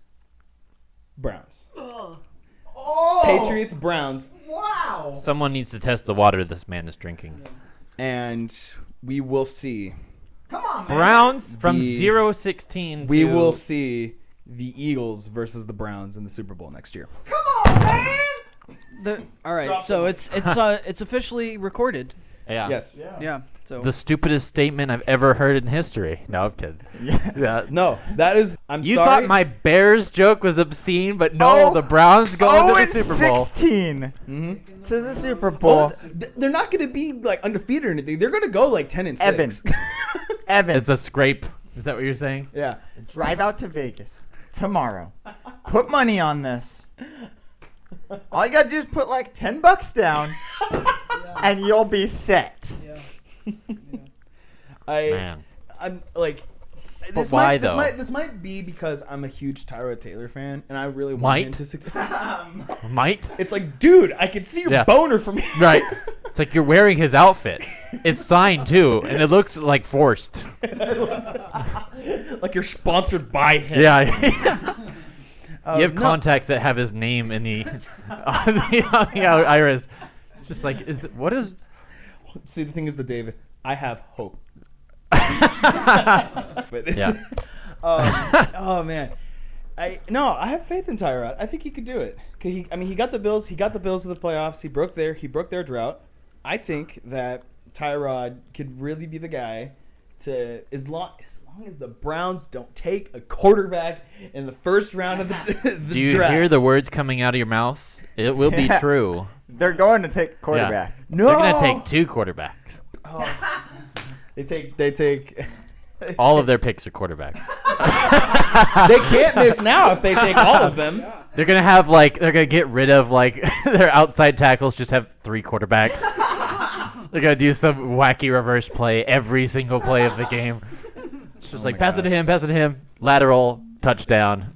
Browns. Oh! Patriots, Browns, Wow! Someone needs to test the water this man is drinking. and we will see. Come on, man. Browns from The- 0-16 We to will see the Eagles versus the Browns in the Super Bowl next year. Come on, man. All right, Drop so the it's officially recorded. Yeah. Yes. Yeah. So The stupidest statement I've ever heard in history. No, I'm kidding. Yeah. No, that is. I'm You sorry. thought my Bears joke was obscene, but no, Oh, the Browns going to and the Super Bowl. 16 Mhm. to the Super Well, Bowl. they're not going to be like undefeated or anything. They're going to go like 10-6. Evan. Evan, It's a scrape. Is that what you're saying? Yeah. drive out to Vegas tomorrow. Put money on this. All you gotta do is put like $10 down, and you'll be set. Man. I'm like. But why, though? This might be because I'm a huge Tyrod Taylor fan, and I really want Might? him to succeed. Might? It's like, dude, I can see your Yeah. boner from here. Right. It's like you're wearing his outfit. It's signed too, and it looks like forced. Like you're sponsored by him. Yeah. You have no. contacts that have his name in the on the iris. It's just like what is See, the thing is, David, I have hope. But it's, Yeah. oh man, I have faith in Tyrod. I think he could do it. He got the Bills. He got the Bills to the playoffs. He broke their drought. I think that Tyrod could really be the guy to as long as the Browns don't take a quarterback in the first round of the draft. Do you hear the words coming out of your mouth? It will be Yeah. true. They're going to take quarterback. No, They're gonna take 2 quarterbacks. Oh. They take. All of their picks are quarterbacks. They can't miss now if they take all of them. They're gonna they're gonna get rid of their outside tackles. Just have 3 quarterbacks. They're gonna do some wacky reverse play every single play of the game. It's just Oh like my pass it to him, lateral, touchdown,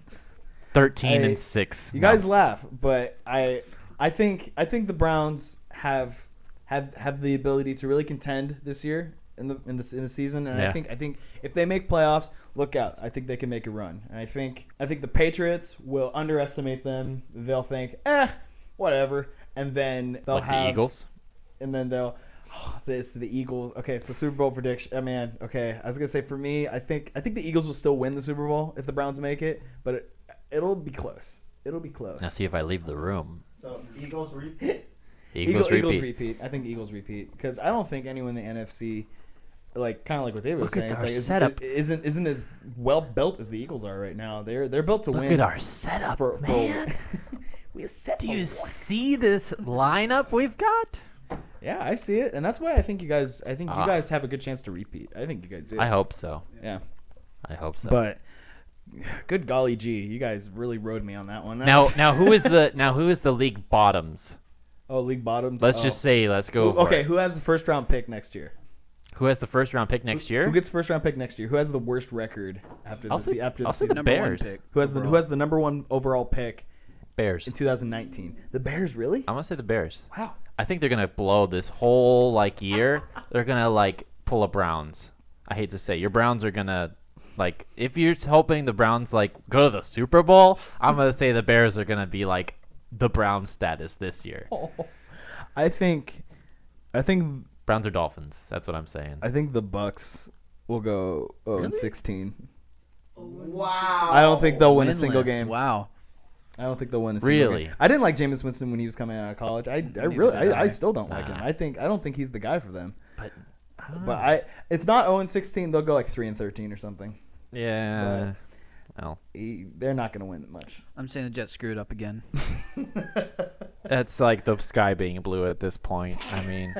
13-6. You guys laugh, but I think the Browns have the ability to really contend this year in the season, and Yeah. I think if they make playoffs, look out. I think they can make a run, and I think the Patriots will underestimate them. They'll think, whatever, and then they'll Like have the Eagles. and then they'll. It's the Eagles. Okay, so Super Bowl prediction. Okay, I was gonna say for me, I think the Eagles will still win the Super Bowl if the Browns make it, but it'll be close. It'll be close. Now see if I leave the room. So Eagles repeat. Eagles repeat. I think Eagles repeat because I don't think anyone in the NFC, kind of like what David was Look at saying, our it's setup. isn't as well built as the Eagles are right now. They're built to Look win. at our setup, man. We're set Do for you one. see this lineup we've got? Yeah, I see it, and that's why I think you guys. I think you Ah. guys have a good chance to repeat. I think you guys do. I hope so. Yeah, I hope so. but good golly gee, you guys really rode me on that one. That now, was- who is the league bottoms? Oh, league bottoms. Let's Oh. just say, let's go. for Okay, it. who has the first round pick next year? Who has the first round pick next year? Who gets first round pick next year? Who has the worst record after I'll the say- after I'll the say the season? Number one Bears. pick. Who has overall. the number 1 overall pick Bears. in 2019? The Bears, really? I'm gonna say the Bears. Wow. I think they're gonna blow this whole year. They're gonna pull a Browns. I hate to say, your Browns are gonna if you're hoping the Browns go to the Super Bowl, I'm gonna say the Bears are gonna be the Browns status this year. I think Browns or Dolphins. That's what I'm saying. I think the Bucks will go 0-16. Wow. I don't think they'll win a single Winless. game. Wow. I don't think they'll win a single Really? game. I didn't like Jameis Winston when he was coming out of college. I Neither really did I I. still don't like him. Nah. I don't think he's the guy for them. But I don't know. But if not 0-16, they'll go 3-13 or something. yeah. Well, They're not going to win much. I'm saying the Jets screwed up again. that's the sky being blue at this point. I mean,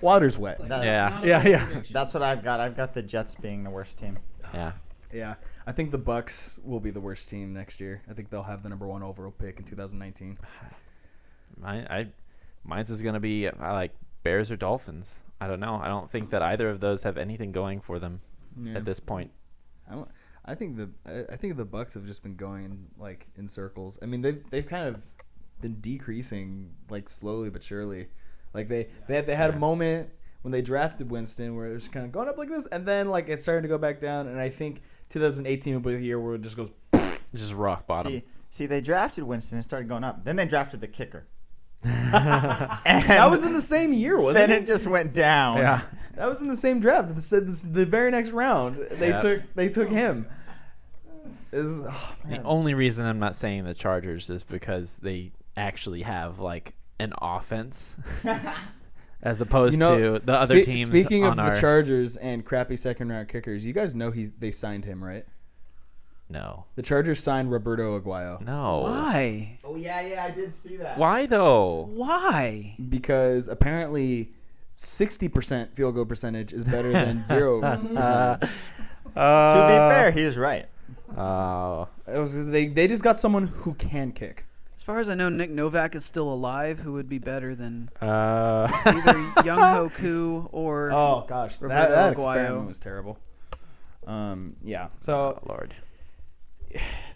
Water's wet. yeah, Yeah. That's what I've got. I've got the Jets being the worst team. yeah. Yeah. I think the Bucks will be the worst team next year. I think they'll have the number 1 overall pick in 2019. Mine's is gonna be I like Bears or Dolphins. I don't know. I don't think that either of those have anything going for them Yeah. at this point. I think the Bucks have just been going in circles. I mean, they've kind of been decreasing slowly but surely. They had a moment when they drafted Winston where it was kind of going up like this, and then it's starting to go back down. And I think 2018 will be the year where it just goes. It's just rock bottom. See, they drafted Winston and started going up. Then they drafted the kicker. And That was in the same year, wasn't then it just went down. Yeah. That was in the same draft. The very next round, they took him. The only reason I'm not saying the Chargers is because they actually have an offense as opposed to the other teams Speaking on of our the Chargers and crappy second round kickers, you guys know they signed him, right? No. The Chargers signed Roberto Aguayo No. Why? Oh yeah, I did see that. Why though? Why? because apparently 60% field goal percentage is better than 0%. To be fair, he was right. It was just, they just got someone who can kick. As far as I know, Nick Novak is still alive, who would be better than either either Young Hoku or Oh gosh, Roberto that Aguayo. experiment was terrible. Yeah. So Lord.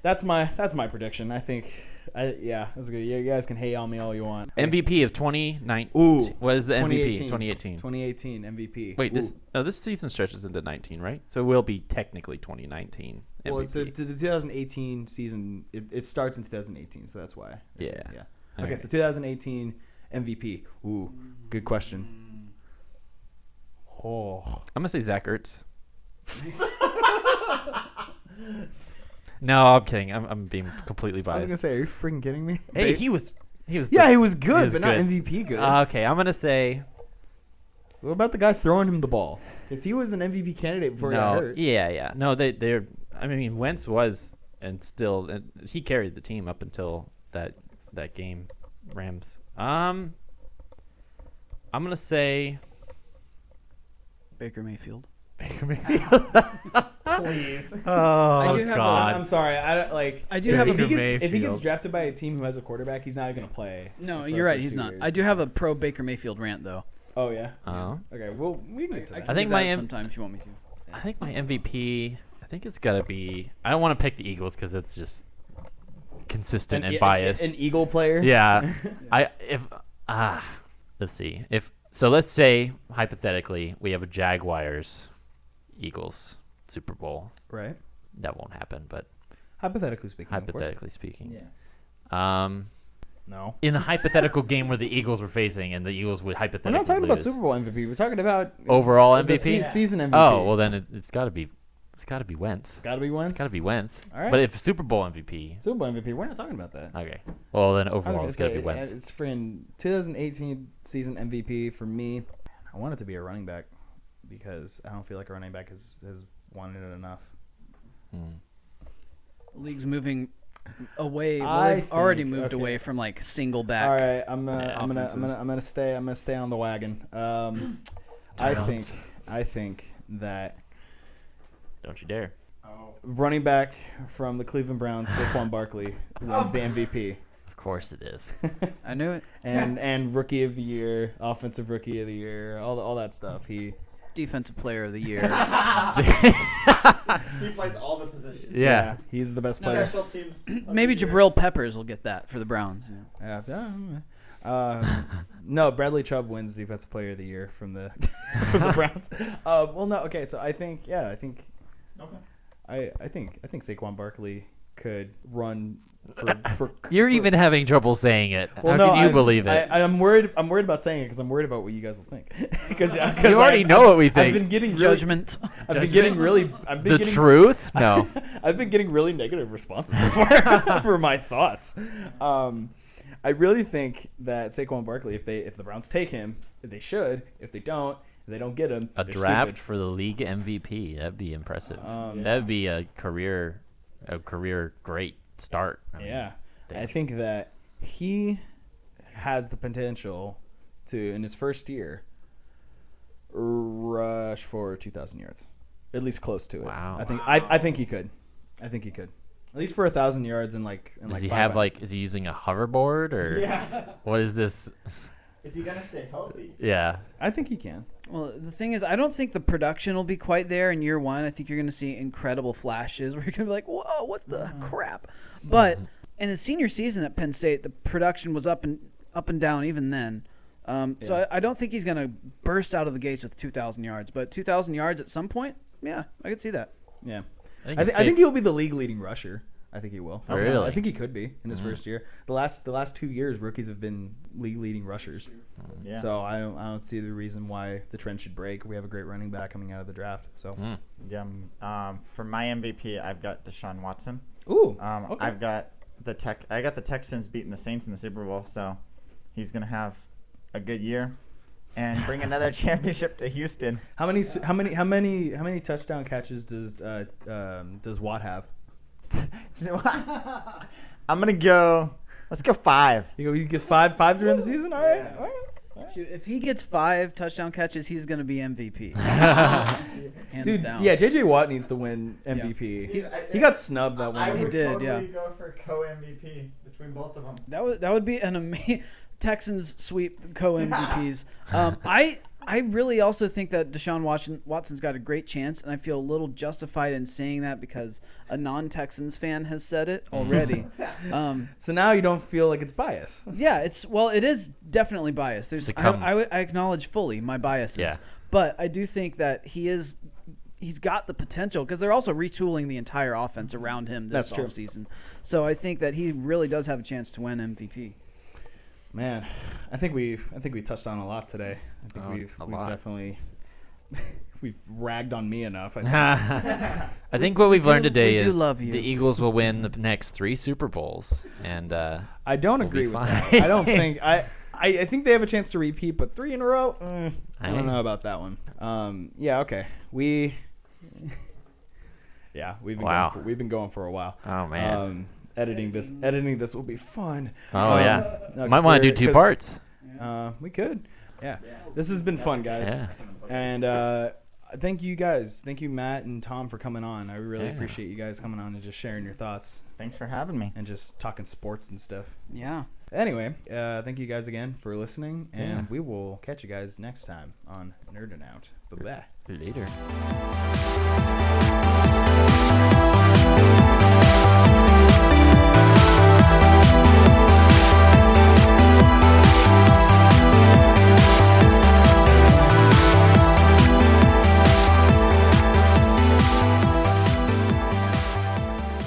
that's my prediction. I think, that's good. You guys can hate on me all you want. MVP of 2019. Ooh, What is the MVP? 2018. 2018. 2018 MVP. Wait, Ooh. this season stretches into 19, right? So it will be technically 2019 MVP. Well, it's the 2018 season. It starts in 2018, so that's why. Yeah. Okay, Alright. so 2018 MVP. Ooh, good question. Oh. I'm gonna say Zach Ertz. No, I'm kidding. I'm being completely I was biased. gonna say, are you freaking kidding me? Hey, he was. Yeah, he was good, was but good. not MVP good. Okay, I'm gonna say What about the guy throwing him the ball? Because he was an MVP candidate before he got no. hurt. Yeah. No, they're. I mean, Wentz was and still, and he carried the team up until that game, Rams. I'm gonna say Baker Mayfield. Baker Mayfield. Please. Oh I do have a- God. I'm sorry. I don't like. I do have a- if he gets Mayfield. drafted by a team who has a quarterback, he's not going to play. No, for you're the right. first He's 2 not. years. I do have a pro Baker Mayfield rant though. Oh yeah. Oh. Okay. Well, we can get to that. can I think do my that M- sometime if you want me to. I think my MVP. I think it's gotta be. I don't want to pick the Eagles because it's just consistent and biased. An Eagle player. Yeah. Let's see. Let's say hypothetically we have a Jaguars Eagles Super Bowl. Right. That won't happen, but Hypothetically speaking. of course. hypothetically speaking. Yeah. No. In the hypothetical game where the Eagles were facing and the Eagles would We're hypothetically not talking about lose. Super Bowl MVP. We're talking about Overall the MVP? season MVP. Oh, well then it's got to be Wentz. Gotta be Wentz. It's got to be Wentz. All right. But if Super Bowl MVP, Super Bowl MVP. We're not talking about that. okay. Well then I was overall gonna it's got to say, be Wentz. It's for in 2018 season MVP for me. I want it to be a running back because I don't feel like a running back has won it enough. Hmm. League's moving away. Well, I they've already think- moved okay. away from like single back. All right, I'm offenses. gonna stay on the wagon. Browns. I think that Don't you dare. running back from the Cleveland Browns, Saquon Barkley, wins the MVP. Of course it is. I knew it. and rookie of the year, offensive rookie of the year, all that stuff. He Defensive player of the year. He plays all the positions. Yeah. he's the best player. Special teams. Maybe Jabril Peppers will get that for the Browns. No, Bradley Chubb wins defensive player of the year from the from the Browns. Well, no, okay, so I think Okay. I think Saquon Barkley could run for You're even having trouble saying it. Well, How no, can you believe it? I'm worried about saying it because I'm worried about what you guys will think. Because You already know what we think. I've been getting really, Judgment. I've been The getting, truth? No. I've been getting really negative responses so far for my thoughts. I really think that Saquon Barkley, if the Browns take him, they should. If they don't get him, A they're draft stupid. for the league MVP. That'd be impressive. Yeah. That'd be a career great start. I mean, Yeah, I thank you. think that he has the potential to, in his first year, rush for 2,000 yards, at least close to it. Wow. I think he could. I think he could, at least for 1,000 yards and like. Does he have is he using a hoverboard or Yeah. what is this? Is he gonna stay healthy? Yeah. I think he can. Well, the thing is, I don't think the production will be quite there in year one. I think you're going to see incredible flashes where you're going to be like, whoa, what the crap? But in his senior season at Penn State, the production was up and down even then. So Yeah. I don't think he's going to burst out of the gates with 2,000 yards. But 2,000 yards at some point, yeah, I could see that. Yeah, I I think he'll be the league leading rusher. I think he will. Really? I think he could be in his first year. The last 2 years, rookies have been league leading rushers. Yeah. So I don't see the reason why the trend should break. We have a great running back coming out of the draft. So Yeah. For my MVP, I've got Deshaun Watson. ooh, okay. I've got the Texans beating the Saints in the Super Bowl, so he's gonna have a good year and bring another championship to Houston. How many touchdown catches does Watt have? I'm gonna go. Let's go 5. He gets five during the season. All right, all right. Shoot, if he gets 5 touchdown catches, he's going to be MVP. Hands Dude, down. yeah, JJ Watt needs to win MVP. He got snubbed that one. He year. did, totally yeah. go for co-MVP between both of them. That would be an amazing Texans sweep co-MVPs. I really also think that Deshaun Watson's got a great chance, and I feel a little justified in saying that because a non-Texans fan has said it already. So now you don't feel like it's bias. Yeah, it is definitely biased. I acknowledge fully my biases. Yeah. But I do think that he's got the potential because they're also retooling the entire offense around him this That's true. offseason. So I think that he really does have a chance to win MVP. Man, I think we touched on a lot today. I think Oh, we've a lot. definitely we've ragged on me enough. I think what we've learned today we do is love you. the Eagles will win the next 3 Super Bowls, and I don't We'll agree be with fine. that. I don't think I think they have a chance to repeat, but 3 in a row, I Hey. don't know about that one. Yeah, okay. We've been going for a while. oh man, Editing this will be fun. oh yeah, no, might want to do 2 parts. We could. Yeah. This has been fun, guys. Yeah. And thank you guys. Thank you, Matt and Tom, for coming on. I really Yeah. appreciate you guys coming on and just sharing your thoughts Thanks for having me. and just talking sports and stuff. Yeah. Anyway, thank you guys again for listening, and Yeah. we will catch you guys next time on Nerdin' Out. Bye-bye. Later.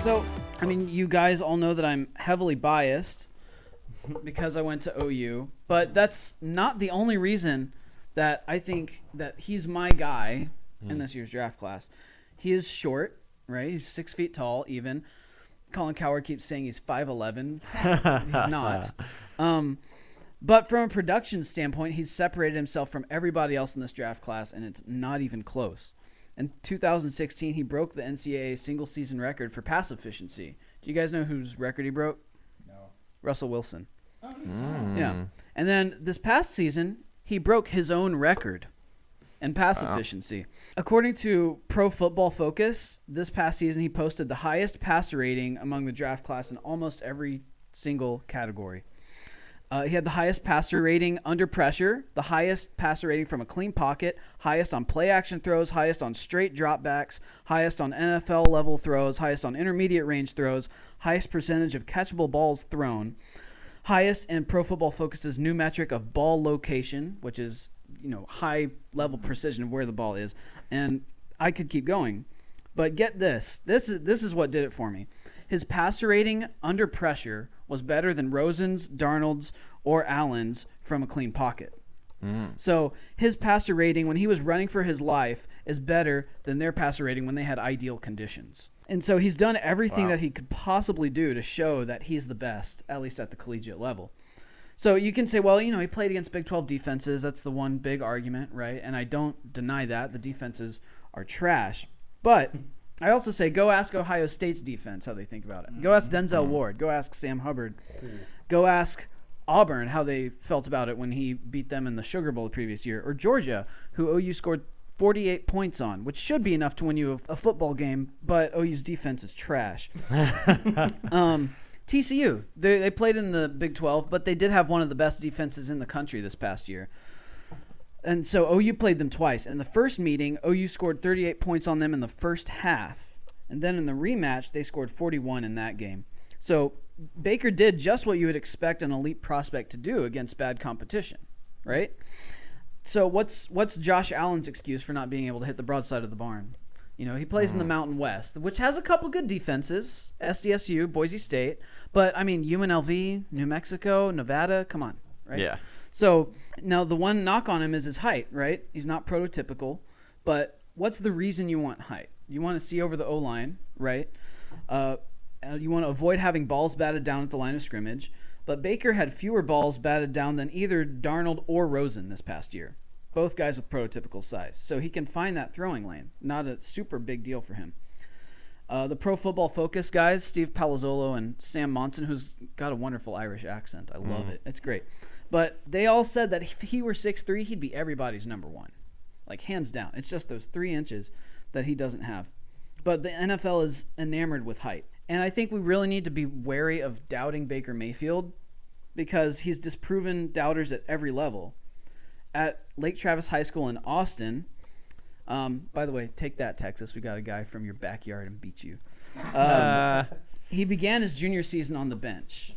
So, I mean, you guys all know that I'm heavily biased because I went to OU, but that's not the only reason that I think that he's my guy in this year's draft class. He is short, right? He's 6 feet tall, even. Colin Cowherd keeps saying he's 5'11". He's not. But from a production standpoint, he's separated himself from everybody else in this draft class, and it's not even close. In 2016, he broke the NCAA single-season record for pass efficiency. Do you guys know whose record he broke? No. Russell Wilson. Mm. Yeah. And then this past season, he broke his own record in pass Wow. efficiency. According to Pro Football Focus, this past season he posted the highest passer rating among the draft class in almost every single category. He had the highest passer rating under pressure, the highest passer rating from a clean pocket, highest on play action throws, highest on straight dropbacks, highest on NFL level throws, highest on intermediate range throws, highest percentage of catchable balls thrown, highest in Pro Football Focus's new metric of ball location, which is, high level precision of where the ball is. And I could keep going. But get this. This is what did it for me. His passer rating under pressure was better than Rosen's, Darnold's, or Allen's from a clean pocket. So his passer rating when he was running for his life is better than their passer rating when they had ideal conditions. And so he's done everything that he could possibly do to show that he's the best, at least at the collegiate level. So you can say, well, he played against Big 12 defenses. That's the one big argument, right? And I don't deny that. The defenses are trash. But I also say go ask Ohio State's defense how they think about it. Go ask Denzel Ward. Go ask Sam Hubbard. Go ask Auburn how they felt about it when he beat them in the Sugar Bowl the previous year. Or Georgia, who OU scored 48 points on, which should be enough to win you a football game, but OU's defense is trash. TCU, they played in the Big 12, but they did have one of the best defenses in the country this past year. And so OU played them twice. In the first meeting, OU scored 38 points on them in the first half. And then in the rematch, they scored 41 in that game. So Baker did just what you would expect an elite prospect to do against bad competition, right? So what's Josh Allen's excuse for not being able to hit the broadside of the barn? He plays in the Mountain West, which has a couple good defenses, SDSU, Boise State. But, UNLV, New Mexico, Nevada, come on, right? Yeah. So now the one knock on him is his height, right? He's not prototypical, but what's the reason you want height? You want to see over the O-line, right? You want to avoid having balls batted down at the line of scrimmage. But Baker had fewer balls batted down than either Darnold or Rosen this past year. Both guys with prototypical size. So he can find that throwing lane. Not a super big deal for him. The Pro Football Focus guys, Steve Palazzolo and Sam Monson, who's got a wonderful Irish accent. I love it. It's great. But they all said that if he were 6'3", he'd be everybody's number one. Like, hands down. It's just those 3 inches that he doesn't have. But the NFL is enamored with height. And I think we really need to be wary of doubting Baker Mayfield because he's disproven doubters at every level. At Lake Travis High School in Austin, by the way, take that, Texas. We got a guy from your backyard and beat you. He began his junior season on the bench.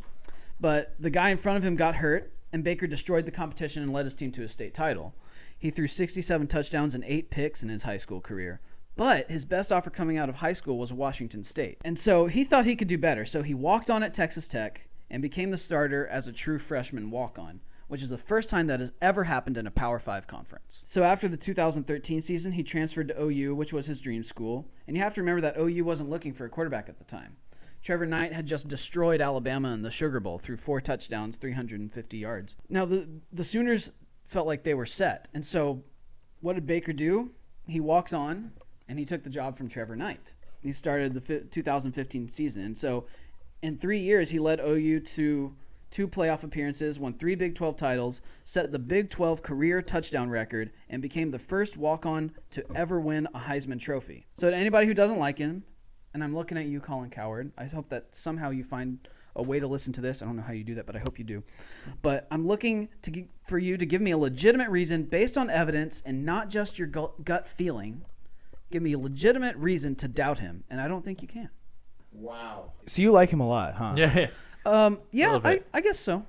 But the guy in front of him got hurt, and Baker destroyed the competition and led his team to a state title. He threw 67 touchdowns and 8 picks in his high school career. But his best offer coming out of high school was Washington State. And so he thought he could do better. So he walked on at Texas Tech and became the starter as a true freshman walk-on. which is the first time that has ever happened in a Power 5 conference. So after the 2013 season, he transferred to OU, which was his dream school. And you have to remember that OU wasn't looking for a quarterback at the time. Trevor Knight had just destroyed Alabama in the Sugar Bowl through 4 touchdowns, 350 yards. Now, the Sooners felt like they were set. And so what did Baker do? He walked on, and he took the job from Trevor Knight. He started the 2015 season. And so in 3 years, he led OU to 2 playoff appearances, won 3 Big 12 titles, set the Big 12 career touchdown record, and became the first walk-on to ever win a Heisman Trophy. So to anybody who doesn't like him, and I'm looking at you, Colin Cowherd, I hope that somehow you find a way to listen to this. I don't know how you do that, but I hope you do. But I'm looking for you to give me a legitimate reason based on evidence and not just your gut feeling. Give me a legitimate reason to doubt him, and I don't think you can. Wow. So you like him a lot, huh? Yeah. Yeah, little bit. I guess so.